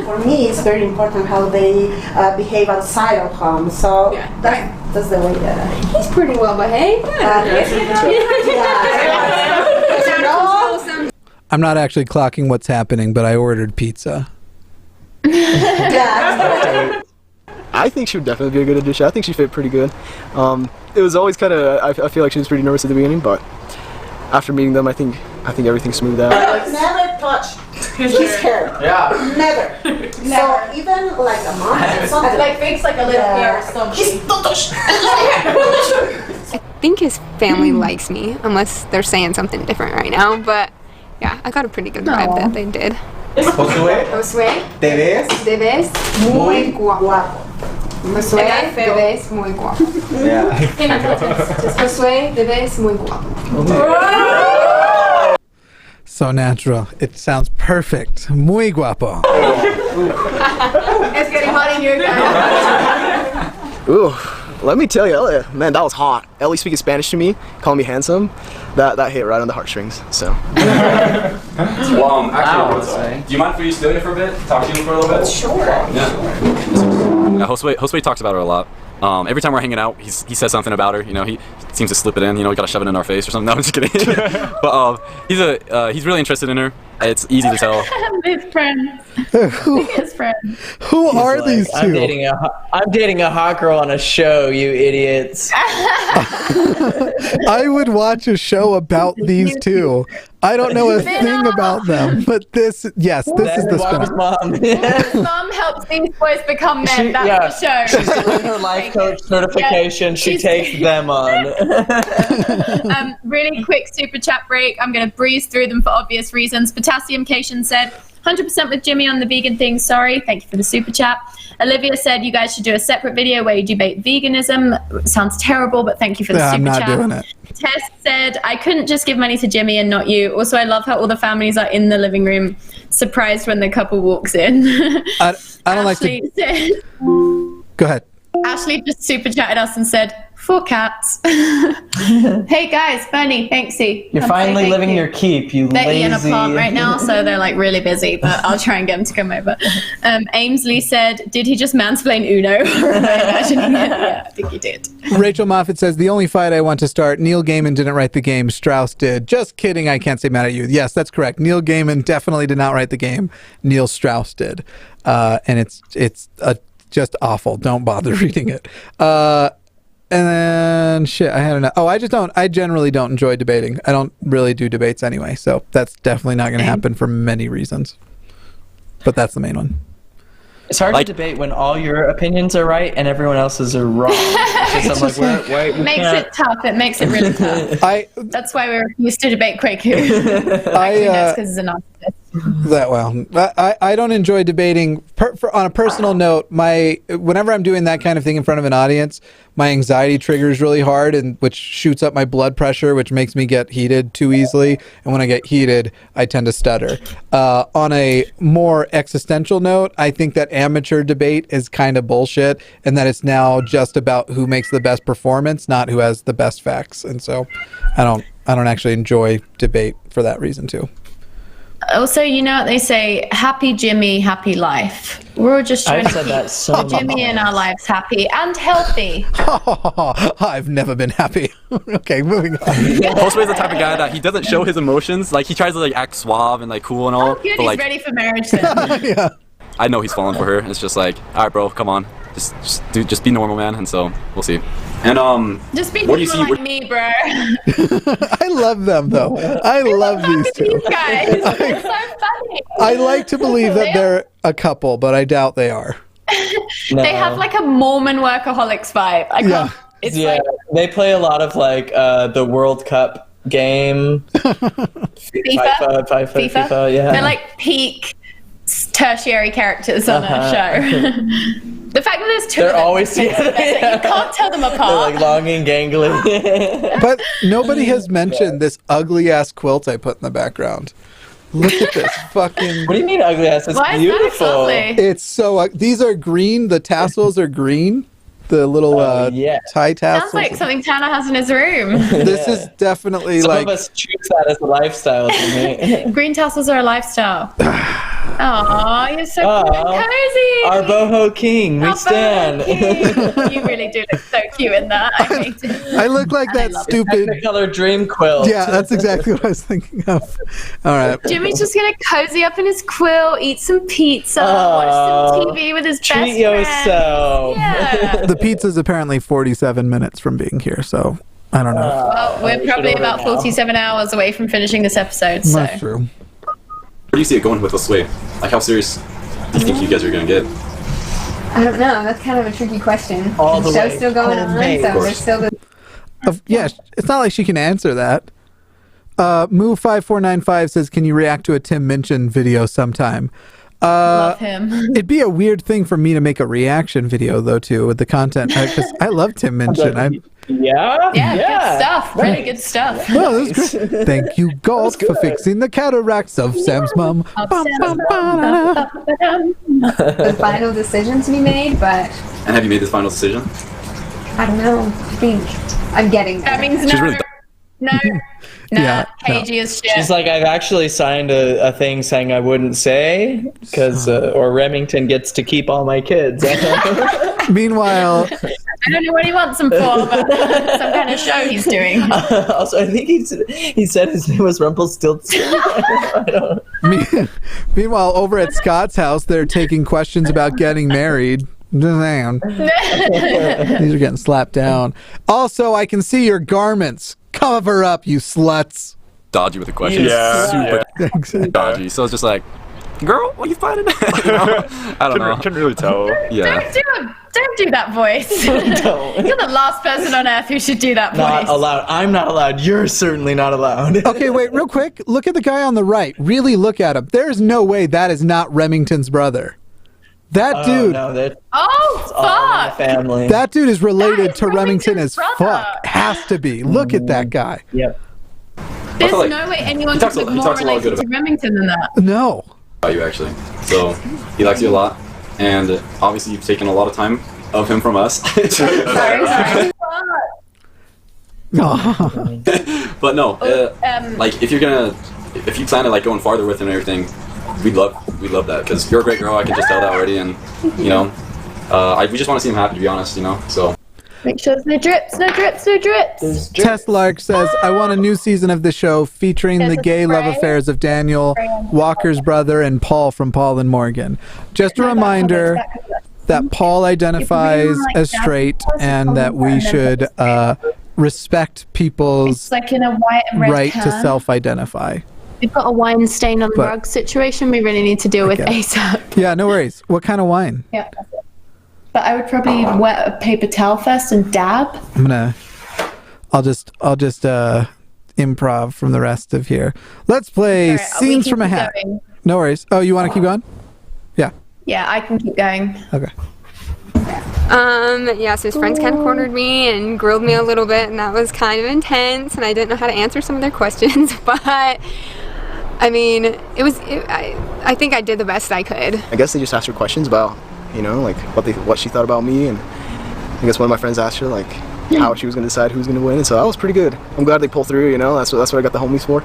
[SPEAKER 11] For me, it's very important how they behave outside of home. So that's the way that
[SPEAKER 5] He's pretty well behaved.
[SPEAKER 3] I'm not actually clocking what's happening, but I ordered pizza.
[SPEAKER 10] I think she would definitely be a good addition. I think she fit pretty good. It was always kind of, I feel like she was pretty nervous at the beginning, but after meeting them, I think everything smoothed out.
[SPEAKER 11] Never touch his hair.
[SPEAKER 7] Yeah.
[SPEAKER 11] Never. So even like a mom or something.
[SPEAKER 2] Like fakes like a little hair or something.
[SPEAKER 5] I think his family likes me, unless they're saying something different right now, but yeah, I got a pretty good vibe that they did.
[SPEAKER 7] Josué,
[SPEAKER 5] te ves muy guapo. Josué, te ves muy guapo.
[SPEAKER 7] Yeah.
[SPEAKER 5] Josué, te ves muy guapo.
[SPEAKER 3] So natural. It sounds perfect. Muy guapo.
[SPEAKER 2] It's getting hot in here, guys.
[SPEAKER 10] Ooh, let me tell you, Ellie, man, that was hot. Ellie speaking Spanish to me, calling me handsome, that hit right on the heartstrings. So.
[SPEAKER 14] Well, actually, do you mind if we steal you for a bit? Talk to you for a little bit?
[SPEAKER 11] Sure.
[SPEAKER 14] Yeah.
[SPEAKER 12] Josue talks about her a lot. Every time we're hanging out, he says something about her. You know, he seems to slip it in. You know, we gotta shove it in our face or something. No, I'm just kidding. But he's really interested in her. It's easy to tell.
[SPEAKER 2] His friends. His friends.
[SPEAKER 3] Who are these two?
[SPEAKER 1] I'm dating a hot girl on a show, you idiots.
[SPEAKER 3] I would watch a show about these two. I don't know a thing about them, but this is the spin-off.
[SPEAKER 2] His mom helps these boys become men. That's the show.
[SPEAKER 1] She's doing her life coach certification. She takes them on.
[SPEAKER 2] Really quick super chat break. I'm going to breeze through them for obvious reasons. Potassium Cation said, 100% with Jimmy on the vegan thing. Sorry. Thank you for the super chat. Olivia said you guys should do a separate video where you debate veganism. Sounds terrible, but thank you for the super chat.
[SPEAKER 3] I'm not doing it.
[SPEAKER 2] Tess said, I couldn't just give money to Jimmy and not you. Also, I love how all the families are in the living room, surprised when the couple walks in.
[SPEAKER 3] I don't like to... Go ahead.
[SPEAKER 2] Ashley just super chatted us and said, 4 cats. Hey guys, Bernie, thanksy.
[SPEAKER 1] You're finally living your keep, you
[SPEAKER 2] they're
[SPEAKER 1] lazy.
[SPEAKER 2] in a plant right now, so they're like really busy, but I'll try and get them to come over. Amesley said, did he just mansplain Uno? Yeah, I think he did.
[SPEAKER 3] Rachel Moffat says, the only fight I want to start, Neil Gaiman didn't write the game, Strauss did. Just kidding, I can't say mad at you. Yes, that's correct. Neil Gaiman definitely did not write the game. Neil Strauss did. And it's just awful. Don't bother reading it. And then shit, I had enough. Oh, I generally don't enjoy debating. I don't really do debates anyway, so that's definitely not going to happen for many reasons. But that's the main one.
[SPEAKER 1] It's hard to debate when all your opinions are right and everyone else's are wrong. I'm like, we
[SPEAKER 2] makes
[SPEAKER 1] can't.
[SPEAKER 2] it tough. It makes it really tough. That's why we refuse to debate Quaku. Actually, that's because he's a narcissist.
[SPEAKER 3] I don't enjoy debating. On a personal note, whenever I'm doing that kind of thing in front of an audience, my anxiety triggers really hard, and which shoots up my blood pressure, which makes me get heated too easily. And when I get heated, I tend to stutter. On a more existential note, I think that amateur debate is kind of bullshit, and that it's now just about who makes the best performance, not who has the best facts. And so, I don't actually enjoy debate for that reason too.
[SPEAKER 2] Also, you know what they say, happy Jimmy, happy life. We're all just trying to keep Jimmy and our lives happy and healthy.
[SPEAKER 3] I've never been happy. Okay, moving on.
[SPEAKER 12] Josue the type of guy that he doesn't show his emotions. Like, he tries to like act suave and like cool and all.
[SPEAKER 2] Oh, good,
[SPEAKER 12] but, like,
[SPEAKER 2] he's ready for marriage then.
[SPEAKER 3] Yeah.
[SPEAKER 12] I know he's falling for her. It's just like, all right, bro, come on, just be normal, man. And so we'll see. And
[SPEAKER 2] just be
[SPEAKER 12] what do you
[SPEAKER 2] people
[SPEAKER 12] see?
[SPEAKER 2] like me, bro.
[SPEAKER 3] I love them though. I love these two.
[SPEAKER 2] These guys, they're so funny.
[SPEAKER 3] I like to believe that they're a couple, but I doubt they are.
[SPEAKER 2] They have like a Mormon workaholics vibe. It's like,
[SPEAKER 1] they play a lot of like the World Cup game. FIFA, yeah.
[SPEAKER 2] They're like peak tertiary characters on a show. The fact that there's two of them,
[SPEAKER 1] always together.
[SPEAKER 2] You can't tell them apart.
[SPEAKER 1] They're like long and gangly.
[SPEAKER 3] But nobody has mentioned this ugly ass quilt I put in the background. Look at this fucking.
[SPEAKER 1] What do you mean ugly ass? It's beautiful.
[SPEAKER 3] It's so. These are green. The tassels are green. The little tie tassels.
[SPEAKER 2] Sounds like something Tanner has in his room.
[SPEAKER 3] This is definitely
[SPEAKER 1] Some
[SPEAKER 3] like.
[SPEAKER 1] of us choose that as a lifestyle.
[SPEAKER 2] Green tassels are a lifestyle. Aw, you're so cute and cozy.
[SPEAKER 1] Our boho king, we stand.
[SPEAKER 2] You really do look so cute in that. I hate it.
[SPEAKER 3] I look like that stupid
[SPEAKER 1] Technicolor dream quilt.
[SPEAKER 3] Yeah, that's exactly what I was thinking of. All right.
[SPEAKER 2] Jimmy's just gonna cozy up in his quilt, eat some pizza, watch some TV with his best friend.
[SPEAKER 1] Treat yourself.
[SPEAKER 2] Yeah.
[SPEAKER 3] The pizza's apparently 47 minutes from being here, so I don't know.
[SPEAKER 2] Well, we're probably about 47 hours away from finishing this episode. So.
[SPEAKER 3] That's true.
[SPEAKER 14] Where do you see it going with Josue? Like, how serious do you think you guys are going to get?
[SPEAKER 5] I don't know. That's kind of a tricky question.
[SPEAKER 1] All the
[SPEAKER 5] The show's
[SPEAKER 1] way
[SPEAKER 5] still going on,
[SPEAKER 1] home,
[SPEAKER 5] so there's still the...
[SPEAKER 3] Yeah, it's not like she can answer that. Move5495 says, can you react to a Tim Minchin video sometime?
[SPEAKER 2] Love him.
[SPEAKER 3] It'd be a weird thing for me to make a reaction video, though, too, with the content. Because I love Tim Minchin.
[SPEAKER 1] Yeah,
[SPEAKER 2] good stuff. Really good stuff.
[SPEAKER 3] Oh, that was great. Thank you, God, for fixing the cataracts of Sam's mum.
[SPEAKER 5] the final decision to be made, but
[SPEAKER 14] And have you made this final decision?
[SPEAKER 5] I don't know. I think I'm getting there.
[SPEAKER 2] That means
[SPEAKER 14] She's really
[SPEAKER 2] no.
[SPEAKER 3] Yeah,
[SPEAKER 2] cagey as shit.
[SPEAKER 1] She's like, I've actually signed a thing saying I wouldn't say, because or Remington gets to keep all my kids.
[SPEAKER 3] Meanwhile,
[SPEAKER 2] I don't know what he wants them for, but some kind of show he's doing.
[SPEAKER 1] Also, I think he said his name was Rumpelstiltskin. I don't.
[SPEAKER 3] Meanwhile, over at Scott's house, they're taking questions about getting married. Damn. These are getting slapped down. Also, I can see your garments. Cover up, you sluts.
[SPEAKER 12] Dodgy with the question.
[SPEAKER 14] Yeah.
[SPEAKER 12] Super
[SPEAKER 3] Exactly.
[SPEAKER 12] dodgy. So it's just like, girl, what are you fighting? You know? I don't know.
[SPEAKER 21] Couldn't really tell.
[SPEAKER 12] Yeah.
[SPEAKER 2] Don't do that voice. You're the last person on earth who should do that voice.
[SPEAKER 1] Not allowed. I'm not allowed. You're certainly not allowed.
[SPEAKER 3] Okay, wait, real quick. Look at the guy on the right. Really look at him. There's no way that is not Remington's brother. That dude.
[SPEAKER 1] No, that's
[SPEAKER 2] fuck.
[SPEAKER 1] Family.
[SPEAKER 3] That dude is related to Remington as fuck. Has to be. Look at that guy.
[SPEAKER 1] Yep.
[SPEAKER 2] There's no way anyone could look more related to Remington than that.
[SPEAKER 3] No.
[SPEAKER 12] About you actually. So he likes you a lot, and obviously you've taken a lot of time of him from us.
[SPEAKER 2] sorry.
[SPEAKER 12] But no, like if you plan to like going farther with him and everything, we'd love that because you're a great girl. I can just tell that already, and you know, we just want to see him happy, to be honest. You know, so.
[SPEAKER 2] Make sure there's no drips, no drips, no drips.
[SPEAKER 3] Tess Lark says, I want a new season of the show featuring the gay love affairs of Daniel, Walker's brother, and Paul from Paul and Morgan. Just a reminder that Paul identifies as straight and that we should respect people's
[SPEAKER 2] like in a white and red
[SPEAKER 3] right
[SPEAKER 2] can.
[SPEAKER 3] to self-identify.
[SPEAKER 2] We've got a wine stain on the rug situation we really need to deal with ASAP.
[SPEAKER 3] Yeah, no worries. What kind of wine?
[SPEAKER 2] Yeah. But I would probably wet a paper towel first and dab.
[SPEAKER 3] I'll just improv from the rest of here. Let's play Scenes from a Hat.
[SPEAKER 2] Going.
[SPEAKER 3] No worries. Oh, you want to keep going? Yeah.
[SPEAKER 2] Yeah, I can keep going.
[SPEAKER 3] Okay.
[SPEAKER 5] Yeah, so his friends kind of cornered me and grilled me a little bit, and that was kind of intense, and I didn't know how to answer some of their questions, but I mean, I think I did the best I could.
[SPEAKER 7] I guess they just asked her questions about, you know, like what she thought about me, and I guess one of my friends asked her like how she was going to decide who's going to win, and so that was pretty good. I'm glad they pulled through, you know. That's what I got the homies for.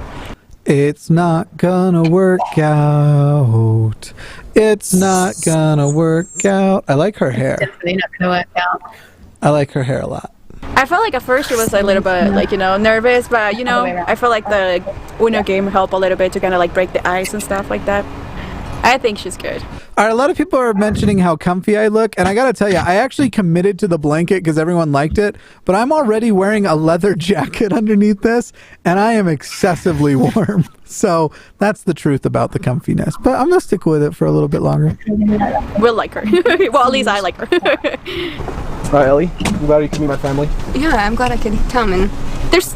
[SPEAKER 3] It's not gonna work out. It's not gonna work out. I like her hair.
[SPEAKER 2] Definitely not gonna work out.
[SPEAKER 3] I like her hair a lot.
[SPEAKER 13] I felt like at first it was a little bit like, you know, nervous, but you know, I felt like the Uno game helped a little bit to kind of like break the ice and stuff like that. I think she's good.
[SPEAKER 3] All right, a lot of people are mentioning how comfy I look, and I gotta tell you, I actually committed to the blanket because everyone liked it, but I'm already wearing a leather jacket underneath this, and I am excessively warm. So that's the truth about the comfiness. But I'm gonna stick with it for a little bit longer.
[SPEAKER 13] We'll like her. Well, at least I like her.
[SPEAKER 7] All right, Ellie, you glad you can meet my family?
[SPEAKER 5] Yeah, I'm glad I could come, and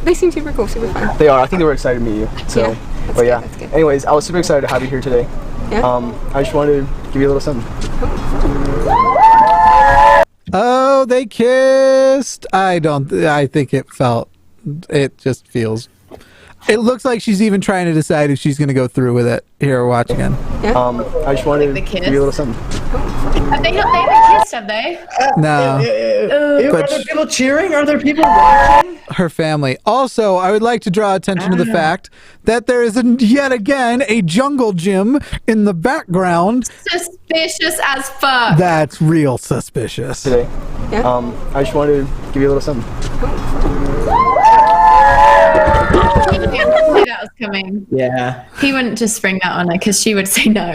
[SPEAKER 5] they seem super cool, super fun.
[SPEAKER 7] They are. I think they were excited to meet you. So,
[SPEAKER 5] yeah,
[SPEAKER 7] but yeah. Anyways, I was super excited to have you here today.
[SPEAKER 5] Yeah.
[SPEAKER 7] I just wanted to give you a little something.
[SPEAKER 3] Oh, they kissed. I think it just feels. It looks like she's even trying to decide if she's going to go through with it. Here, watch again.
[SPEAKER 5] Yeah.
[SPEAKER 7] I just wanted to give you a little something.
[SPEAKER 2] Have they not kissed, have they?
[SPEAKER 3] No.
[SPEAKER 1] Are there people cheering? Are there people watching?
[SPEAKER 3] Her family. Also, I would like to draw attention to the fact that there is yet again a jungle gym in the background.
[SPEAKER 2] Suspicious as fuck.
[SPEAKER 3] That's real suspicious.
[SPEAKER 7] Today. Yeah. I just wanted to give you a little something.
[SPEAKER 2] He knew that was coming.
[SPEAKER 1] Yeah.
[SPEAKER 2] He wouldn't just spring that on her because she would say no.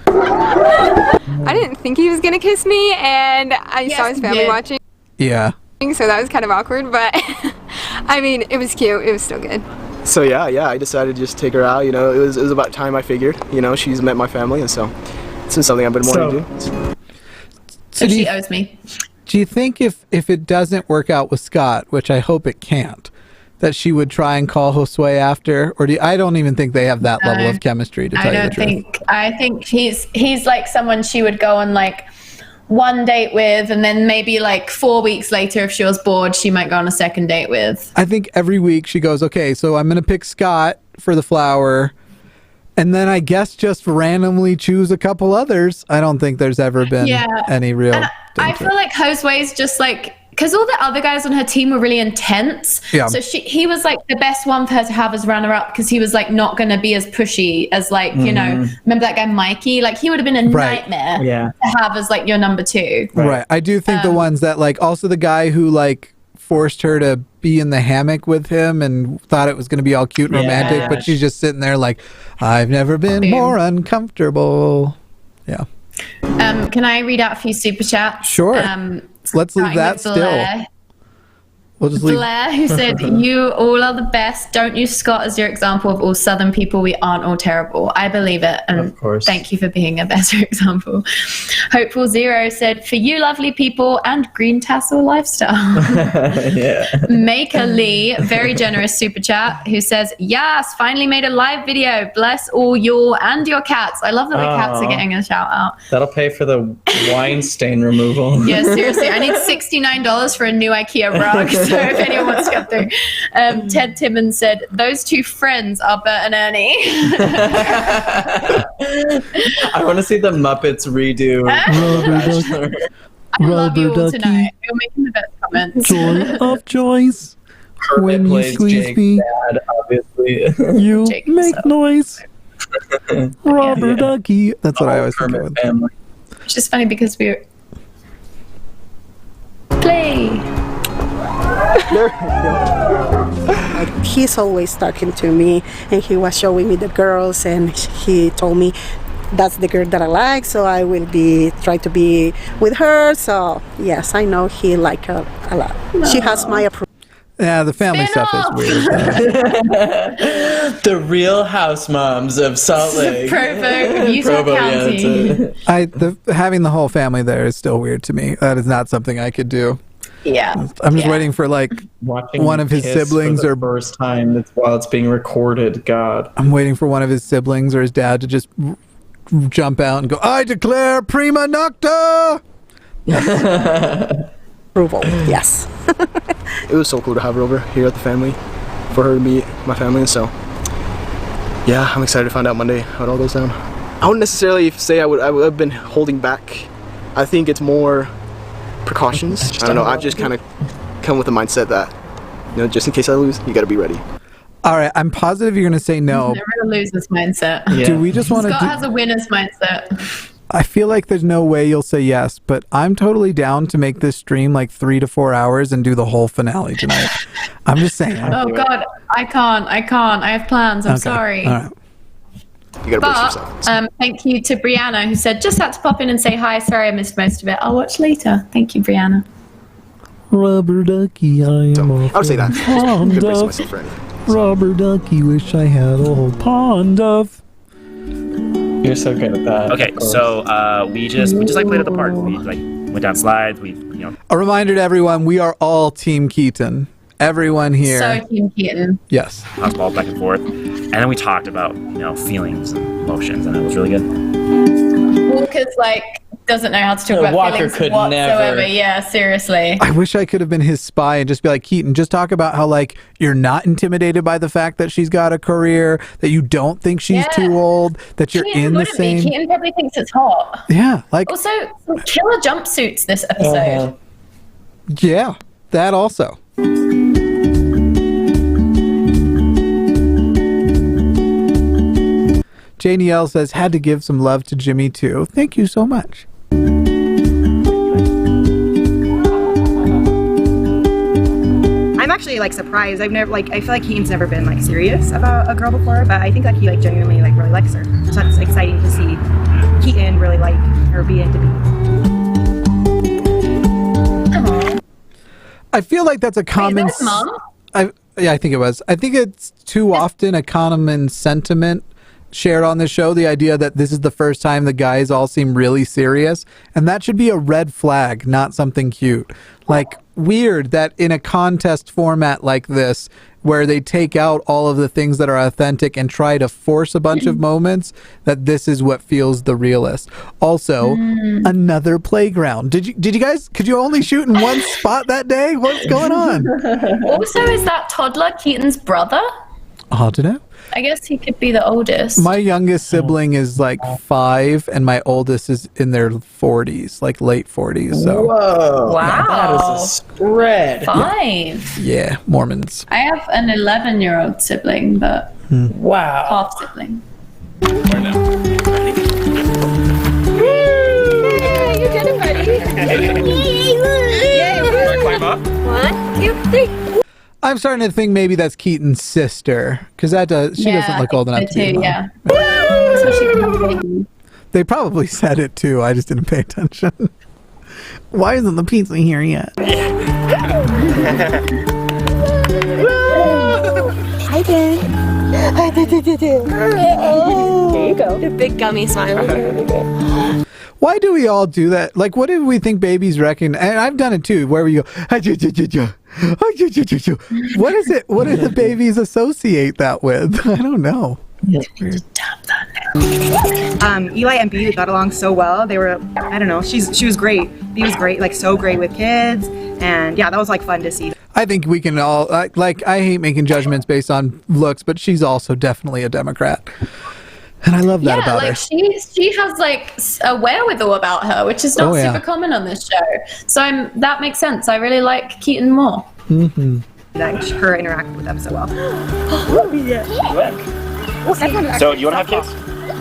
[SPEAKER 5] I didn't think he was gonna kiss me, and I saw his family watching.
[SPEAKER 3] Yeah.
[SPEAKER 5] So that was kind of awkward, but I mean, it was cute. It was still good.
[SPEAKER 7] So yeah, I decided to just take her out. You know, it was about time I figured. You know, she's met my family, and so it's been something I've been wanting to do.
[SPEAKER 2] So she owes me.
[SPEAKER 3] Do you think if it doesn't work out with Scott, which I hope it can't, that she would try and call Josue after, or I don't even think they have that level of chemistry, to tell you the truth.
[SPEAKER 2] I think he's like someone she would go on like one date with, and then maybe like 4 weeks later, if she was bored, she might go on a second date with.
[SPEAKER 3] I think every week she goes, okay, so I'm going to pick Scott for the flower, and then I guess just randomly choose a couple others. I don't think there's ever been any real
[SPEAKER 2] I feel like Josue's just like, because all the other guys on her team were really intense. Yeah. So he was like the best one for her to have as runner-up, because he was like not going to be as pushy as like, you know, remember that guy Mikey? Like he would have been a nightmare to have as like your number two.
[SPEAKER 3] Right. I do think the ones that like, also the guy who like forced her to be in the hammock with him and thought it was going to be all cute and romantic, but she's just sitting there like, I've never been more uncomfortable. Yeah. Can
[SPEAKER 2] I read out a few super chats?
[SPEAKER 3] Sure. Let's leave that still. We'll just leave.
[SPEAKER 2] Blair, who said, "You all are the best. Don't use Scott as your example of all Southern people. We aren't all terrible." I believe it, and
[SPEAKER 1] Of course.
[SPEAKER 2] thank you for being a better example. Hopeful Zero said, "For you lovely people and green tassel lifestyle."
[SPEAKER 1] Yeah.
[SPEAKER 2] Maker Lee, very generous super chat, who says, "Yes, finally made a live video. Bless all you and your cats." I love that the cats are
[SPEAKER 1] Aw.
[SPEAKER 2] getting a shout out.
[SPEAKER 1] That'll pay for the wine stain removal.
[SPEAKER 2] Yeah, seriously, I need $69 for a new IKEA rug. So if anyone wants to come through, Ted Timmons said, "Those two friends are Bert and Ernie."
[SPEAKER 1] I want to see the Muppets redo. The Bachelor.
[SPEAKER 2] I love you all
[SPEAKER 22] Rubber ducky.
[SPEAKER 2] tonight. You're making the best comments.
[SPEAKER 22] Joy of joys. When you
[SPEAKER 1] plays
[SPEAKER 22] squeeze
[SPEAKER 1] Jake's
[SPEAKER 22] me,
[SPEAKER 1] dad, obviously.
[SPEAKER 22] you
[SPEAKER 2] Jake
[SPEAKER 22] make
[SPEAKER 2] himself.
[SPEAKER 22] noise. Rubber
[SPEAKER 1] Yeah.
[SPEAKER 22] ducky.
[SPEAKER 3] That's what I
[SPEAKER 1] All
[SPEAKER 3] always think
[SPEAKER 1] Kermit
[SPEAKER 3] of.
[SPEAKER 1] family.
[SPEAKER 2] Which is funny because we play.
[SPEAKER 11] He's always talking to me, and he was showing me the girls, and he told me that's the girl that I like, so I will be try to be with her. So yes, I know he like her a lot. She has my approval.
[SPEAKER 3] Yeah, the family stuff is weird.
[SPEAKER 1] The Real House Moms of Salt Lake.
[SPEAKER 2] Provo, Utah County.
[SPEAKER 3] Having the whole family there is still weird to me. That is not something I could do.
[SPEAKER 2] Yeah.
[SPEAKER 3] I'm just waiting for like
[SPEAKER 1] Watching
[SPEAKER 3] one of his
[SPEAKER 1] Kiss
[SPEAKER 3] siblings
[SPEAKER 1] for the
[SPEAKER 3] or
[SPEAKER 1] first time while it's being recorded. God.
[SPEAKER 3] I'm waiting for one of his siblings or his dad to just jump out and go, "I declare prima nocta."
[SPEAKER 11] Approval. Yes.
[SPEAKER 7] It was so cool to have her over here at the family, for her to meet my family, and so yeah, I'm excited to find out Monday how it all goes down. I wouldn't necessarily say I would have been holding back. I think it's more precautions. I don't know. I've just kind of come with the mindset that, just in case I lose, you got to be ready.
[SPEAKER 3] All right, I'm positive you're going to say no.
[SPEAKER 2] Never a loser's mindset.
[SPEAKER 1] Yeah.
[SPEAKER 3] Do we just want
[SPEAKER 2] Scott
[SPEAKER 3] to?
[SPEAKER 2] has a winner's mindset.
[SPEAKER 3] I feel like there's no way you'll say yes, but I'm totally down to make this stream like 3 to 4 hours and do the whole finale tonight. I'm just saying.
[SPEAKER 2] Oh God, I can't. I have plans. I'm
[SPEAKER 3] Okay,
[SPEAKER 2] sorry.
[SPEAKER 3] all right.
[SPEAKER 7] You got to brace
[SPEAKER 2] But
[SPEAKER 7] yourself.
[SPEAKER 2] thank you to Brianna, who said, "Just had to pop in and say hi. Sorry I missed most of it. I'll watch later." Thank you, Brianna.
[SPEAKER 22] Rubber ducky, I am
[SPEAKER 7] I would say that.
[SPEAKER 22] fond
[SPEAKER 7] Just brace
[SPEAKER 22] of.
[SPEAKER 7] myself for anything.
[SPEAKER 22] Rubber ducky, wish I had a whole pond of.
[SPEAKER 1] You're so good at that.
[SPEAKER 15] Okay, so we just like played at the park. We like went down slides. We
[SPEAKER 3] A reminder to everyone, we are all Team Keaton. Everyone here.
[SPEAKER 2] So Team Keaton.
[SPEAKER 3] Yes.
[SPEAKER 15] tossed balls back and forth, and then we talked about feelings and emotions, and it was really good.
[SPEAKER 2] Walker's doesn't know how to talk about
[SPEAKER 1] Walker
[SPEAKER 2] feelings
[SPEAKER 1] could
[SPEAKER 2] whatsoever.
[SPEAKER 1] never.
[SPEAKER 2] Yeah, seriously.
[SPEAKER 3] I wish I could have been his spy and just be like, "Keaton, just talk about how you're not intimidated by the fact that she's got a career, that you don't think she's too old, that you're
[SPEAKER 2] Keaton
[SPEAKER 3] in the
[SPEAKER 2] wouldn't
[SPEAKER 3] same."
[SPEAKER 2] be. Keaton probably thinks it's hot.
[SPEAKER 3] Yeah,
[SPEAKER 2] Also, some killer jumpsuits this episode.
[SPEAKER 3] yeah, that also. Janie L says, "Had to give some love to Jimmy too." Thank you so much.
[SPEAKER 16] I'm actually surprised. I've never I feel like Keaton's never been serious about a girl before, but I think he genuinely really likes her. So that's exciting to see Keaton really like her be into me.
[SPEAKER 3] I feel like that's a common.
[SPEAKER 2] Wait, is that his mom?
[SPEAKER 3] I think it was. I think it's too often a common sentiment shared on the show, the idea that this is the first time the guys all seem really serious, and that should be a red flag, not something cute. Weird that in a contest format like this, where they take out all of the things that are authentic and try to force a bunch of moments, that this is what feels the realest. Also, another playground. Could you only shoot in one spot that day? What's going on?
[SPEAKER 2] Also, is that toddler Keaton's brother?
[SPEAKER 3] I don't know.
[SPEAKER 2] I guess he could be the oldest.
[SPEAKER 3] My youngest sibling is 5, and my oldest is in their 40s, late 40s. So.
[SPEAKER 1] Whoa!
[SPEAKER 2] Wow.
[SPEAKER 1] That is a spread.
[SPEAKER 2] 5.
[SPEAKER 3] Yeah, Mormons.
[SPEAKER 2] I have an 11-year-old sibling, but
[SPEAKER 1] wow,
[SPEAKER 2] half sibling.
[SPEAKER 16] Hey, you did it, buddy. Yay,
[SPEAKER 15] Wanna climb up?
[SPEAKER 16] 1, 2, 3.
[SPEAKER 3] I'm starting to think maybe that's Keaton's sister, because she doesn't look old enough to be.
[SPEAKER 2] Yeah.
[SPEAKER 3] They probably said it too. I just didn't pay attention. Why isn't the pizza here yet?
[SPEAKER 11] Hi, Ben. There you go.
[SPEAKER 8] The big gummy smile.
[SPEAKER 3] Why do we all do that? Like, what do we think babies reckon? And I've done it too, where we go, what is it? What do the babies associate that with? I don't know. It's weird.
[SPEAKER 16] Eli and B got along so well. They were, I don't know, she was great. B was great, like so great with kids. And yeah, that was like fun to see.
[SPEAKER 3] I think we can all, I hate making judgments based on looks, but she's also definitely a Democrat. And I love that about her.
[SPEAKER 2] She has like a wherewithal about her, which is not super common on this show. So that makes sense. I really like Keaton more.
[SPEAKER 3] Mm-hmm.
[SPEAKER 16] That her interact with them so well.
[SPEAKER 15] So you want to have kids?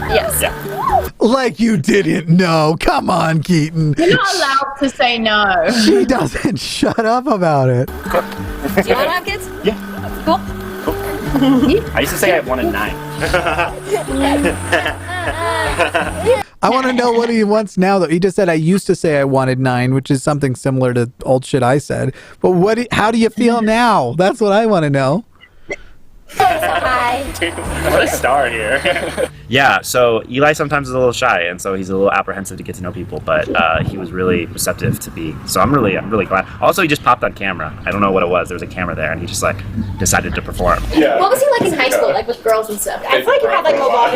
[SPEAKER 2] Yes.
[SPEAKER 15] Yeah.
[SPEAKER 3] Like you didn't know. Come on, Keaton.
[SPEAKER 2] You're not allowed to say no.
[SPEAKER 3] She doesn't shut up about it.
[SPEAKER 8] Do you want to have kids?
[SPEAKER 15] Yeah.
[SPEAKER 8] Cool.
[SPEAKER 15] I used to say I wanted 9.
[SPEAKER 3] I want to know what he wants now, though. He just said, I used to say I wanted 9, which is something similar to old shit I said. But how do you feel now? That's what I want to know.
[SPEAKER 8] Hi.
[SPEAKER 15] What a star here. Yeah, so Eli sometimes is a little shy, and so he's a little apprehensive to get to know people, but he was really receptive to be. So I'm really glad. Also, he just popped on camera. I don't know what it was. There was a camera there, and he just like decided to perform.
[SPEAKER 8] Yeah. What was he like in high school, like with girls and stuff?
[SPEAKER 9] I feel like you had like a lot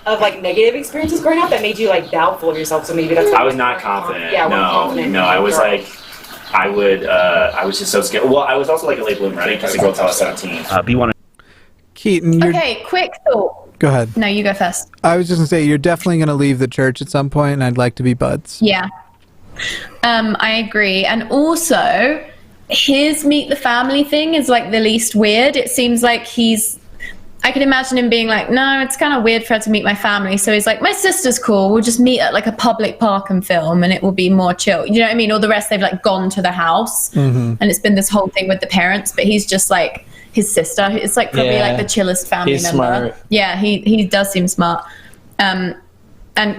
[SPEAKER 9] of like negative experiences growing up that made you like doubtful of yourself. So maybe that's.
[SPEAKER 15] I was not confident.
[SPEAKER 9] Yeah,
[SPEAKER 15] no. I was like. I was just so scared. Well, I was also like a late bloomer. I didn't kiss a girl until I was 17. B1.
[SPEAKER 3] Keaton,
[SPEAKER 2] Okay, quick thought.
[SPEAKER 3] Go ahead.
[SPEAKER 2] No, you go first.
[SPEAKER 3] I was just going to say, you're definitely going to leave the church at some point, and I'd like to be buds.
[SPEAKER 2] Yeah. I agree. And also, his meet the family thing is like the least weird. It seems like I can imagine him being like, no, it's kind of weird for her to meet my family. So he's like, my sister's cool. We'll just meet at like a public park and film, and it will be more chill. You know what I mean? All the rest, they've like gone to the house, and it's been this whole thing with the parents, but he's just like, his sister. It's like probably like the chillest family
[SPEAKER 1] He's
[SPEAKER 2] member.
[SPEAKER 1] smart.
[SPEAKER 2] Yeah, he does seem smart. And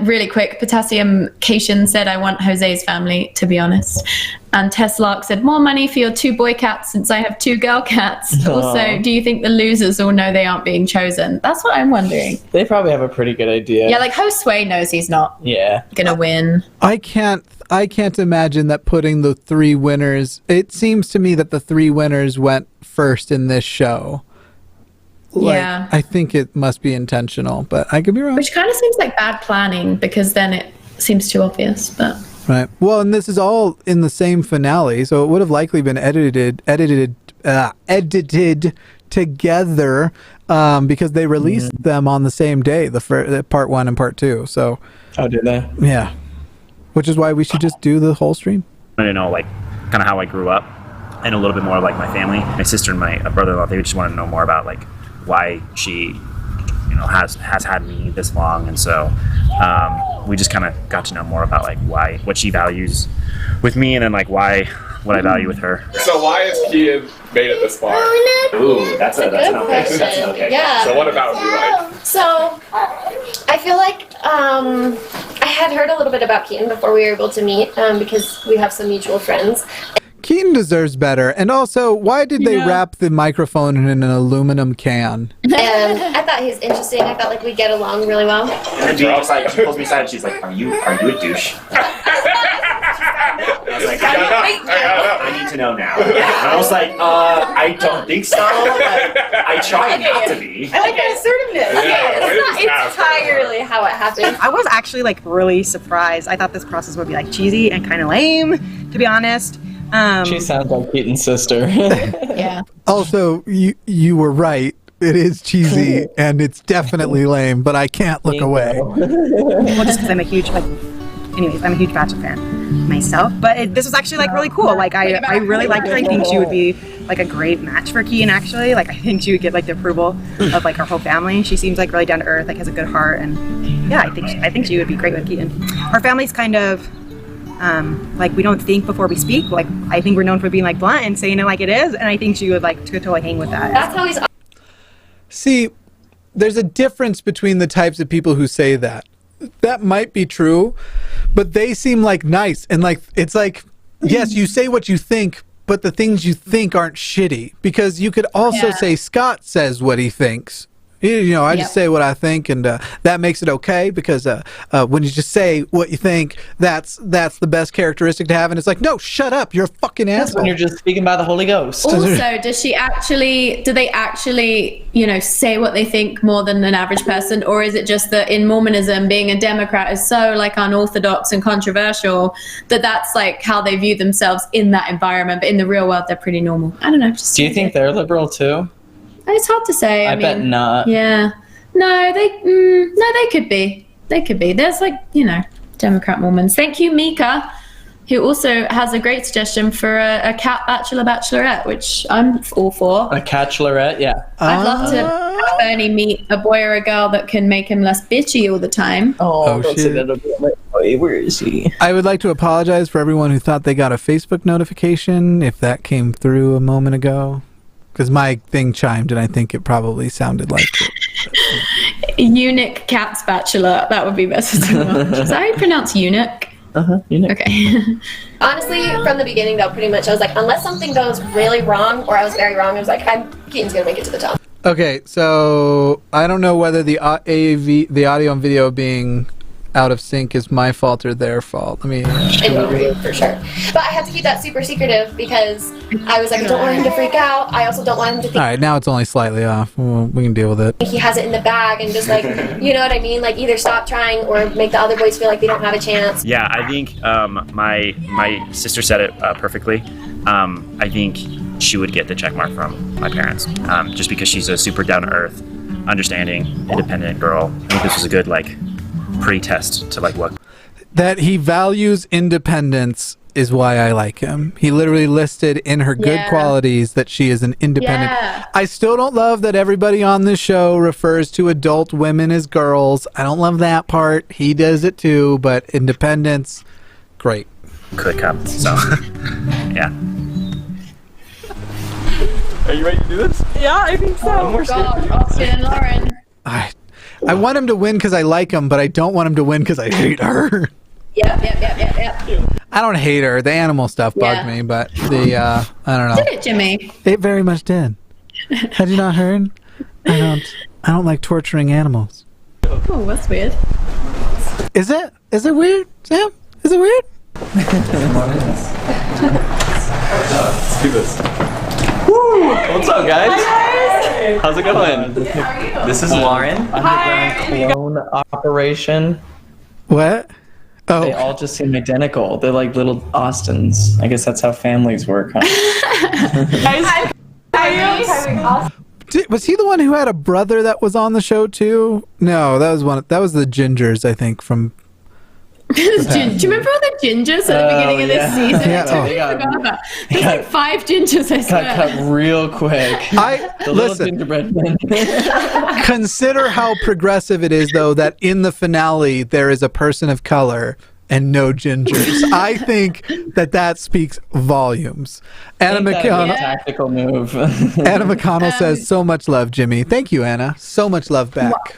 [SPEAKER 2] really quick, Potassium Cation said, I want Jose's family, to be honest. And Tess Lark said, more money for your 2 boy cats since I have 2 girl cats. Also, do you think the losers all know they aren't being chosen? That's what I'm wondering.
[SPEAKER 1] They probably have a pretty good idea.
[SPEAKER 2] Yeah, like Josue knows he's not gonna win.
[SPEAKER 3] I can't imagine that putting the 3 winners. It seems to me that the 3 winners went first in this show.
[SPEAKER 2] Yeah.
[SPEAKER 3] I think it must be intentional, but I could be wrong.
[SPEAKER 2] Which kind of seems like bad planning, because then it seems too obvious, but...
[SPEAKER 3] Right. Well, and this is all in the same finale, so it would have likely been edited together, because they released them on the same day, the part 1 and part 2. So.
[SPEAKER 1] Oh, did they?
[SPEAKER 3] Yeah. Which is why we should just do the whole stream.
[SPEAKER 15] I don't know, like, kind of how I grew up, and a little bit more like my family. My sister and my brother-in-law, they just want to know more about like why she, has had me this long, and so we just kind of got to know more about like what she values with me, and then like what I value with her.
[SPEAKER 14] So why is Keaton made it this far?
[SPEAKER 15] Ooh, that's an okay. That's an okay.
[SPEAKER 8] Yeah.
[SPEAKER 14] So what about you like?
[SPEAKER 8] So I feel like I had heard a little bit about Keaton before we were able to meet, because we have some mutual friends.
[SPEAKER 3] Keaton deserves better. And also, why did they wrap the microphone in an aluminum can?
[SPEAKER 8] And I thought he was interesting. I felt like we get along really well.
[SPEAKER 15] And she pulls me aside and she's like, "Are you a douche?" I was like, I need to know now. And I was like, I don't think so. I try not to be.
[SPEAKER 9] I like that assertiveness.
[SPEAKER 8] It's not entirely how it happened.
[SPEAKER 16] I was actually like really surprised. I thought this process would be like cheesy and kind of lame, to be honest.
[SPEAKER 1] She sounds like Keaton's sister.
[SPEAKER 2] Yeah.
[SPEAKER 3] Also, you were right. It is cheesy and it's definitely lame, but I can't look away.
[SPEAKER 16] Well, just because I'm a huge I'm a huge Bachelor fan myself. But this was actually like really cool. Like I really liked her. I think she would be like a great match for Keaton. Actually, like I think she would get like the approval of like her whole family. She seems like really down to earth, like has a good heart, and yeah, I think she would be great with Keaton. Her family's kind of. Like we don't think before we speak. Like I think we're known for being like blunt and saying it like it is, and I think she would like to totally hang with that.
[SPEAKER 8] That's how he's.
[SPEAKER 3] See, there's a difference between the types of people who say that. That might be true, but they seem like nice and like it's like yes, you say what you think, but the things you think aren't shitty. Because you could also say Scott says what he thinks. You know, I just say what I think, and that makes it okay, because when you just say what you think, that's the best characteristic to have, and it's like, no, shut up, you're a fucking asshole.
[SPEAKER 1] When you're just speaking by the Holy Ghost.
[SPEAKER 2] Also, do they actually, you know, say what they think more than an average person, or is it just that in Mormonism, being a Democrat is so like unorthodox and controversial that that's like how they view themselves in that environment, but in the real world, they're pretty normal? I don't know.
[SPEAKER 1] Do you think they're liberal too?
[SPEAKER 2] It's hard to say. I mean,
[SPEAKER 1] bet not.
[SPEAKER 2] Yeah. No, they could be. They could be. There's like, you know, Democrat Mormons. Thank you, Mika, who also has a great suggestion for a cat bachelorette, which I'm all for.
[SPEAKER 1] A catchlorette, yeah.
[SPEAKER 2] I'd love to have Bernie meet a boy or a girl that can make him less bitchy all the time.
[SPEAKER 1] Oh shit. Where is he?
[SPEAKER 3] I would like to apologize for everyone who thought they got a Facebook notification, if that came through a moment ago. Because my thing chimed, and I think it probably sounded like it.
[SPEAKER 2] Eunuch Cat's Bachelor. That would be better to watch. Is that how you pronounce eunuch?
[SPEAKER 1] Eunuch.
[SPEAKER 2] Okay.
[SPEAKER 8] Honestly, from the beginning, though, pretty much, I was like, unless something goes really wrong, or I was very wrong, I was like, Keaton's gonna make it to the top.
[SPEAKER 3] Okay, so I don't know whether the audio and video being out of sync is my fault or their fault. Let me
[SPEAKER 8] For sure. But I had to keep that super secretive because I was like, I don't want him to freak out. I also don't want him to think
[SPEAKER 3] Alright, now it's only slightly off. We can deal with it.
[SPEAKER 8] he has it in the bag and just like, you know what I mean? Like either stop trying or make the other boys feel like they don't have a chance.
[SPEAKER 15] Yeah, I think my sister said it perfectly. I think she would get the check mark from my parents, just because she's a super down-to-earth, understanding, independent girl. I think this was a good pre-test to what
[SPEAKER 3] that he values independence is why I like him. He literally listed in her good qualities that she is an independent. I still don't love that everybody on this show refers to adult women as girls. I don't love that part. He does it too, but independence, great.
[SPEAKER 15] Could come, so yeah.
[SPEAKER 21] Are you ready to do this?
[SPEAKER 13] Yeah, I think so.
[SPEAKER 2] Oh God, Austin and Lauren.
[SPEAKER 3] I want him to win because I like him, but I don't want him to win because I hate her.
[SPEAKER 2] Yep.
[SPEAKER 3] I don't hate her. The animal stuff bugged me, but I don't know.
[SPEAKER 2] Did it, Jimmy?
[SPEAKER 3] It very much did. Had you not heard? I don't like torturing animals.
[SPEAKER 2] Oh, that's weird.
[SPEAKER 3] Is it? Is it weird, Sam? Is it weird?
[SPEAKER 14] Let's do this.
[SPEAKER 1] Woo! What's up, guys?
[SPEAKER 14] Hi, guys.
[SPEAKER 1] How's it going?
[SPEAKER 14] This is Lauren.
[SPEAKER 1] Underground clone operation.
[SPEAKER 3] What? Oh.
[SPEAKER 1] They all just seem identical. They're like little Austins. I guess that's how families work, huh?
[SPEAKER 3] Was he the one who had a brother that was on the show too? No, that was the Gingers, I think, from.
[SPEAKER 2] Do you remember all the gingers at the beginning of this season?
[SPEAKER 3] Yeah.
[SPEAKER 2] I totally forgot about. There's like 5 gingers, I swear.
[SPEAKER 1] Got cut real quick.
[SPEAKER 3] Listen. Consider how progressive it is, though, that in the finale there is a person of color and no gingers. I think that speaks volumes. Anna McConnell.
[SPEAKER 1] Tactical move.
[SPEAKER 3] Anna McConnell says, "So much love, Jimmy." Thank you, Anna. So much love back.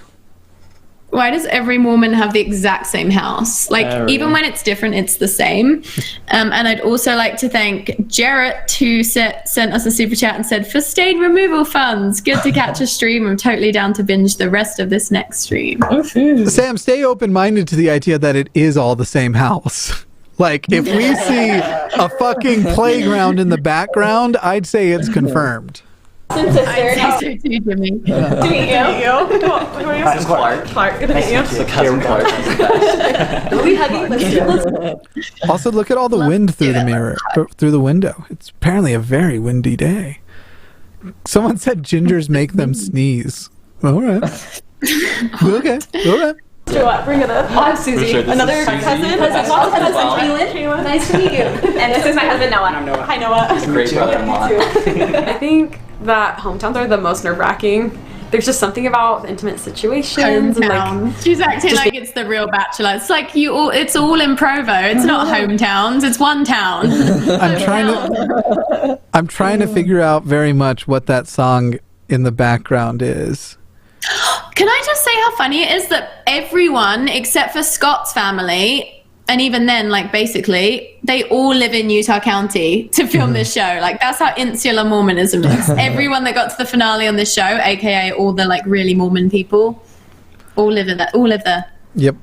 [SPEAKER 2] Why does every Mormon have the exact same house? Even when it's different, it's the same. And I'd also like to thank Jarrett, who sent us a super chat and said, "For stain removal funds, good to catch a stream. I'm totally down to binge the rest of this next stream."
[SPEAKER 3] Sam, stay open-minded to the idea that it is all the same house. If we see a fucking playground in the background, I'd say it's confirmed.
[SPEAKER 2] I'd say so too, Jimmy.
[SPEAKER 13] Good to meet you. Who are you?
[SPEAKER 14] I'm Clark.
[SPEAKER 13] Clark, good to meet you.
[SPEAKER 14] So cousin Clark.
[SPEAKER 13] We'll be hugging.
[SPEAKER 3] Also, look at all the wind through the mirror, through the window. It's apparently a very windy day. Someone said gingers make them sneeze. All right. Okay. All right.
[SPEAKER 13] What? Bring it up. I'm Susie.
[SPEAKER 14] Sure,
[SPEAKER 13] Another cousin. Kaylin. Nice to meet you. And this is my husband Noah. Hi Noah.
[SPEAKER 14] Great brother-in-law.
[SPEAKER 19] I think that hometowns are the most nerve-wracking. There's just something about intimate situations and
[SPEAKER 2] she's acting like it's the real Bachelor. It's like it's all in Provo. It's not hometowns. It's one town.
[SPEAKER 3] I'm trying to figure out very much what that song in the background is.
[SPEAKER 2] Can I just say how funny it is that everyone except for Scott's family And even then, like, basically, they all live in Utah County to film this show. Like, that's how insular Mormonism is. Everyone that got to the finale on this show, aka all the like really Mormon people, all live there.
[SPEAKER 3] Yep.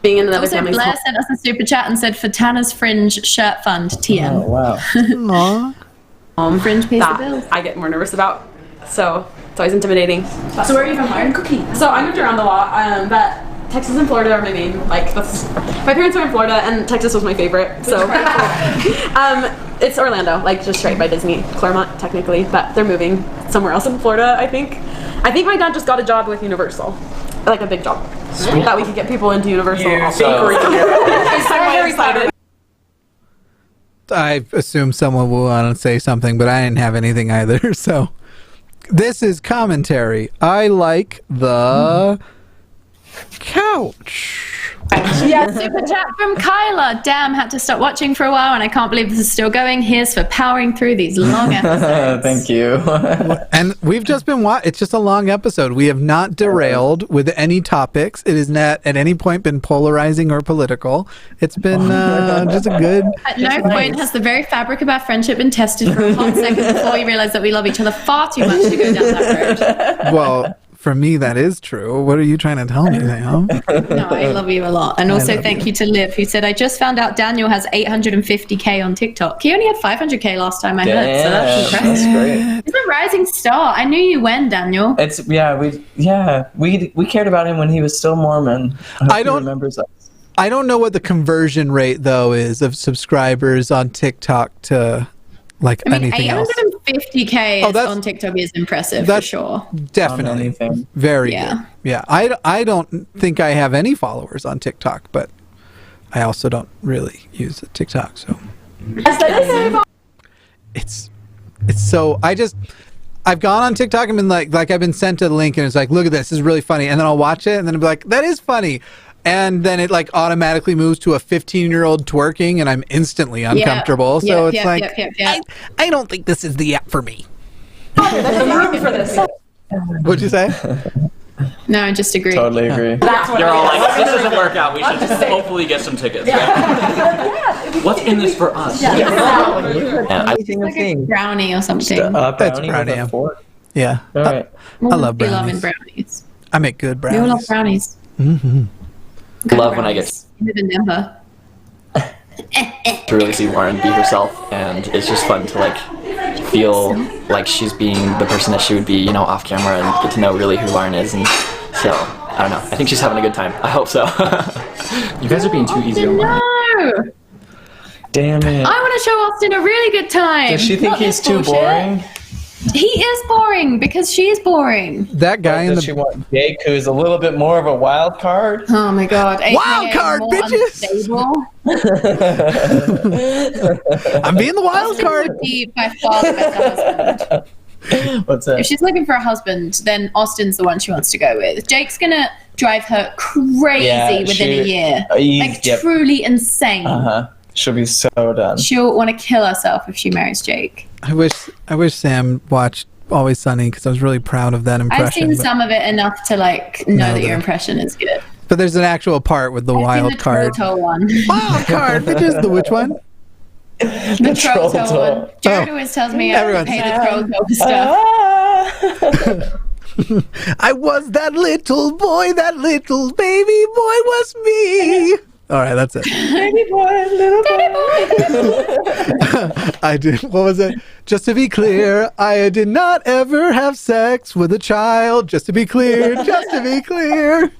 [SPEAKER 19] Being in another
[SPEAKER 2] also,
[SPEAKER 19] family's
[SPEAKER 2] Blair
[SPEAKER 19] home.
[SPEAKER 2] sent us a super chat and said, for Tanner's Fringe shirt fund, TM.
[SPEAKER 1] Oh, wow.
[SPEAKER 3] Aww.
[SPEAKER 2] Fringe pays the
[SPEAKER 19] That
[SPEAKER 2] bills.
[SPEAKER 19] I get more nervous about. So it's always intimidating.
[SPEAKER 9] So where are you from? Iron Cookie.
[SPEAKER 19] So I moved around a lot, but Texas and Florida are my main, like, that's, my parents are in Florida, and Texas was my favorite, so. It's Orlando, like, just right by Disney, Claremont, technically, but they're moving somewhere else in Florida, I think. I think my dad just got a job with Universal, like a big job, that we could get people into Universal. I'm very excited.
[SPEAKER 3] I assume someone will want to say something, but I didn't have anything either, so. This is commentary. I like the couch.
[SPEAKER 2] Yeah, super chat from Kyla. Damn, had to stop watching for a while, and I can't believe this is still going. Here's for powering through these long episodes.
[SPEAKER 1] Thank you.
[SPEAKER 3] And we've just been it's just a long episode. We have not derailed with any topics. It has not at any point been polarizing or political. It's been just a good.
[SPEAKER 2] At no point has the very fabric of our friendship been tested for a hot second before we realized that we love each other far too much to go down that road.
[SPEAKER 3] Well, for me, that is true. What are you trying to tell me, Sam?
[SPEAKER 2] No, I love you a lot. And also thank you to Liv, who said, I just found out Daniel has 850K on TikTok. He only had 500K last time I heard, so that's impressive.
[SPEAKER 1] That's great.
[SPEAKER 2] He's a rising star. I knew you when, Daniel.
[SPEAKER 1] We cared about him when he was still Mormon. I don't remembers us.
[SPEAKER 3] I don't know what the conversion rate, though, is of subscribers on TikTok to like anything else.
[SPEAKER 2] 850K on TikTok is impressive for sure.
[SPEAKER 3] Definitely. Very good. Yeah. I don't think I have any followers on TikTok, but I also don't really use TikTok, so it's so I've gone on TikTok and been like I've been sent a link and it's like, look at this is really funny, and then I'll watch it and then I'll be like, that is funny. And then it like automatically moves to a 15-year-old twerking, and I'm instantly uncomfortable. So it's like, I don't think this is the app for me.
[SPEAKER 19] There's a room for this.
[SPEAKER 3] What'd you say?
[SPEAKER 2] No, I just agree.
[SPEAKER 1] Totally agree.
[SPEAKER 14] You're all like, this doesn't work out. We should hopefully get some tickets. What's in this for us?
[SPEAKER 2] It's like a brownie or something.
[SPEAKER 3] That's brownie. Yeah.
[SPEAKER 1] All right.
[SPEAKER 3] I love brownies.
[SPEAKER 2] Loving brownies.
[SPEAKER 3] I make good brownies.
[SPEAKER 2] We all love brownies.
[SPEAKER 3] Mm-hmm.
[SPEAKER 14] Love when I get to really see Lauren be herself, and it's just fun to like feel like she's being the person that she would be, you know, off camera, and get to know really who Lauren is. And so I don't know. I think she's having a good time. I hope so. You guys are being too easy on Lauren.
[SPEAKER 2] No.
[SPEAKER 1] Damn it.
[SPEAKER 2] I want to show Austin a really good time.
[SPEAKER 1] Does she think he's too boring?
[SPEAKER 2] He is boring because she's boring.
[SPEAKER 3] That guy in
[SPEAKER 1] does she want Jake, who's a little bit more of a wild card?
[SPEAKER 2] Oh my god.
[SPEAKER 3] Wild card, bitches! I'm being the wild card.
[SPEAKER 2] By far the best husband.
[SPEAKER 1] What's that?
[SPEAKER 2] If she's looking for a husband, then Austin's the one she wants to go with. Jake's gonna drive her crazy within a year. Like truly insane.
[SPEAKER 1] She'll be so done.
[SPEAKER 2] She'll want to kill herself if she marries Jake.
[SPEAKER 3] I wish Sam watched Always Sunny, because I was really proud of that impression.
[SPEAKER 2] I've seen some of it enough to like know that your impression is good.
[SPEAKER 3] But there's an actual part with the wild card.
[SPEAKER 2] Troll one.
[SPEAKER 3] Wild card, bitches. The which one?
[SPEAKER 2] The troll one. Jared always tells me I pay the troll stuff.
[SPEAKER 3] I was that little boy, that little baby boy was me. All right, that's it.
[SPEAKER 1] Baby boy, little boy.
[SPEAKER 3] I did. What was it? Just to be clear, I did not ever have sex with a child. Just to be clear. Just to be clear.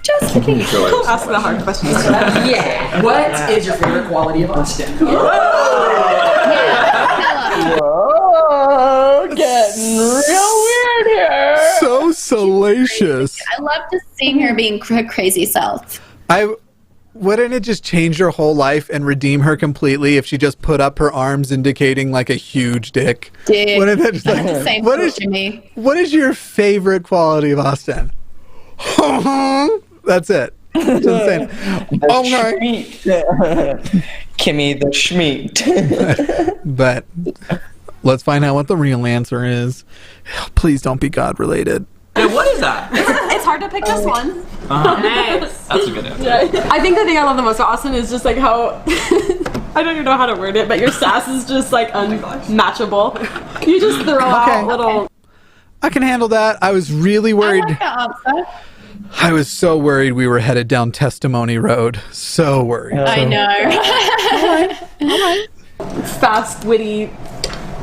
[SPEAKER 2] Just to be clear.
[SPEAKER 19] Ask the hard questions.
[SPEAKER 9] Yeah. What is your favorite quality of Austin?
[SPEAKER 1] Whoa, getting real weird here.
[SPEAKER 3] So salacious.
[SPEAKER 2] I love just seeing her being her crazy self.
[SPEAKER 3] Wouldn't it just change her whole life and redeem her completely if she just put up her arms indicating like a huge dick? Wouldn't it just, like, what is your favorite quality of Austin? That's it. Just saying.
[SPEAKER 1] Kimmy the Schmeat.
[SPEAKER 3] But let's find out what the real answer is. Please don't be God related.
[SPEAKER 12] Hey, what is that?
[SPEAKER 19] It's hard to pick this one. Nice.
[SPEAKER 12] That's a good answer.
[SPEAKER 19] Yeah. I think the thing I love the most about Austin is just like how I don't even know how to word it, but your sass is just like unmatchable. You just throw out little.
[SPEAKER 3] I can handle that. I was really worried. I was so worried we were headed down testimony road. So worried.
[SPEAKER 19] I know. Fast, witty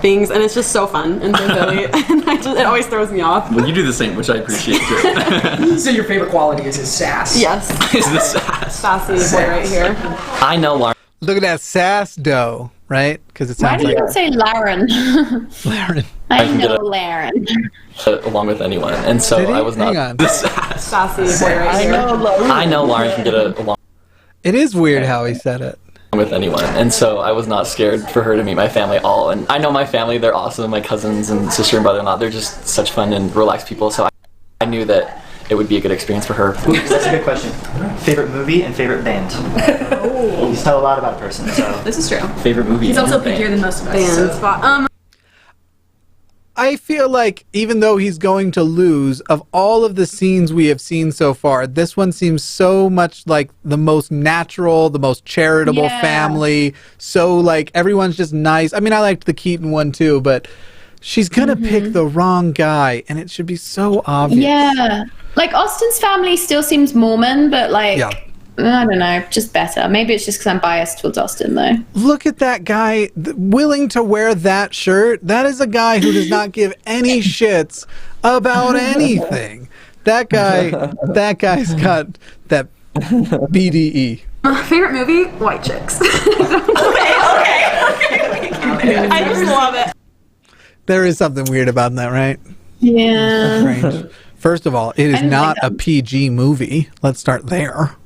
[SPEAKER 19] things, and it's just so fun and so silly, and it always throws me off.
[SPEAKER 12] Well, you do the same, which I appreciate too.
[SPEAKER 6] So your favorite quality is his sass?
[SPEAKER 19] Yes.
[SPEAKER 12] Is the sass.
[SPEAKER 19] Sassy boy right here.
[SPEAKER 14] I know Lauren.
[SPEAKER 3] Look at that sass dough, right? Because it
[SPEAKER 2] Why
[SPEAKER 3] sounds
[SPEAKER 2] do you
[SPEAKER 3] like
[SPEAKER 2] say Laren?
[SPEAKER 3] Laren.
[SPEAKER 2] I
[SPEAKER 14] can get
[SPEAKER 2] know
[SPEAKER 14] a-
[SPEAKER 2] Laren.
[SPEAKER 14] Along with anyone, and so
[SPEAKER 3] Did he?
[SPEAKER 14] I was not.
[SPEAKER 3] Hang on.
[SPEAKER 19] Sassy boy right here.
[SPEAKER 14] I know Lauren can get along
[SPEAKER 3] It is weird how he said it.
[SPEAKER 14] with anyone, and so I was not scared for her to meet my family at all. And I know my family; they're awesome. My cousins and sister and brother-in-law, they're just such fun and relaxed people. So I knew that it would be a good experience for her.
[SPEAKER 17] That's a good question. Favorite movie and favorite band. You tell a lot about a person. So
[SPEAKER 19] This is true.
[SPEAKER 14] Favorite movie.
[SPEAKER 19] He's
[SPEAKER 14] and
[SPEAKER 19] also
[SPEAKER 14] band.
[SPEAKER 19] pickier than most of us. Band.
[SPEAKER 3] I feel like even though he's going to lose, of all of the scenes we have seen so far, this one seems so much like the most natural, the most charitable family. So like everyone's just nice. I mean, I liked the Keaton one too, but she's gonna pick the wrong guy, and it should be so obvious.
[SPEAKER 2] Yeah. Like Austin's family still seems Mormon, but like I don't know, just better. Maybe it's just because I'm biased towards Austin though.
[SPEAKER 3] Look at that guy willing to wear that shirt. That is a guy who does not give any shits about anything. That guy's got that BDE.
[SPEAKER 19] Favorite movie? White Chicks. okay. I just love it.
[SPEAKER 3] There is something weird about that, right?
[SPEAKER 2] Yeah.
[SPEAKER 3] Strange. First of all, it is not a PG movie. Let's start there.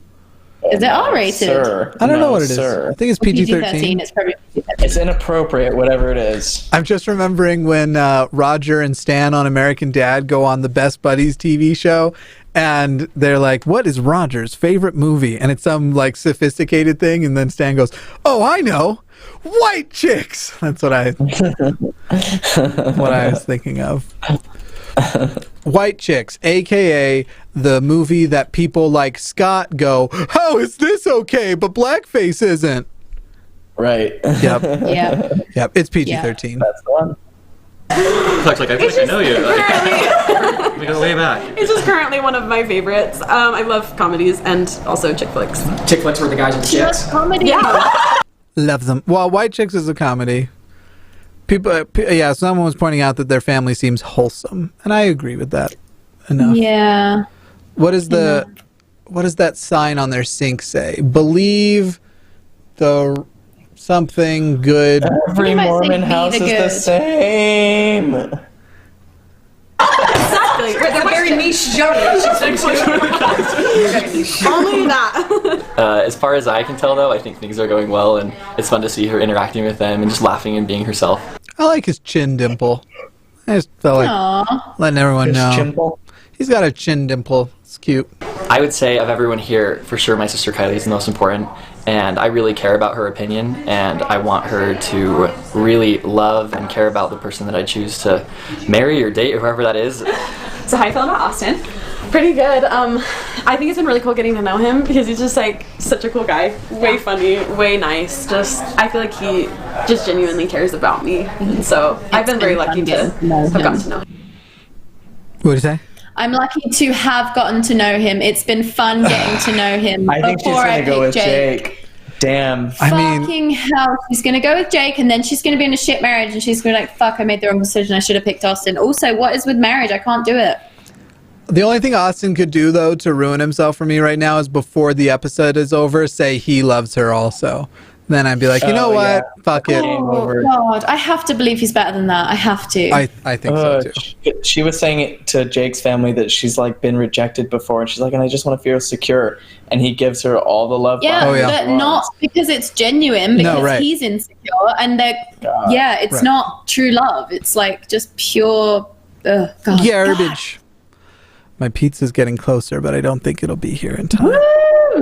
[SPEAKER 2] Is it R-rated?
[SPEAKER 1] Sir.
[SPEAKER 3] I don't know what it is.
[SPEAKER 1] Sir.
[SPEAKER 3] I think it's PG-13.
[SPEAKER 2] It's probably
[SPEAKER 1] It's inappropriate, whatever it is.
[SPEAKER 3] I'm just remembering when Roger and Stan on American Dad go on the Best Buddies TV show, and they're like, what is Roger's favorite movie? And it's some like sophisticated thing, and then Stan goes, oh, I know, White Chicks. That's what I was thinking of. White Chicks, aka the movie that people like Scott go, how is this okay, but blackface isn't?
[SPEAKER 1] Right.
[SPEAKER 3] Yep.
[SPEAKER 2] Yep.
[SPEAKER 3] It's PG-13.
[SPEAKER 1] That's the one.
[SPEAKER 12] Looks like I feel like I know you. We go way back.
[SPEAKER 19] It's just currently one of my favorites. I love comedies and also chick flicks.
[SPEAKER 6] Chick flicks were the guys with the chicks.
[SPEAKER 2] Comedy.
[SPEAKER 19] Yeah.
[SPEAKER 3] Love them. Well, White Chicks is a comedy. People, someone was pointing out that their family seems wholesome, and I agree with that enough.
[SPEAKER 2] Yeah.
[SPEAKER 3] What does that sign on their sink say? Believe the something good.
[SPEAKER 1] Every Mormon house is the same.
[SPEAKER 19] Exactly.
[SPEAKER 9] They're very niche genre.
[SPEAKER 19] Only that.
[SPEAKER 14] As far as I can tell, though, I think things are going well, and it's fun to see her interacting with them and just laughing and being herself.
[SPEAKER 3] I like his chin dimple. I just felt like letting everyone
[SPEAKER 1] His
[SPEAKER 3] know.
[SPEAKER 1] chimple?
[SPEAKER 3] He's got a chin dimple. It's cute.
[SPEAKER 14] I would say of everyone here, for sure my sister Kylie is the most important, and I really care about her opinion, and I want her to really love and care about the person that I choose to marry or date or whoever that is.
[SPEAKER 19] So how you feel about Austin? Pretty good. I think it's been really cool getting to know him because he's just like such a cool guy. Way funny, way nice. Just I feel like he just genuinely cares about me. And so I've been very lucky to have gotten to know him.
[SPEAKER 3] What did you say?
[SPEAKER 2] I'm lucky to have gotten to know him. It's been fun getting to know him.
[SPEAKER 1] I think she's
[SPEAKER 2] before
[SPEAKER 1] going to go with
[SPEAKER 2] picked
[SPEAKER 1] Jake. Damn.
[SPEAKER 2] Fucking hell. She's going to go with Jake, and then she's going to be in a shit marriage, and she's going to be like, fuck, I made the wrong decision. I should have picked Austin. Also, what is with marriage? I can't do it.
[SPEAKER 3] The only thing Austin could do, though, to ruin himself for me right now is before the episode is over, say he loves her also. Then I'd be like, you know what? Fuck it.
[SPEAKER 2] Oh, God. I have to believe he's better than that. I have to.
[SPEAKER 3] I think so, too.
[SPEAKER 1] She was saying it to Jake's family that she's like been rejected before, and she's like, and I just want to feel secure. And he gives her all the love.
[SPEAKER 2] Yeah, but not because it's genuine, because he's insecure, and it's not true love. It's like just pure
[SPEAKER 3] garbage. My pizza's getting closer, but I don't think it'll be here in time.
[SPEAKER 2] Woo!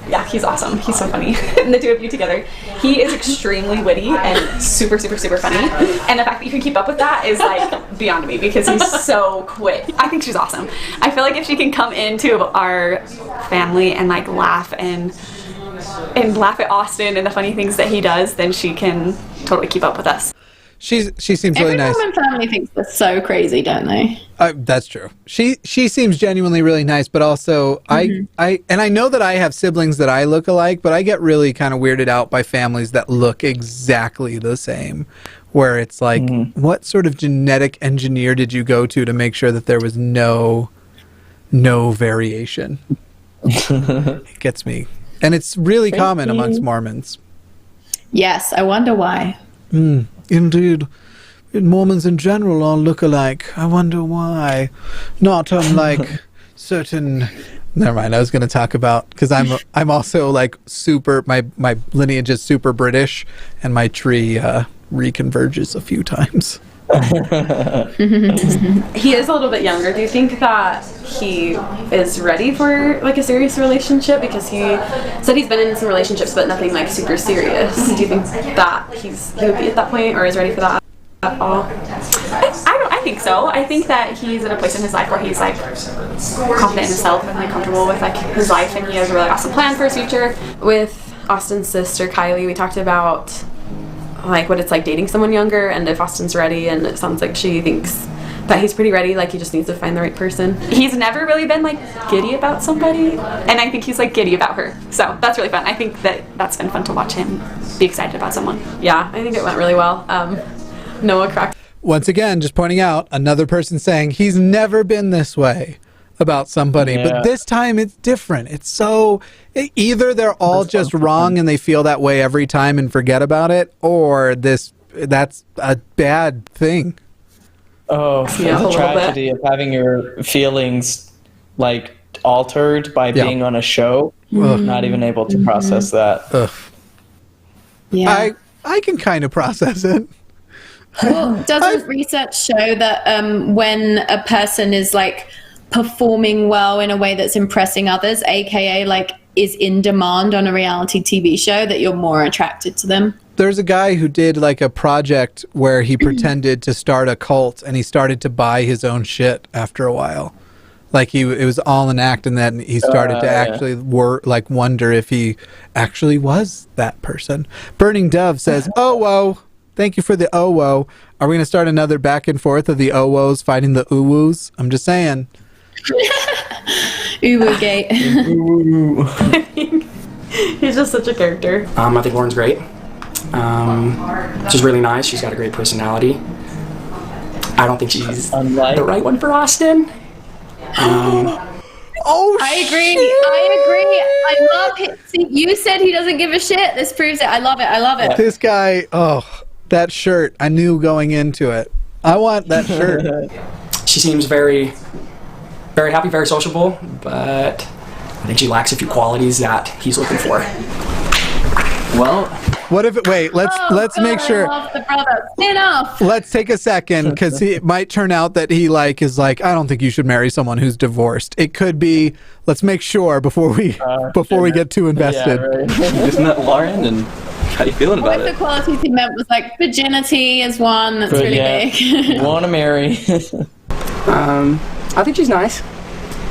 [SPEAKER 19] Yeah, he's awesome. He's so funny. And the two of you together, he is extremely witty and super, super, super funny. And the fact that you can keep up with that is like beyond me because he's so quick. I think she's awesome. I feel like if she can come into our family and like laugh and laugh at Austin and the funny things that he does, then she can totally keep up with us.
[SPEAKER 3] She seems really nice.
[SPEAKER 2] Every family thinks they're so crazy, don't they?
[SPEAKER 3] That's true. She seems genuinely really nice, but also I know that I have siblings that I look alike, but I get really kind of weirded out by families that look exactly the same, where it's like, what sort of genetic engineer did you go to make sure that there was no variation? It gets me, and it's really common amongst Mormons.
[SPEAKER 2] Yes, I wonder why.
[SPEAKER 3] Indeed. Mormons in general all look alike. I wonder why. Not unlike certain... Never mind, I was going to talk about... Because I'm also like super... My lineage is super British, and my tree reconverges a few times.
[SPEAKER 19] He is a little bit younger. Do you think that he is ready for like a serious relationship? Because he said he's been in some relationships, but nothing like super serious. Do you think that he would be at that point, or is ready for that at all? I think so. I think that he's in a place in his life where he's like confident in himself and like comfortable with like his life, and he has a really awesome plan for his future. With Austin's sister Kylie, we talked about like what it's like dating someone younger, and if Austin's ready, and it sounds like she thinks that he's pretty ready, like he just needs to find the right person. He's never really been like giddy about somebody, and I think he's like giddy about her, so that's really fun. I think that's been fun to watch him be excited about someone. Yeah, I think it went really well. Noah cracked.
[SPEAKER 3] Once again, just pointing out, another person saying he's never been this way about somebody, but this time it's different. It's so either they're all just wrong and they feel that way every time and forget about it, or that's a bad thing.
[SPEAKER 1] Oh, the tragedy of having your feelings like altered by being on a show. Not even able to process that.
[SPEAKER 2] Yeah,
[SPEAKER 3] I can kind of process it.
[SPEAKER 2] Well, doesn't research show that when a person is like performing well in a way that's impressing others, aka like is in demand on a reality TV show, that you're more attracted to them?
[SPEAKER 3] There's a guy who did like a project where he pretended to start a cult, and he started to buy his own shit after a while. Like it was all an act, and then he started to actually wonder if he actually was that person. Burning Dove says, "Oh whoa, thank you for the oh whoa. Are we gonna start another back and forth of the oh woes fighting the ooh woos? I'm just saying."
[SPEAKER 2] Uwu gate.
[SPEAKER 19] He's just such a character.
[SPEAKER 10] I think Lauren's great. She's really nice. She's got a great personality. I don't think she's the right one for Austin.
[SPEAKER 2] I agree. I love it. See, you said he doesn't give a shit. This proves it. I love it.
[SPEAKER 3] This guy, that shirt, I knew going into it. I want that shirt.
[SPEAKER 10] She seems very, very happy, very sociable, but I think she lacks a few qualities that he's looking for.
[SPEAKER 3] Well, what if it? Wait, let's make sure.
[SPEAKER 2] I love the brother. Enough.
[SPEAKER 3] Let's take a second, because it might turn out that he is like, I don't think you should marry someone who's divorced. It could be. Let's make sure before we get too invested.
[SPEAKER 12] Yeah, right. Isn't that Lauren? And how are you feeling about
[SPEAKER 2] What if the qualities he meant was like virginity is one that's really big?
[SPEAKER 1] Want to marry?
[SPEAKER 10] I think she's nice.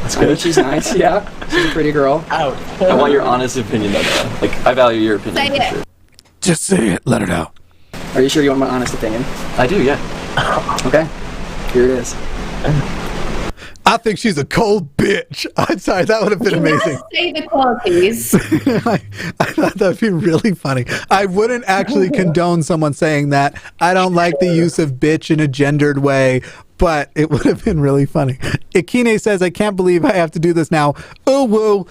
[SPEAKER 12] That's good.
[SPEAKER 10] I think she's nice. Yeah, she's a pretty girl.
[SPEAKER 1] Out.
[SPEAKER 12] I want your honest opinion though. Like, I value your opinion.
[SPEAKER 2] Say it.
[SPEAKER 12] Sure.
[SPEAKER 3] Just say it. Let it out.
[SPEAKER 10] Are you sure you want my honest opinion?
[SPEAKER 12] I do, yeah.
[SPEAKER 10] Okay. Here it is.
[SPEAKER 3] I think she's a cold bitch. I'm sorry, that would have been amazing.
[SPEAKER 2] Say the qualities.
[SPEAKER 3] I thought that would be really funny. I wouldn't actually condone someone saying that. I don't like the use of bitch in a gendered way, but it would have been really funny. Ikine says, I can't believe I have to do this now. Ooh, woo.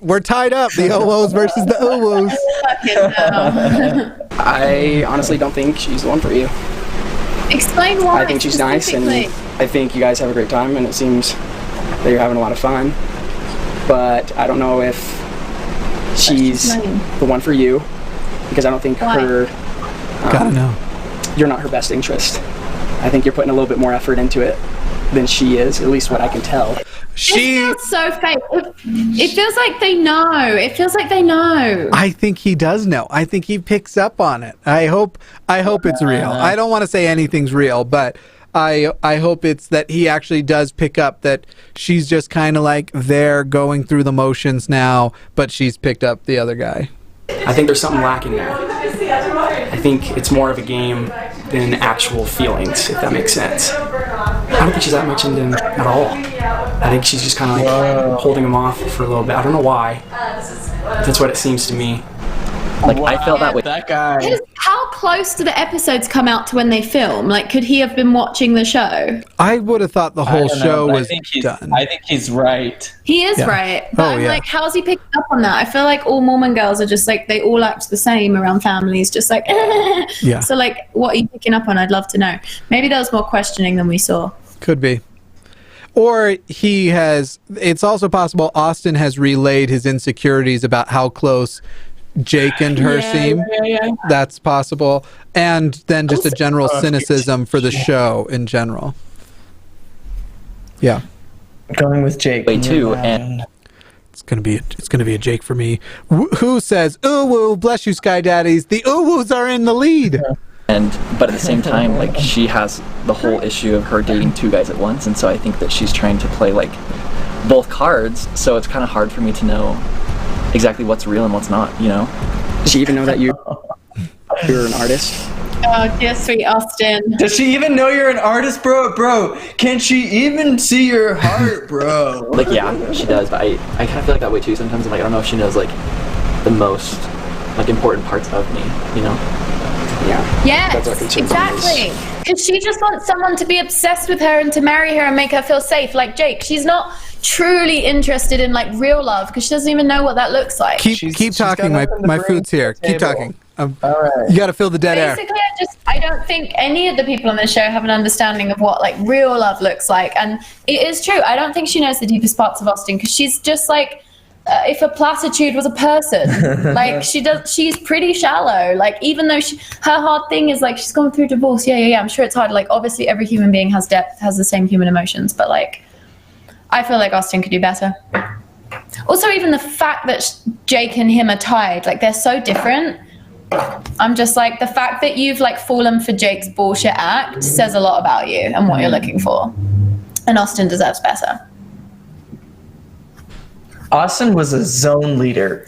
[SPEAKER 3] We're tied up. The oh-woos versus the ooh-woos.
[SPEAKER 10] I honestly don't think she's the one for you.
[SPEAKER 2] Explain why.
[SPEAKER 10] I think she's nice, and I think you guys have a great time, and it seems that you're having a lot of fun. But I don't know if she's the one for you, because I don't think her...
[SPEAKER 3] Gotta know.
[SPEAKER 10] You're not her best interest. I think you're putting a little bit more effort into it than she is, at least what I can tell.
[SPEAKER 2] feels so fake. It feels like they know. It feels like they know.
[SPEAKER 3] I think he does know. I think he picks up on it. I hope it's real. I don't want to say anything's real, but I hope it's that he actually does pick up that she's just kind of like there going through the motions now, but she's picked up the other guy.
[SPEAKER 10] I think there's something lacking there. I think it's more of a game than actual feelings, if that makes sense. I don't think she's that much into him at all. I think she's just kind of like holding him off for a little bit. I don't know why. That's what it seems to me.
[SPEAKER 14] Like, I felt that way.
[SPEAKER 1] That guy.
[SPEAKER 2] How close do the episodes come out to when they film? Like, could he have been watching the show?
[SPEAKER 3] I would have thought the whole show was done.
[SPEAKER 1] I think he's right.
[SPEAKER 2] He is right. But I'm like, how's he picking up on that? I feel like all Mormon girls are just like, they all act the same around families, just like,
[SPEAKER 3] Yeah.
[SPEAKER 2] So, like, what are you picking up on? I'd love to know. Maybe there was more questioning than we saw.
[SPEAKER 3] Could be. Or it's also possible Austin has relayed his insecurities about how close Jake and her seem.
[SPEAKER 1] Yeah.
[SPEAKER 3] That's possible. And then just a general cynicism for the show in general. Yeah.
[SPEAKER 1] Going with Jake.
[SPEAKER 14] Way too, and
[SPEAKER 3] it's gonna be a Jake for me. Who says, "Ooh woo, bless you, Sky Daddies"? The ooh woos are in the lead.
[SPEAKER 14] But at the same time, like, she has the whole issue of her dating two guys at once, and so I think that she's trying to play like both cards. So it's kind of hard for me to know exactly what's real and what's not, you know?
[SPEAKER 10] Does she even know that you're an artist?
[SPEAKER 2] Oh, dear sweet Austin.
[SPEAKER 1] Does she even know you're an artist, bro? Bro, can she even see your heart, bro?
[SPEAKER 14] Like, yeah, she does, but I kind of feel like that way too sometimes. I'm like, I don't know if she knows, like, the most, like, important parts of me, you know?
[SPEAKER 10] Yeah.
[SPEAKER 2] Yes, exactly. Because she just wants someone to be obsessed with her and to marry her and make her feel safe, like Jake. She's not truly interested in like real love because she doesn't even know what that looks like.
[SPEAKER 3] Keep talking. My food's here. Keep talking.
[SPEAKER 1] All right.
[SPEAKER 3] You got to fill the dead air.
[SPEAKER 2] Basically, I don't think any of the people on the show have an understanding of what like real love looks like, and it is true. I don't think she knows the deepest parts of Austin because she's just like. If a platitude was a person, like she's pretty shallow. Like even though her hard thing is like she's gone through divorce. Yeah. I'm sure it's hard. Like obviously every human being has depth, has the same human emotions. But like, I feel like Austin could do better. Also, even the fact that Jake and him are tied, like they're so different. I'm just like the fact that you've like fallen for Jake's bullshit act says a lot about you and what you're looking for. And Austin deserves better.
[SPEAKER 1] Austin was a zone leader.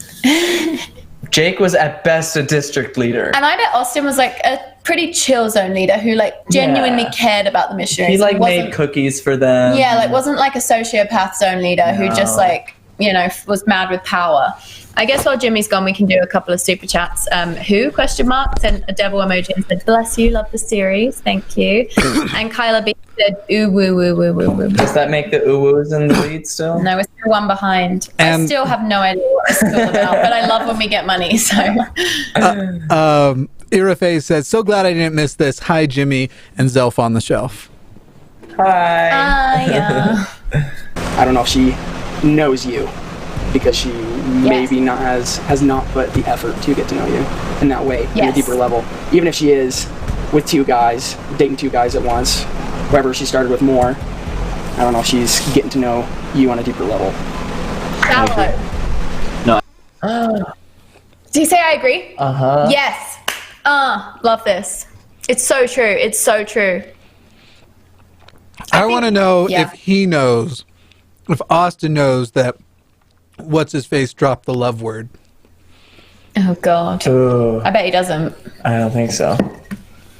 [SPEAKER 1] Jake was at best a district leader.
[SPEAKER 2] And I bet Austin was like a pretty chill zone leader who like genuinely cared about the missionaries.
[SPEAKER 1] He like made cookies for them.
[SPEAKER 2] Yeah, like wasn't like a sociopath zone leader who just like, you know, was mad with power. I guess while Jimmy's gone, we can do a couple of super chats. Who? Question mark. Sent a devil emoji and said, "Bless you, love the series, thank you." And Kyla B said, "Ooh woo woo woo woo woo."
[SPEAKER 1] Does that make the ooh woos in the lead still?
[SPEAKER 2] No, we're still one behind. I still have no idea what this is all about, but I love when we get money. So.
[SPEAKER 3] Irafe says, "So glad I didn't miss this. Hi, Jimmy and Zelf on the shelf."
[SPEAKER 1] Hi.
[SPEAKER 10] I don't know if she knows you because she maybe not has not put the effort to get to know you in that way, in a deeper level. Even if she is with two guys, dating two guys at once, whoever she started with more, I don't know if she's getting to know you on a deeper level.
[SPEAKER 14] No.
[SPEAKER 2] Do you say I agree?
[SPEAKER 1] Uh-huh.
[SPEAKER 2] Yes. Love this. It's so true. It's so true.
[SPEAKER 3] I want to know if he knows, if Austin knows that what's-his-face dropped the love word.
[SPEAKER 2] Oh, God.
[SPEAKER 1] Ooh.
[SPEAKER 2] I bet he doesn't.
[SPEAKER 1] I don't think so.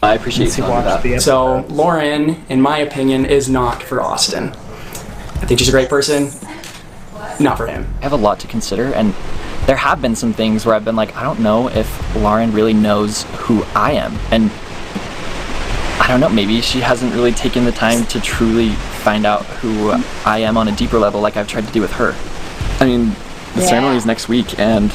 [SPEAKER 14] I appreciate you watching that.
[SPEAKER 10] So Lauren, in my opinion, is not for Austin. I think she's a great person. Not for him.
[SPEAKER 14] I have a lot to consider, and there have been some things where I've been like, I don't know if Lauren really knows who I am, and I don't know, maybe she hasn't really taken the time to truly find out who I am on a deeper level like I've tried to do with her. I mean, the ceremony is next week, and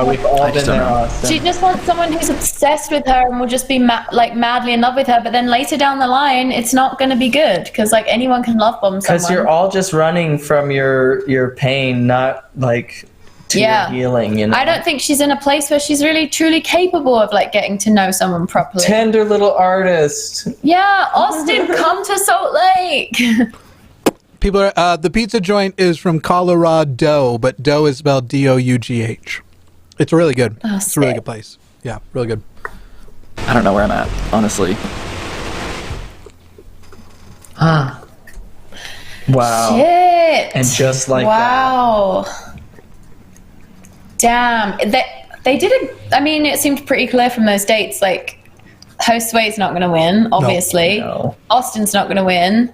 [SPEAKER 1] we've all been there, Austin.
[SPEAKER 2] She just wants someone who's obsessed with her and will just be madly in love with her. But then later down the line, it's not going to be good because like anyone can love bomb someone.
[SPEAKER 1] Because you're all just running from your pain, not like to your healing. You know.
[SPEAKER 2] I don't think she's in a place where she's really truly capable of like getting to know someone properly.
[SPEAKER 1] Tender little artist.
[SPEAKER 2] Yeah, Austin, come to Salt Lake.
[SPEAKER 3] People are the pizza joint is from Colorado, but dough is spelled Dough. It's really good.
[SPEAKER 2] Oh,
[SPEAKER 3] it's a really good place. Yeah, really good.
[SPEAKER 14] I don't know where I'm at, honestly.
[SPEAKER 1] Ah. Wow.
[SPEAKER 2] Shit.
[SPEAKER 1] And just like
[SPEAKER 2] wow. Damn. They did a. I mean, it seemed pretty clear from those dates. Like, Josue not going to win, obviously.
[SPEAKER 1] No.
[SPEAKER 2] Austin's not going to win.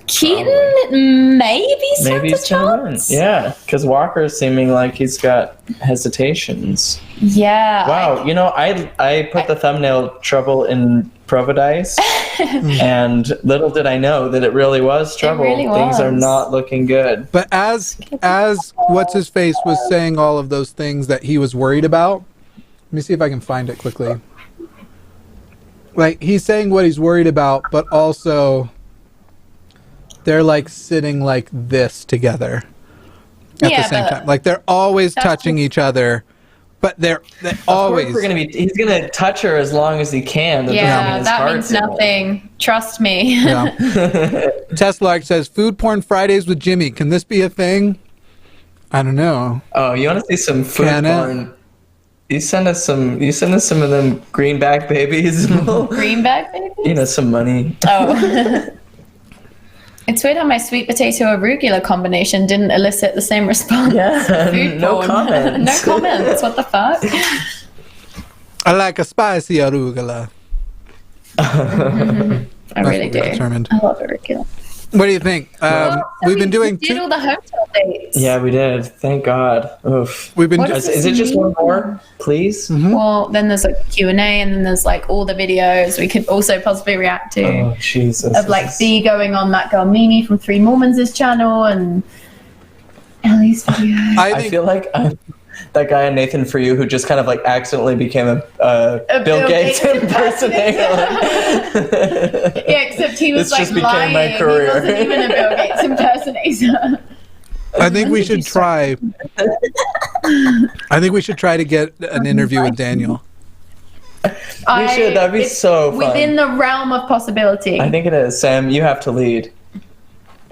[SPEAKER 2] Keaton maybe
[SPEAKER 1] he's gonna win. Yeah, because Walker's seeming like he's got hesitations.
[SPEAKER 2] Yeah.
[SPEAKER 1] Wow. You know, I put the thumbnail "Trouble in Providence," and little did I know that it really was trouble.
[SPEAKER 2] really
[SPEAKER 1] Things are
[SPEAKER 2] was.
[SPEAKER 1] not looking good.
[SPEAKER 3] But as what's his face was saying all of those things that he was worried about. Let me see if I can find it quickly. Like, he's saying what he's worried about, but also they're like sitting like this together at the same time. Like, they're always touching each other, but they're always.
[SPEAKER 1] He's gonna touch her as long as he can.
[SPEAKER 2] That means nothing. Trust me.
[SPEAKER 3] Yeah. Teslark says, "Food porn Fridays with Jimmy. Can this be a thing?" I don't know.
[SPEAKER 1] Oh, you want to see some food porn? You send us some. You send us some of them greenback babies.
[SPEAKER 2] Greenback babies?
[SPEAKER 1] You know, some money.
[SPEAKER 2] Oh. It's weird how my sweet potato arugula combination didn't elicit the same response.
[SPEAKER 1] Yeah,
[SPEAKER 2] Food
[SPEAKER 1] no
[SPEAKER 2] porn.
[SPEAKER 1] comments.
[SPEAKER 2] No comments. What the fuck?
[SPEAKER 3] I like a spicy arugula.
[SPEAKER 2] I really do.
[SPEAKER 3] Determined.
[SPEAKER 2] I love arugula.
[SPEAKER 3] What do you think? We've been doing.
[SPEAKER 2] We did all the hotel dates.
[SPEAKER 1] Yeah, we did. Thank God. Oof.
[SPEAKER 3] We've been.
[SPEAKER 1] Is it just one more, please?
[SPEAKER 2] Well, then there's like Q&A, and then there's like all the videos we could also possibly react to.
[SPEAKER 1] Oh, Jesus.
[SPEAKER 2] Of like B going on that girl Mimi from Three Mormons' channel and Ellie's video.
[SPEAKER 1] I feel like I'm that guy Nathan For You who just kind of like accidentally became a Bill Gates impersonator.
[SPEAKER 2] Yeah, except he was
[SPEAKER 1] This
[SPEAKER 2] like
[SPEAKER 1] just became
[SPEAKER 2] lying.
[SPEAKER 1] my career.
[SPEAKER 2] He wasn't even a Bill Gates impersonator.
[SPEAKER 3] I think we should try. I think we should try to get an interview with Daniel.
[SPEAKER 1] We should. That'd be so fun.
[SPEAKER 2] Within the realm of possibility.
[SPEAKER 1] I think it is. Sam, you have to lead.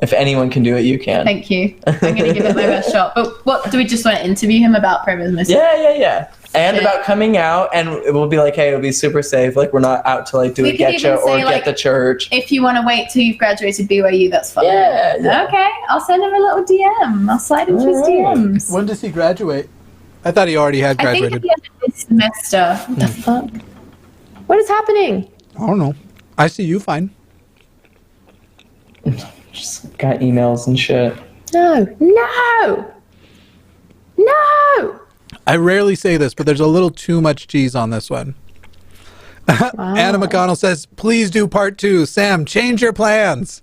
[SPEAKER 1] If anyone can do it, you can.
[SPEAKER 2] Thank you. I'm going to give it my best shot. But what, do we just want to interview him about Provo's missing?
[SPEAKER 1] Yeah. And about coming out, and we'll be like, hey, it'll be super safe. Like, we're not out to like do
[SPEAKER 2] We
[SPEAKER 1] a
[SPEAKER 2] could
[SPEAKER 1] getcha
[SPEAKER 2] even
[SPEAKER 1] or
[SPEAKER 2] say,
[SPEAKER 1] get
[SPEAKER 2] like,
[SPEAKER 1] the church.
[SPEAKER 2] If you want to wait till you've graduated BYU, that's fine.
[SPEAKER 1] Yeah.
[SPEAKER 2] Okay, I'll send him a little DM. I'll slide into his DMs.
[SPEAKER 3] When does he graduate? I thought he already had
[SPEAKER 2] I think
[SPEAKER 3] graduated.
[SPEAKER 2] at the end of this semester. What the fuck? What is happening?
[SPEAKER 3] I don't know. I see you fine.
[SPEAKER 1] Just got emails and shit.
[SPEAKER 2] No.
[SPEAKER 3] I rarely say this, but there's a little too much cheese on this one. Anna McConnell says, "Please do part 2. Sam, change your plans."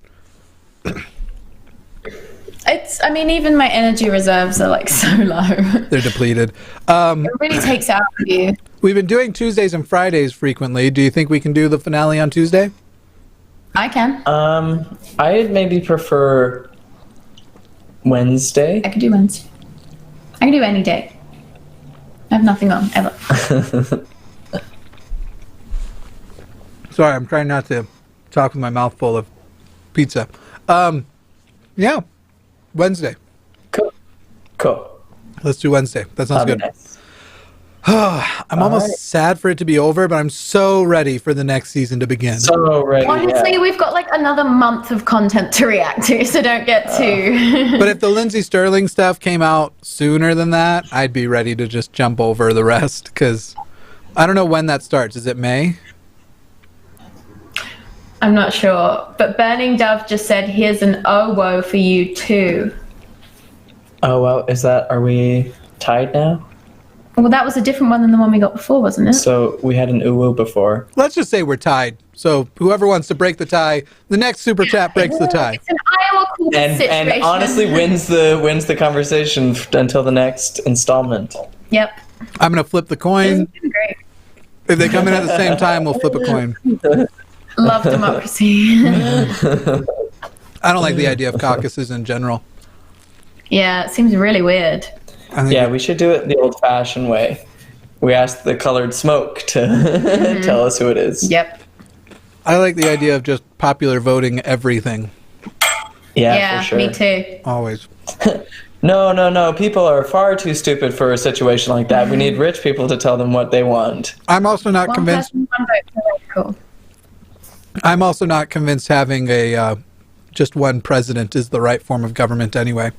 [SPEAKER 2] I mean, even my energy reserves are like so low.
[SPEAKER 3] They're depleted.
[SPEAKER 2] It really takes out of you.
[SPEAKER 3] We've been doing Tuesdays and Fridays frequently. Do you think we can do the finale on Tuesday?
[SPEAKER 2] I can.
[SPEAKER 1] I'd maybe prefer Wednesday.
[SPEAKER 2] I could do Wednesday. I can do any day. I have nothing on, ever.
[SPEAKER 3] Sorry, I'm trying not to talk with my mouth full of pizza. Yeah, Wednesday.
[SPEAKER 1] Cool.
[SPEAKER 3] Let's do Wednesday. That sounds good.
[SPEAKER 1] Nice.
[SPEAKER 3] I'm almost sad for it to be over, but I'm so ready for the next season to begin.
[SPEAKER 1] So ready.
[SPEAKER 2] Honestly, we've got like another month of content to react to, so don't get too...
[SPEAKER 3] But if the Lindsey Sterling stuff came out sooner than that, I'd be ready to just jump over the rest, because I don't know when that starts. Is it May?
[SPEAKER 2] I'm not sure. But Burning Dove just said, here's an oh woe for you too.
[SPEAKER 1] Oh, well, are we tied now?
[SPEAKER 2] Well, that was a different one than the one we got before, wasn't it?
[SPEAKER 1] So we had an uwu before.
[SPEAKER 3] Let's just say we're tied. So whoever wants to break the tie, the next super chat breaks the tie.
[SPEAKER 2] It's an Iowa Caucus situation.
[SPEAKER 1] And honestly wins the conversation until the next installment.
[SPEAKER 2] Yep.
[SPEAKER 3] I'm going to flip the coin.
[SPEAKER 2] Great.
[SPEAKER 3] If they come in at the same time, we'll flip a coin.
[SPEAKER 2] Love democracy.
[SPEAKER 3] I don't like the idea of caucuses in general.
[SPEAKER 2] Yeah, it seems really weird.
[SPEAKER 1] Yeah, we should do it the old-fashioned way. We ask the colored smoke to tell us who it is.
[SPEAKER 2] Yep.
[SPEAKER 3] I like the idea of just popular voting everything.
[SPEAKER 1] Yeah, for sure.
[SPEAKER 2] Me too.
[SPEAKER 3] Always.
[SPEAKER 1] No. People are far too stupid for a situation like that. We need rich people to tell them what they want.
[SPEAKER 3] I'm also not convinced.
[SPEAKER 2] Person, one vote. Cool.
[SPEAKER 3] I'm also not convinced having a just one president is the right form of government anyway.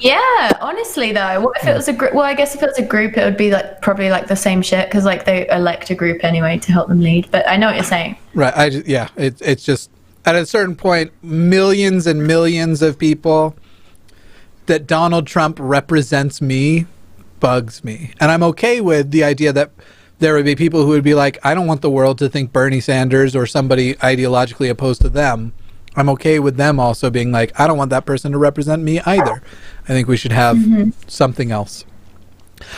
[SPEAKER 2] Yeah, honestly though, what if it was a group? Well, I guess if it was a group, it would be like probably like the same shit because like they elect a group anyway to help them lead. But I know what you're saying.
[SPEAKER 3] Right. It's just at a certain point, millions and millions of people that Donald Trump represents me bugs me, and I'm okay with the idea that there would be people who would be like, I don't want the world to think Bernie Sanders or somebody ideologically opposed to them. I'm okay with them also being like, I don't want that person to represent me either. I think we should have something else.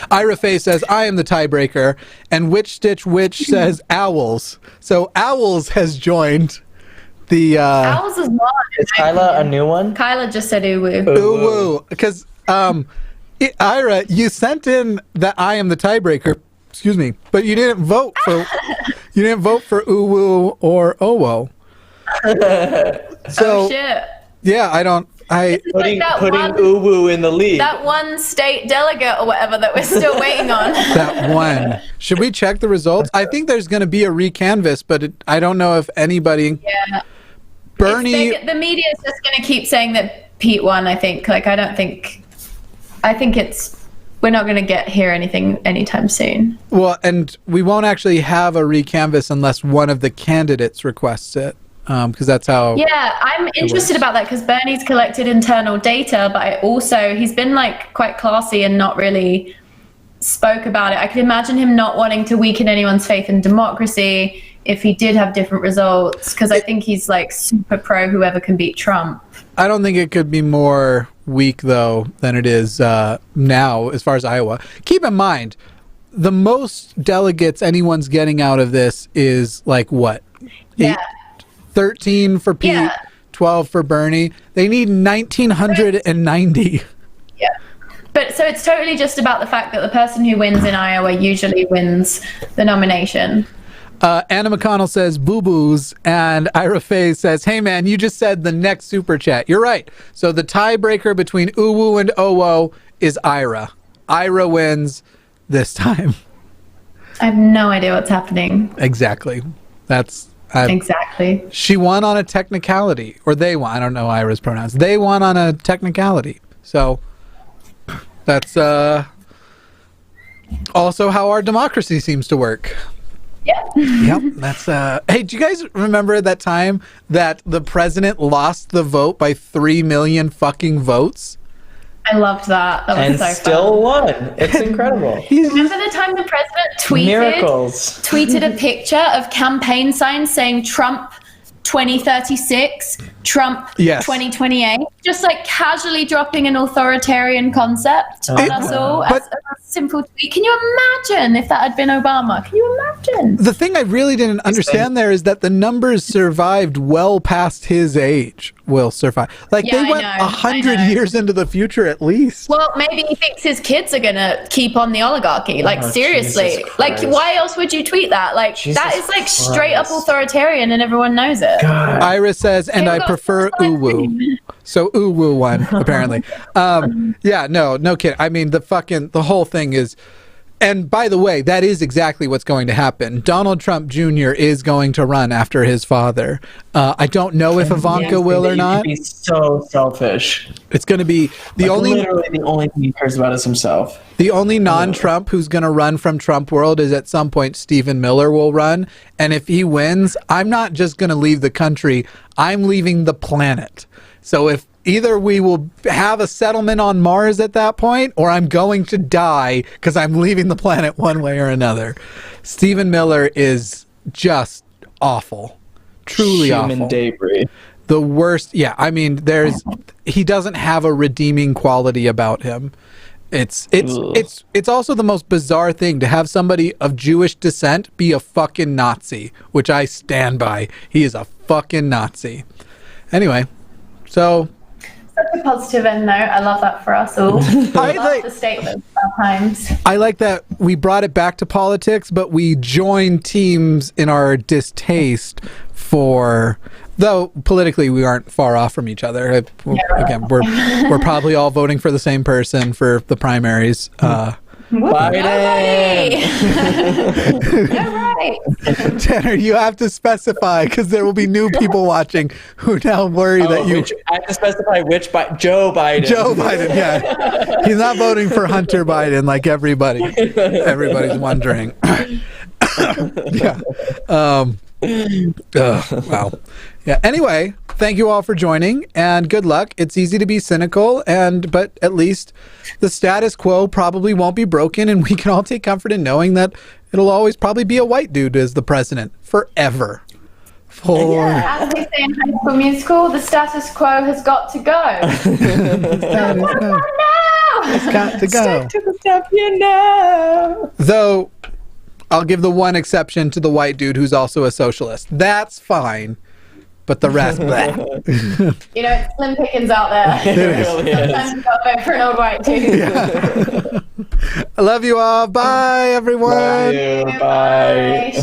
[SPEAKER 3] Ira Faye says, I am the tiebreaker. And Witch Stitch Witch says Owls. So Owls has joined the...
[SPEAKER 2] Owls is one.
[SPEAKER 1] Is Kyla a new one?
[SPEAKER 2] Kyla just said uwu.
[SPEAKER 3] Uwu. Because Ira, you sent in that I am the tiebreaker. Excuse me. But you didn't vote for... you didn't vote for uwu or owo. So,
[SPEAKER 2] oh shit.
[SPEAKER 3] Yeah,
[SPEAKER 1] putting
[SPEAKER 2] one,
[SPEAKER 1] uwu in the lead.
[SPEAKER 2] That one state delegate or whatever that we're still waiting on.
[SPEAKER 3] That one. Should we check the results? I think there's going to be a recanvass, but I don't know if anybody.
[SPEAKER 2] Yeah.
[SPEAKER 3] Bernie.
[SPEAKER 2] The media is just going to keep saying that Pete won. I think. Like I think it's. We're not going to hear anything anytime soon.
[SPEAKER 3] Well, and we won't actually have a recanvass unless one of the candidates requests it. Because that's how.
[SPEAKER 2] Yeah, I'm interested about that because Bernie's collected internal data, but he's been like quite classy and not really spoke about it. I could imagine him not wanting to weaken anyone's faith in democracy if he did have different results because I think he's like super pro whoever can beat Trump.
[SPEAKER 3] I don't think it could be more weak though than it is now as far as Iowa. Keep in mind, the most delegates anyone's getting out of this is like what?
[SPEAKER 2] Yeah.
[SPEAKER 3] 13 for Pete, 12 for Bernie. They need 1,990.
[SPEAKER 2] Yeah. But so it's totally just about the fact that the person who wins in Iowa usually wins the nomination.
[SPEAKER 3] Anna McConnell says boo-boos, and Ira Faye says, hey man, you just said the next super chat. You're right. So the tiebreaker between uwu and owo is Ira. Ira wins this time.
[SPEAKER 2] I have no idea what's happening.
[SPEAKER 3] Exactly.
[SPEAKER 2] Exactly.
[SPEAKER 3] She won on a technicality, or they won. I don't know Ira's pronouns. They won on a technicality. So that's also how our democracy seems to work.
[SPEAKER 2] Yeah.
[SPEAKER 3] Yep. That's Hey, do you guys remember that time that the president lost the vote by 3 million fucking votes?
[SPEAKER 2] I loved that. That was
[SPEAKER 1] and
[SPEAKER 2] so
[SPEAKER 1] still
[SPEAKER 2] fun.
[SPEAKER 1] won. It's incredible.
[SPEAKER 2] Remember the time the president tweeted a picture of campaign signs saying Trump 2036, Trump 2028, just like casually dropping an authoritarian concept on us all as a simple tweet. Can you imagine if that had been Obama? Can you imagine?
[SPEAKER 3] The thing I really didn't understand there is that the numbers survived well past his age. Will survive. Like they went 100 years into the future at least.
[SPEAKER 2] Well, maybe he thinks his kids are gonna keep on the oligarchy. Like seriously, like why else would you tweet that? Like that is like straight up authoritarian, and everyone knows it.
[SPEAKER 1] God.
[SPEAKER 3] Ira says, and I prefer uwu. So uwu won apparently. Yeah, no kidding. I mean, the whole thing is. And by the way, that is exactly what's going to happen. Donald Trump Jr. is going to run after his father. I don't know if Ivanka will or not.
[SPEAKER 1] He's so selfish.
[SPEAKER 3] It's going to be
[SPEAKER 1] literally the only thing he cares about is himself.
[SPEAKER 3] The only non-Trump who's going to run from Trump world is at some point Stephen Miller will run. And if he wins, I'm not just going to leave the country. I'm leaving the planet. So if either we will have a settlement on Mars at that point, or I'm going to die because I'm leaving the planet one way or another. Stephen Miller is just awful. Truly awful.
[SPEAKER 1] Human debris.
[SPEAKER 3] The worst. Yeah, I mean, he doesn't have a redeeming quality about him. It's also the most bizarre thing to have somebody of Jewish descent be a fucking Nazi, which I stand by. He is a fucking Nazi. Anyway, so
[SPEAKER 2] such a positive end note. I love that for us all. I love the statement sometimes.
[SPEAKER 3] I like that we brought it back to politics, but we joined teams in our distaste for, though politically we aren't far off from each other. Again, we're probably all voting for the same person for the primaries.
[SPEAKER 1] Biden.
[SPEAKER 8] Right.
[SPEAKER 3] Tanner, you have to specify because there will be new people watching who now worry that you.
[SPEAKER 1] I have to specify which Joe Biden.
[SPEAKER 3] Joe Biden, yeah. He's not voting for Hunter Biden like everybody. Everybody's wondering. Yeah. Wow. Yeah. Anyway, thank you all for joining, and good luck. It's easy to be cynical, but at least the status quo probably won't be broken, and we can all take comfort in knowing that it'll always probably be a white dude as the president forever.
[SPEAKER 2] As they say in High School Musical, the status quo has got to go.
[SPEAKER 3] It's got to go.
[SPEAKER 1] Stick to the stuff you know.
[SPEAKER 3] Though, I'll give the one exception to the white dude who's also a socialist. That's fine. But the rest, blah.
[SPEAKER 2] You know, it's slim pickings out there.
[SPEAKER 3] It is.
[SPEAKER 2] Sometimes you got to vote for an old white dude.
[SPEAKER 3] I love you all. Bye, everyone.
[SPEAKER 1] Love you. Bye.